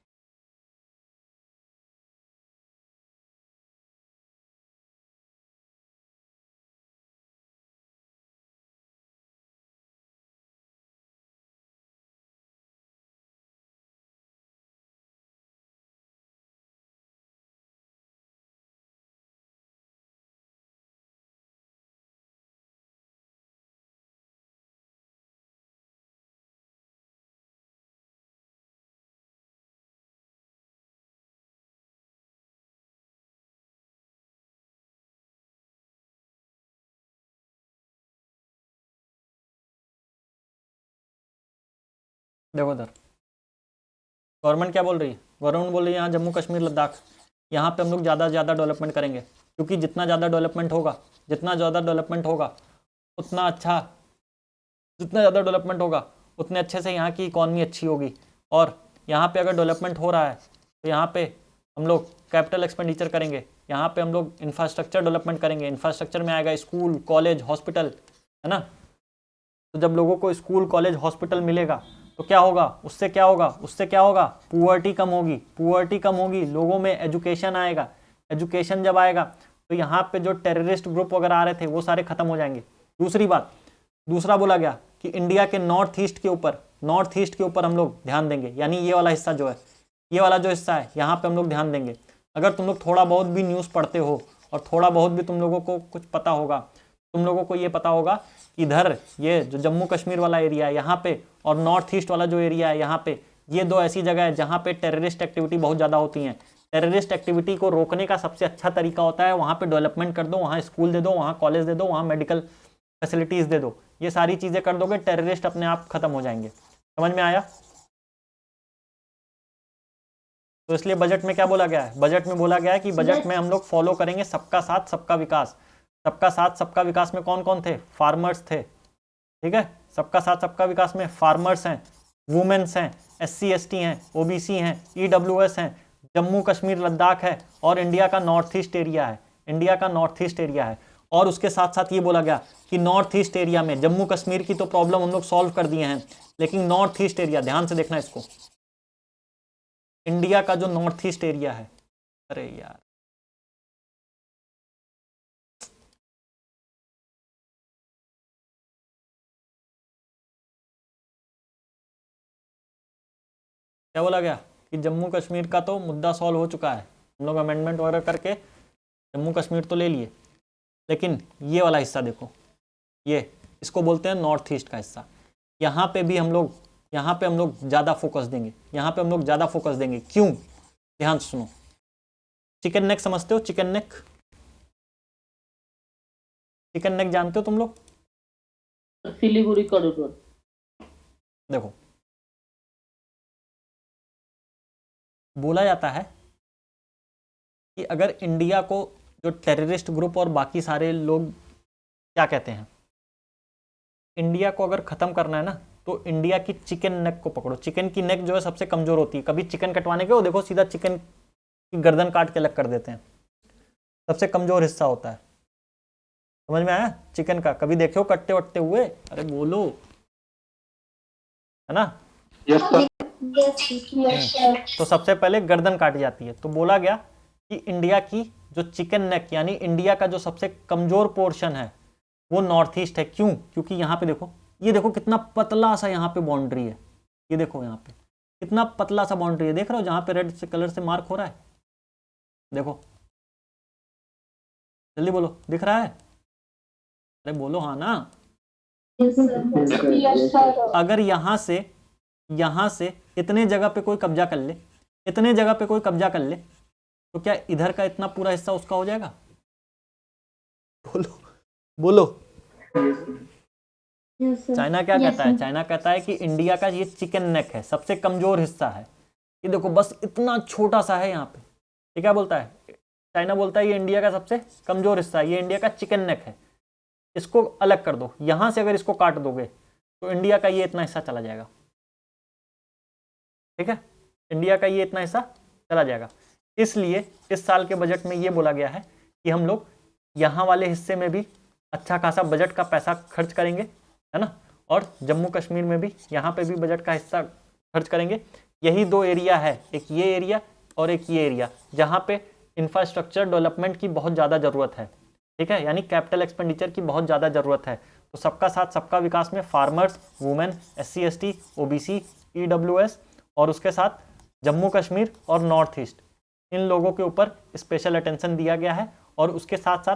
देखो इधर गवर्नमेंट क्या बोल रही है, गवर्नमेंट बोल रही है यहाँ जम्मू कश्मीर लद्दाख यहाँ पे हम लोग ज़्यादा से ज़्यादा डेवलपमेंट करेंगे, क्योंकि जितना ज़्यादा डेवलपमेंट होगा उतना अच्छा, जितना ज़्यादा डेवलपमेंट होगा उतने अच्छे से यहाँ की इकॉनमी अच्छी होगी। और यहाँ पे अगर डेवलपमेंट हो रहा है तो यहाँ पे हम लोग कैपिटल एक्सपेंडिचर करेंगे, यहाँ पे हम लोग इंफ्रास्ट्रक्चर डेवलपमेंट करेंगे। इंफ्रास्ट्रक्चर में आएगा स्कूल, कॉलेज, हॉस्पिटल, है ना। तो जब लोगों को स्कूल, कॉलेज, हॉस्पिटल मिलेगा तो क्या होगा, उससे क्या होगा, पुअर्टी कम होगी, लोगों में एजुकेशन आएगा। एजुकेशन जब आएगा तो यहाँ पे जो टेररिस्ट ग्रुप वगैरह आ रहे थे वो सारे खत्म हो जाएंगे। दूसरा बोला गया कि इंडिया के नॉर्थ ईस्ट के ऊपर हम लोग ध्यान देंगे, यानी ये वाला हिस्सा जो है, ये वाला जो हिस्सा है यहाँ पे हम लोग ध्यान देंगे। अगर तुम लोग थोड़ा बहुत भी न्यूज़ पढ़ते हो और थोड़ा बहुत भी तुम लोगों को कुछ पता होगा, तुम लोगों को ये पता होगा कि इधर ये जो जम्मू कश्मीर वाला एरिया है यहाँ पे और नॉर्थ ईस्ट वाला जो एरिया है यहाँ पे, ये दो ऐसी जगह है जहाँ पे टेररिस्ट एक्टिविटी बहुत ज़्यादा होती हैं। टेररिस्ट एक्टिविटी को रोकने का सबसे अच्छा तरीका होता है वहाँ पे डेवलपमेंट कर दो, वहाँ स्कूल दे दो, वहाँ कॉलेज दे दो, वहाँ मेडिकल फैसिलिटीज़ दे दो। ये सारी चीज़ें कर दोगे, टेररिस्ट अपने आप खत्म हो जाएंगे। समझ में आया? तो इसलिए बजट में क्या बोला गया है, बजट में बोला गया है कि बजट में हम लोग फॉलो करेंगे सबका साथ सबका विकास। सबका साथ सबका विकास में कौन कौन थे, फार्मर्स थे, ठीक है। सबका साथ सबका विकास में फार्मर्स हैं, वुमेन्स हैं, SC ST हैं, OBC हैं, EWS हैं, जम्मू कश्मीर लद्दाख है और इंडिया का नॉर्थ ईस्ट एरिया है। और उसके साथ साथ ये बोला गया कि नॉर्थ ईस्ट एरिया में जम्मू कश्मीर की तो प्रॉब्लम हम लोग सॉल्व कर दिए हैं, लेकिन नॉर्थ ईस्ट एरिया, ध्यान से देखना इसको, इंडिया का जो नॉर्थ ईस्ट एरिया है, अरे यार क्या बोला गया कि जम्मू कश्मीर का तो मुद्दा सॉल्व हो चुका है, हम लोग अमेंडमेंट वगैरह करके जम्मू कश्मीर तो ले लिए, लेकिन ये वाला हिस्सा देखो, ये इसको बोलते हैं नॉर्थ ईस्ट का हिस्सा। यहाँ पे हम लोग ज़्यादा फोकस देंगे। क्यों? ध्यान से सुनो। चिकन नेक समझते हो? चिकन नेक जानते हो तुम लोग? सिलीगुड़ी कॉरिडोर। देखो, बोला जाता है कि अगर इंडिया को जो टेररिस्ट ग्रुप और बाकी सारे लोग क्या कहते हैं, इंडिया को अगर ख़त्म करना है ना तो इंडिया की चिकन नेक को पकड़ो। चिकन की नेक जो है सबसे कमज़ोर होती है। कभी चिकन कटवाने के वो देखो सीधा चिकन की गर्दन काट के अलग कर देते हैं, सबसे कमज़ोर हिस्सा होता है। समझ में आया? चिकन का कभी देखे हो कटते वटते हुए? अरे बोलो, है ना। Yes sir. तो सबसे पहले गर्दन काटी जाती है। तो बोला गया कि इंडिया की जो चिकन नेक यानी इंडिया का जो सबसे कमज़ोर पोर्शन है वो नॉर्थ ईस्ट है। क्यों? क्योंकि यहाँ पे देखो, ये देखो कितना पतला सा यहाँ पे बाउंड्री है, ये देखो यहाँ पे कितना पतला सा बाउंड्री है, देख रहे हो जहाँ पे रेड से कलर से मार्क हो रहा है, देखो जल्दी बोलो, दिख रहा है? अरे बोलो हाँ ना। अगर यहाँ से इतने जगह पे कोई कब्जा कर ले, तो क्या इधर का इतना पूरा हिस्सा उसका हो जाएगा? बोलो। चाइना क्या कहता है? चाइना कहता है कि इंडिया का ये चिकन नेक है, सबसे कमजोर हिस्सा है। ये देखो बस इतना छोटा सा है यहाँ पे। ये क्या बोलता है? चाइना बोलता है ये इंडिया का सबसे कमजोर हिस्सा है, ये इंडिया का चिकन नेक है, इसको अलग कर दो। यहाँ से अगर इसको काट दोगे तो इंडिया का ये इतना हिस्सा चला जाएगा, ठीक है, इंडिया का ये इतना हिस्सा चला जाएगा। इसलिए इस साल के बजट में ये बोला गया है कि हम लोग यहाँ वाले हिस्से में भी अच्छा खासा बजट का पैसा खर्च करेंगे, है ना, और जम्मू कश्मीर में भी यहाँ पे भी बजट का हिस्सा खर्च करेंगे। यही दो एरिया है, एक ये एरिया और एक ये एरिया, जहाँ पे इंफ्रास्ट्रक्चर डेवलपमेंट की बहुत ज़्यादा ज़रूरत है, ठीक है, यानी कैपिटल एक्सपेंडिचर की बहुत ज़्यादा ज़रूरत है। तो सबका साथ सबका विकास में farmers, women, SC ST, OBC, EWS और उसके साथ जम्मू कश्मीर और नॉर्थ ईस्ट, इन लोगों के ऊपर स्पेशल अटेंशन दिया गया है। और उसके साथ साथ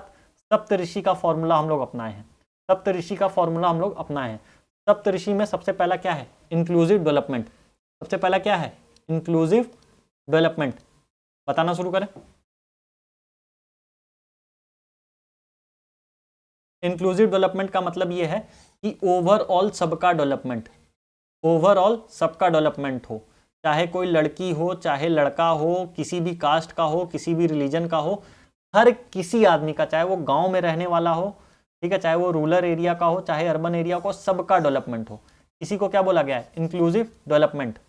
सप्तऋषि का फॉर्मूला हम लोग अपनाए हैं। सप्तऋषि में सबसे पहला क्या है? Inclusive development. सबसे पहला क्या है? Inclusive development. बताना शुरू करें। इंक्लूसिव डेवलपमेंट का मतलब ये है कि ओवरऑल सबका डेवलपमेंट, ओवरऑल सबका डेवलपमेंट हो, चाहे कोई लड़की हो, चाहे लड़का हो, किसी भी कास्ट का हो, किसी भी रिलीजन का हो, हर किसी आदमी का, चाहे वो गांव में रहने वाला हो, ठीक है, चाहे वो रूरल एरिया का हो, चाहे अर्बन एरिया का हो, सबका डेवलपमेंट हो। इसी को क्या बोला गया है? Inclusive development.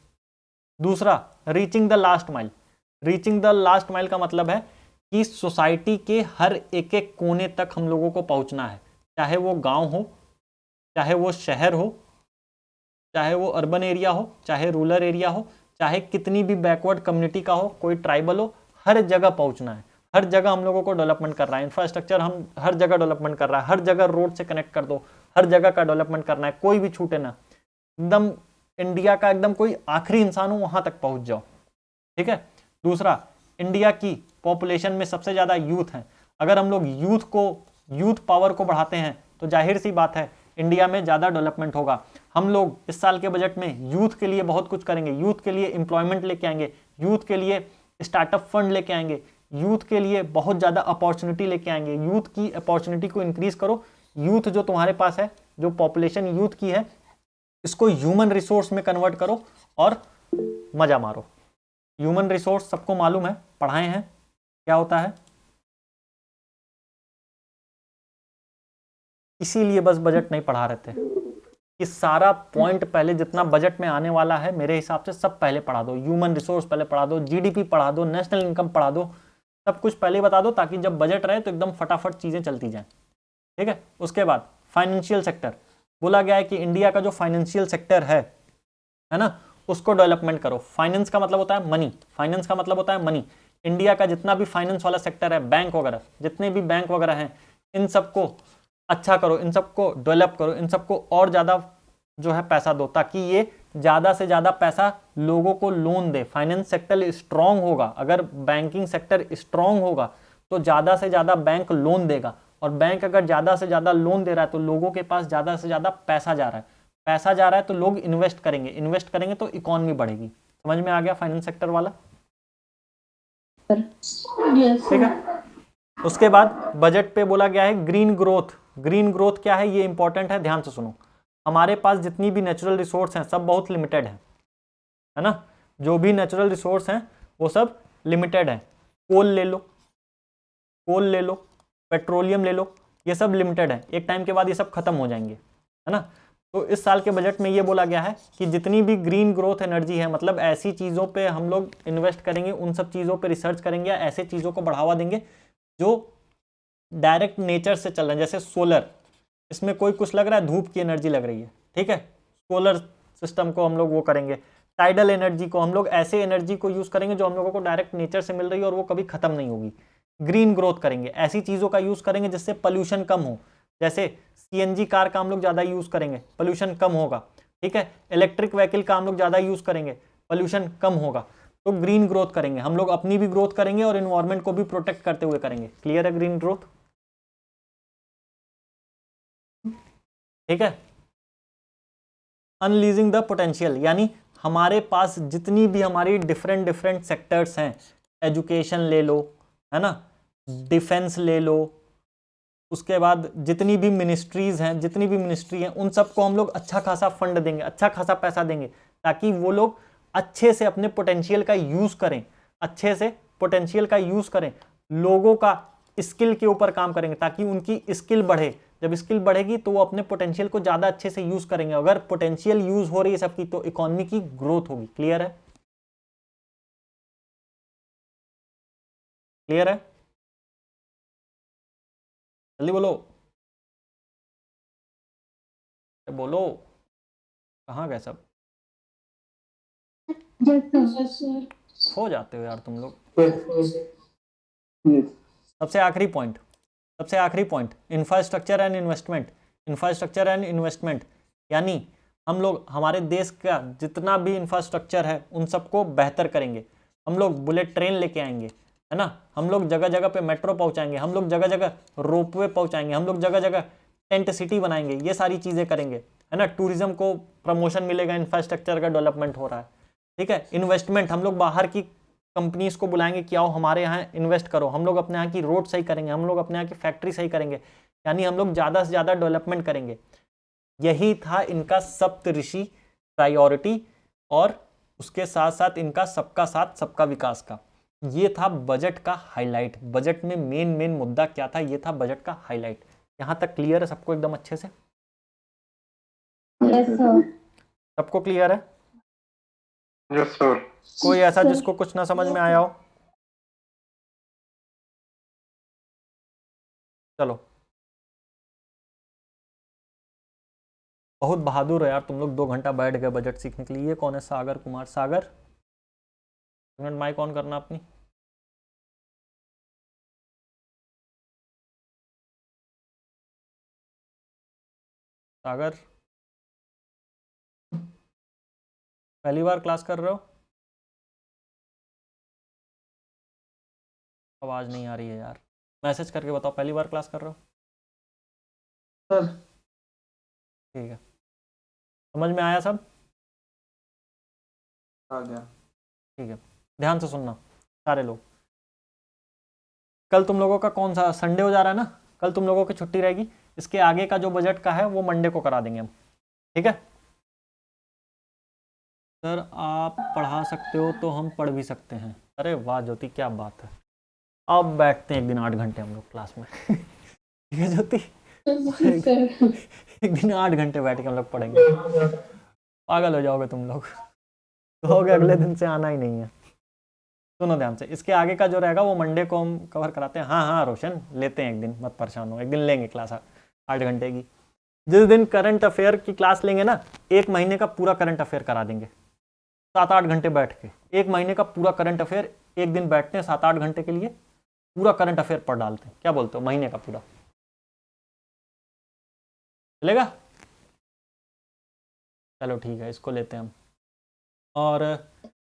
दूसरा, reaching the last mile. Reaching the last mile का मतलब है कि सोसाइटी के हर एक एक कोने तक हम लोगों को पहुंचना है, चाहे वो गांव हो, चाहे वो शहर हो, चाहे वो अर्बन एरिया हो, चाहे रूरल एरिया हो, चाहे कितनी भी बैकवर्ड कम्युनिटी का हो, कोई ट्राइबल हो, हर जगह पहुंचना है। हर जगह हम लोगों को डेवलपमेंट कर रहा है, इंफ्रास्ट्रक्चर हम हर जगह डेवलपमेंट कर रहा है, हर जगह रोड से कनेक्ट कर दो, हर जगह का डेवलपमेंट करना है, कोई भी छूटे ना, एकदम इंडिया का एकदम कोई आखिरी इंसान हो वहां तक पहुंच जाओ, ठीक है। दूसरा, इंडिया की पॉपुलेशन में सबसे ज्यादा यूथ है, अगर हम लोग यूथ पावर को बढ़ाते हैं तो जाहिर सी बात है इंडिया में ज्यादा डेवलपमेंट होगा। हम लोग इस साल के बजट में यूथ के लिए बहुत कुछ करेंगे, यूथ के लिए एम्प्लॉयमेंट लेके आएंगे, यूथ के लिए स्टार्टअप फंड लेके आएंगे, यूथ के लिए बहुत ज़्यादा अपॉर्चुनिटी लेके आएंगे। यूथ की अपॉर्चुनिटी को इंक्रीज करो, यूथ जो तुम्हारे पास है, जो पॉपुलेशन यूथ की है, इसको ह्यूमन रिसोर्स में कन्वर्ट करो और मजा मारो। ह्यूमन रिसोर्स सबको मालूम है, पढ़ाए हैं क्या होता है, इसीलिए बस बजट नहीं पढ़ा रहे थे कि सारा पॉइंट पहले जितना बजट में आने वाला है मेरे हिसाब से सब पहले पढ़ा दो। ह्यूमन रिसोर्स पहले पढ़ा दो, जीडीपी पढ़ा दो, नेशनल इनकम पढ़ा दो, सब कुछ पहले बता दो ताकि जब बजट रहे तो एकदम फटाफट चीजें चलती जाएं, ठीक है। उसके बाद फाइनेंशियल सेक्टर बोला गया है कि इंडिया का जो फाइनेंशियल सेक्टर है ना, उसको डेवलपमेंट करो। फाइनेंस का मतलब होता है मनी, फाइनेंस का मतलब होता है मनी। इंडिया का जितना भी फाइनेंस वाला सेक्टर है, बैंक वगैरह, जितने भी बैंक वगैरह हैं, इन सबको अच्छा करो, इन सबको डेवलप करो, इन सबको और ज़्यादा जो है पैसा दो ताकि ये ज़्यादा से ज़्यादा पैसा लोगों को लोन दे। फाइनेंस सेक्टर स्ट्रांग होगा, अगर बैंकिंग सेक्टर स्ट्रांग होगा तो ज़्यादा से ज़्यादा बैंक लोन देगा, और बैंक अगर ज़्यादा से ज़्यादा लोन दे रहा है तो लोगों के पास ज़्यादा से ज़्यादा पैसा जा रहा है, पैसा जा रहा है तो लोग इन्वेस्ट करेंगे, इन्वेस्ट करेंगे तो इकॉनमी बढ़ेगी। समझ में आ गया फाइनेंस सेक्टर वाला? ठीक है। उसके बाद बजट पे बोला गया है ग्रीन ग्रोथ। ग्रीन ग्रोथ क्या है ये इंपॉर्टेंट है, ध्यान से सुनो। हमारे पास जितनी भी नेचुरल रिसोर्स हैं सब बहुत लिमिटेड है ना, जो भी नेचुरल रिसोर्स हैं वो सब लिमिटेड है। कोल ले लो, कोल ले लो, पेट्रोलियम ले लो, ये सब लिमिटेड है, एक टाइम के बाद ये सब खत्म हो जाएंगे, है ना। तो इस साल के बजट में ये बोला गया है कि जितनी भी ग्रीन ग्रोथ एनर्जी है, मतलब ऐसी चीज़ों पे हम लोग इन्वेस्ट करेंगे, उन सब चीज़ों पे रिसर्च करेंगे, या ऐसे चीज़ों को बढ़ावा देंगे जो डायरेक्ट नेचर से चल रहे हैं, जैसे सोलर, इसमें कोई कुछ लग रहा है, धूप की एनर्जी लग रही है, ठीक है, सोलर सिस्टम को हम लोग वो करेंगे। टाइडल एनर्जी को हम लोग ऐसे एनर्जी को यूज़ करेंगे जो हम लोगों को डायरेक्ट नेचर से मिल रही है और वो कभी ख़त्म नहीं होगी। ग्रीन ग्रोथ करेंगे, ऐसी चीज़ों का यूज़ करेंगे जिससे पोल्यूशन कम हो, जैसे सीएनजी कार का हम लोग ज़्यादा यूज़ करेंगे, पोल्यूशन कम होगा, ठीक है। इलेक्ट्रिक व्हीकल का हम लोग ज़्यादा यूज़ करेंगे, पोल्यूशन कम होगा। तो ग्रीन ग्रोथ करेंगे हम लोग, अपनी भी ग्रोथ करेंगे और इन्वायरमेंट को भी प्रोटेक्ट करते हुए करेंगे। क्लियर है ग्रीन ग्रोथ? ठीक है। अनलीजिंग द पोटेंशियल, यानी हमारे पास जितनी भी हमारी डिफरेंट सेक्टर्स हैं, एजुकेशन ले लो, है ना, डिफेंस ले लो, उसके बाद जितनी भी मिनिस्ट्रीज हैं, जितनी भी मिनिस्ट्री हैं, उन सबको हम लोग अच्छा खासा फंड देंगे, अच्छा खासा पैसा देंगे ताकि वो लोग अच्छे से अपने पोटेंशियल का यूज़ करें, अच्छे से पोटेंशियल का यूज़ करें, लोगों का स्किल के ऊपर काम करेंगे ताकि उनकी स्किल बढ़े। जब स्किल बढ़ेगी तो वो अपने पोटेंशियल को ज़्यादा अच्छे से यूज़ करेंगे। अगर पोटेंशियल यूज़ हो रही है सबकी तो इकोनॉमी की ग्रोथ होगी। क्लियर है? क्लियर है? जल्दी बोलो, बोलो, कहाँ गए सब? हो जाते हो यार तुम लोग। सबसे आखिरी point infrastructure and investment. Infrastructure and investment यानी हम लोग हमारे देश का जितना भी इंफ्रास्ट्रक्चर है उन सबको बेहतर करेंगे। हम लोग बुलेट ट्रेन लेके आएंगे, है ना, हम लोग जगह जगह पे मेट्रो पहुंचाएंगे, हम लोग जगह जगह रोपवे पहुंचाएंगे, हम लोग जगह जगह टेंट सिटी बनाएंगे, ये सारी चीज़ें करेंगे, है ना। टूरिज्म को प्रमोशन मिलेगा, इंफ्रास्ट्रक्चर का डेवलपमेंट हो रहा है, ठीक है। इन्वेस्टमेंट, हम लोग बाहर की कंपनीज को बुलाएंगे कि आओ हमारे यहाँ इन्वेस्ट करो, हम लोग अपने यहाँ की रोड सही करेंगे, हम लोग अपने यहाँ की फैक्ट्री सही करेंगे, यानी हम लोग ज़्यादा से ज़्यादा डेवलपमेंट करेंगे। यही था इनका सप्तऋषि प्रायोरिटी और उसके साथ साथ इनका सबका साथ सबका विकास का। ये था बजट का हाईलाइट। बजट में मेन मुद्दा क्या था, ये था बजट का हाईलाइट। यहाँ तक क्लियर है सबको एकदम अच्छे से? Yes sir. सबको क्लियर है? Yes sir. कोई ऐसा सर। जिसको कुछ ना समझ में आया हो? चलो, बहुत बहादुर है यार तुम लोग, 2 घंटा बैठ गए बजट सीखने के लिए। ये कौन है? सागर कुमार। सागर, मिनट माइक ऑन करना अपनी। सागर, पहली बार क्लास कर रहे हो? आवाज नहीं आ रही है यार, मैसेज करके बताओ पहली बार क्लास कर रहे हो? सर। ठीक है, समझ में आया सब? आ गया। ठीक है, ध्यान से सुनना सारे लोग। कल तुम लोगों का कौन सा संडे हो जा रहा है ना, कल तुम लोगों की छुट्टी रहेगी। इसके आगे का जो बजट का है वो मंडे को करा देंगे हम, ठीक है? सर आप पढ़ा सकते हो तो हम पढ़ भी सकते हैं। अरे वाह ज्योति, क्या बात है। अब बैठते हैं एक दिन 8 घंटे हम लोग क्लास में ठीक है ज्योति? एक दिन 8 घंटे बैठ के हम लोग पढ़ेंगे। पागल हो जाओगे तुम लोग, कहोगे अगले दिन से आना ही नहीं है। सुनो ध्यान से, इसके आगे का जो रहेगा वो मंडे को हम कवर कराते हैं। हाँ हाँ रोशन, लेते हैं एक दिन, मत परेशान हो, एक दिन लेंगे क्लास 8 घंटे की। जिस दिन करंट अफेयर की क्लास लेंगे ना, 1 महीने का पूरा करंट अफेयर करा देंगे 7-8 घंटे बैठ के। 1 महीने का पूरा करंट अफेयर एक दिन बैठते हैं 7-8 घंटे के लिए, पूरा करंट अफेयर पढ़ डालते हैं। क्या बोलते हो? महीने का पूरा चलेगा? चलो ठीक है, इसको लेते हैं हम, और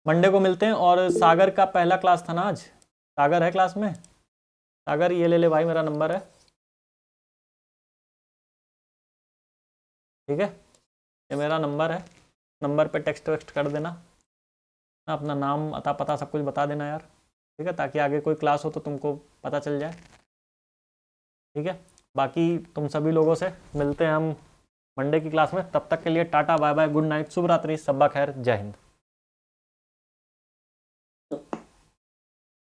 मंडे को मिलते हैं। और सागर का पहला क्लास था ना आज। सागर है क्लास में? सागर ये ले ले भाई, मेरा नंबर है, ठीक है? ये मेरा नंबर है, नंबर पे टेक्स्ट वेक्स्ट कर देना, अपना नाम अता पता सब कुछ बता देना यार, ठीक है? ताकि आगे कोई क्लास हो तो तुमको पता चल जाए, ठीक है? बाकी तुम सभी लोगों से मिलते हैं हम मंडे की क्लास में। तब तक के लिए tata bye bye, good night, शुभ रात्रि, सब्बा खैर, जय हिंद।